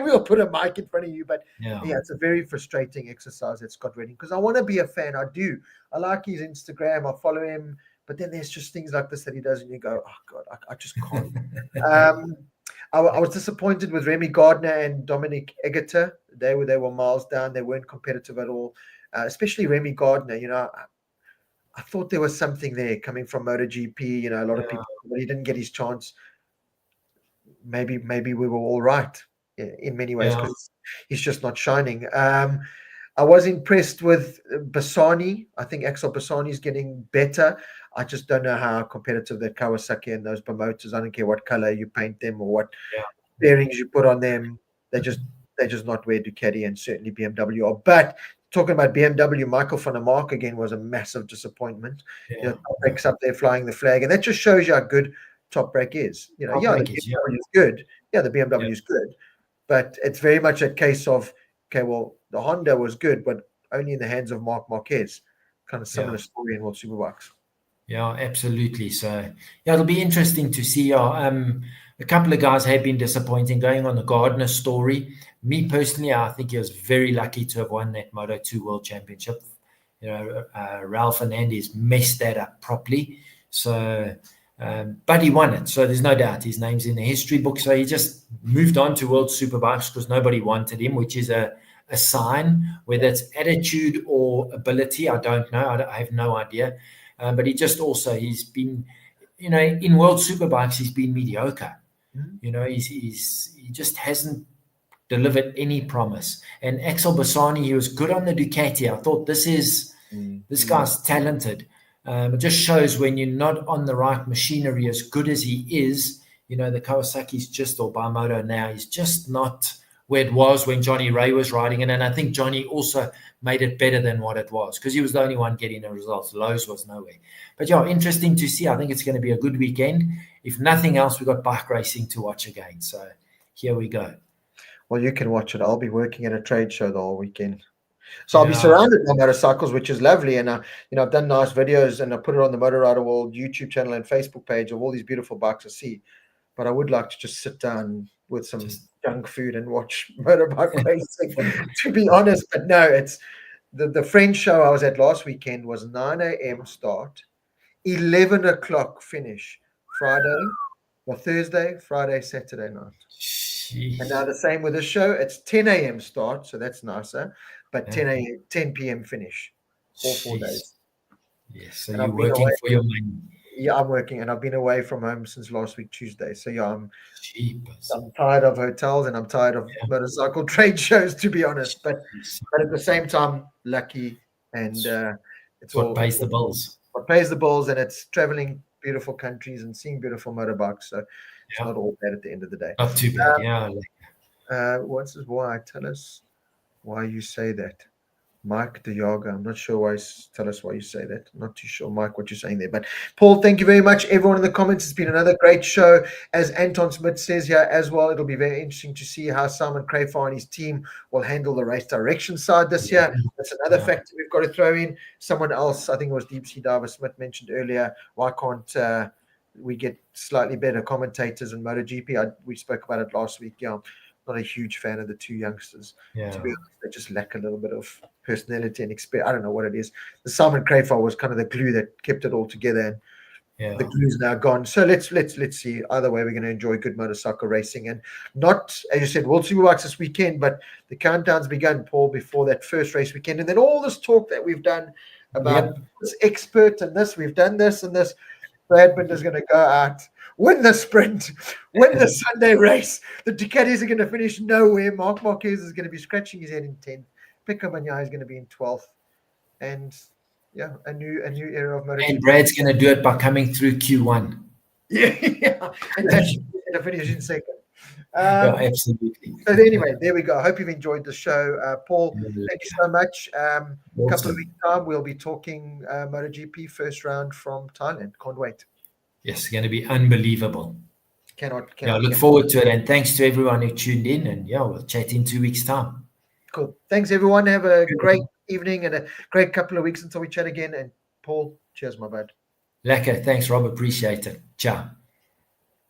we'll put a mic in front of you. But it's a very frustrating exercise at Scott Redding, because I want to be a fan. I do. I like his Instagram. I follow him. But then there's just things like this that he does, and you go, oh God, I just can't. I was disappointed with Remy Gardner and Dominic Egerter. They were miles down. They weren't competitive at all. Especially Remy Gardner. I thought there was something there coming from MotoGP. A lot of people, but he didn't get his chance. Maybe we were all right in many ways, because he's just not shining. I was impressed with Bassani. I think Axel Bassani is getting better. I just don't know how competitive that Kawasaki and those promoters. I don't care what color you paint them or what bearings you put on them. They're just not where Ducati and certainly BMW are. But talking about BMW, Michael van der Mark again was a massive disappointment. Top Brake's up there flying the flag, and that just shows you how good Top Brake is. The BMW is good. Yeah, the BMW is good, but it's very much a case of, okay, well, the Honda was good, but only in the hands of Marc Marquez. Kind of similar story in World Superbikes. Yeah, absolutely. So, it'll be interesting to see. A couple of guys have been disappointing going on the Gardner story. Me personally, I think he was very lucky to have won that Moto2 World Championship. Ralph Fernandez messed that up properly. So, but he won it. So there's no doubt his name's in the history book. So he just moved on to World Superbikes because nobody wanted him, which is a sign, whether it's attitude or ability. I don't know. I have no idea. But he's been, in World Superbikes, he's been mediocre. He just hasn't delivered any promise. And Axel Bassani, he was good on the Ducati. I thought this guy's talented. It just shows when you're not on the right machinery as good as he is, the Kawasaki's or Bimoto now, he's just not where it was when Johnny Ray was riding it. And I think Johnny also made it better than what it was because he was the only one getting the results. Lowe's was nowhere. But interesting to see. I think it's going to be a good weekend. If nothing else, we've got bike racing to watch again. So here we go. Well, you can watch it. I'll be working at a trade show the whole weekend. So I'll be surrounded by motorcycles, which is lovely. And, I've done nice videos and I put it on the Motor Rider World YouTube channel and Facebook page of all these beautiful bikes I see. But I would like to just sit down with some junk food and watch motorbike racing, to be honest. But no, it's the French show I was at last weekend was 9 a.m. start, 11 o'clock finish, Thursday, Friday, Saturday night. Jeez. And now the same with this show. It's 10 a.m. start, so that's nicer, but 10 p.m. finish, all 4 days. Yes, so you're working for your money. Yeah, I'm working, and I've been away from home since last week, Tuesday. So I'm tired of hotels and I'm tired of motorcycle trade shows, to be honest. But at the same time, lucky, and it's what pays the bills. What pays the bills, and it's traveling beautiful countries and seeing beautiful motorbikes. So it's not all bad at the end of the day. Not too bad. What's this? Why? Tell us why you say that. Mike DeYaga, I'm not sure tell us why you say that. I'm not too sure, Mike, what you're saying there. But Paul, thank you very much. Everyone in the comments, it's been another great show. As Anton Smith says here as well, it'll be very interesting to see how Simon Crafar and his team will handle the race direction side this year. That's another factor we've got to throw in. Someone else, I think it was Deep Sea Diver Smith mentioned earlier, why can't we get slightly better commentators in MotoGP? We spoke about it last week. Not a huge fan of the two youngsters. To be honest, they just lack a little bit of personality and experience. I don't know what it is. The Simon Crafar was kind of the glue that kept it all together, and the glue's now gone. So let's see. Either way, we're going to enjoy good motorcycle racing, and not, as you said, World Superbikes this weekend, but the countdown's begun, Paul, before that first race weekend, and then all this talk that we've done about this expert and this, we've done this and this. Brad Binder's going to go out, win the sprint, win the Sunday race. The Ducatis are going to finish nowhere. Marc Marquez is going to be scratching his head in 10th. Pecco Bagnaia is going to be in 12th. And a new era of MotoGP. And Brad's going to do it by coming through Q1. Yeah. And actually going to finish in second. Absolutely. So anyway, there we go. I hope you've enjoyed the show. Paul, thank you so much. A couple of weeks' time, we'll be talking MotoGP first round from Thailand. Can't wait. Yes, it's going to be unbelievable. Cannot look forward to it. And thanks to everyone who tuned in. And we'll chat in 2 weeks' time. Cool. Thanks, everyone. Have a great evening and a great couple of weeks until we chat again. And Paul, cheers, my bud. Lekker. Thanks, Rob. Appreciate it. Ciao.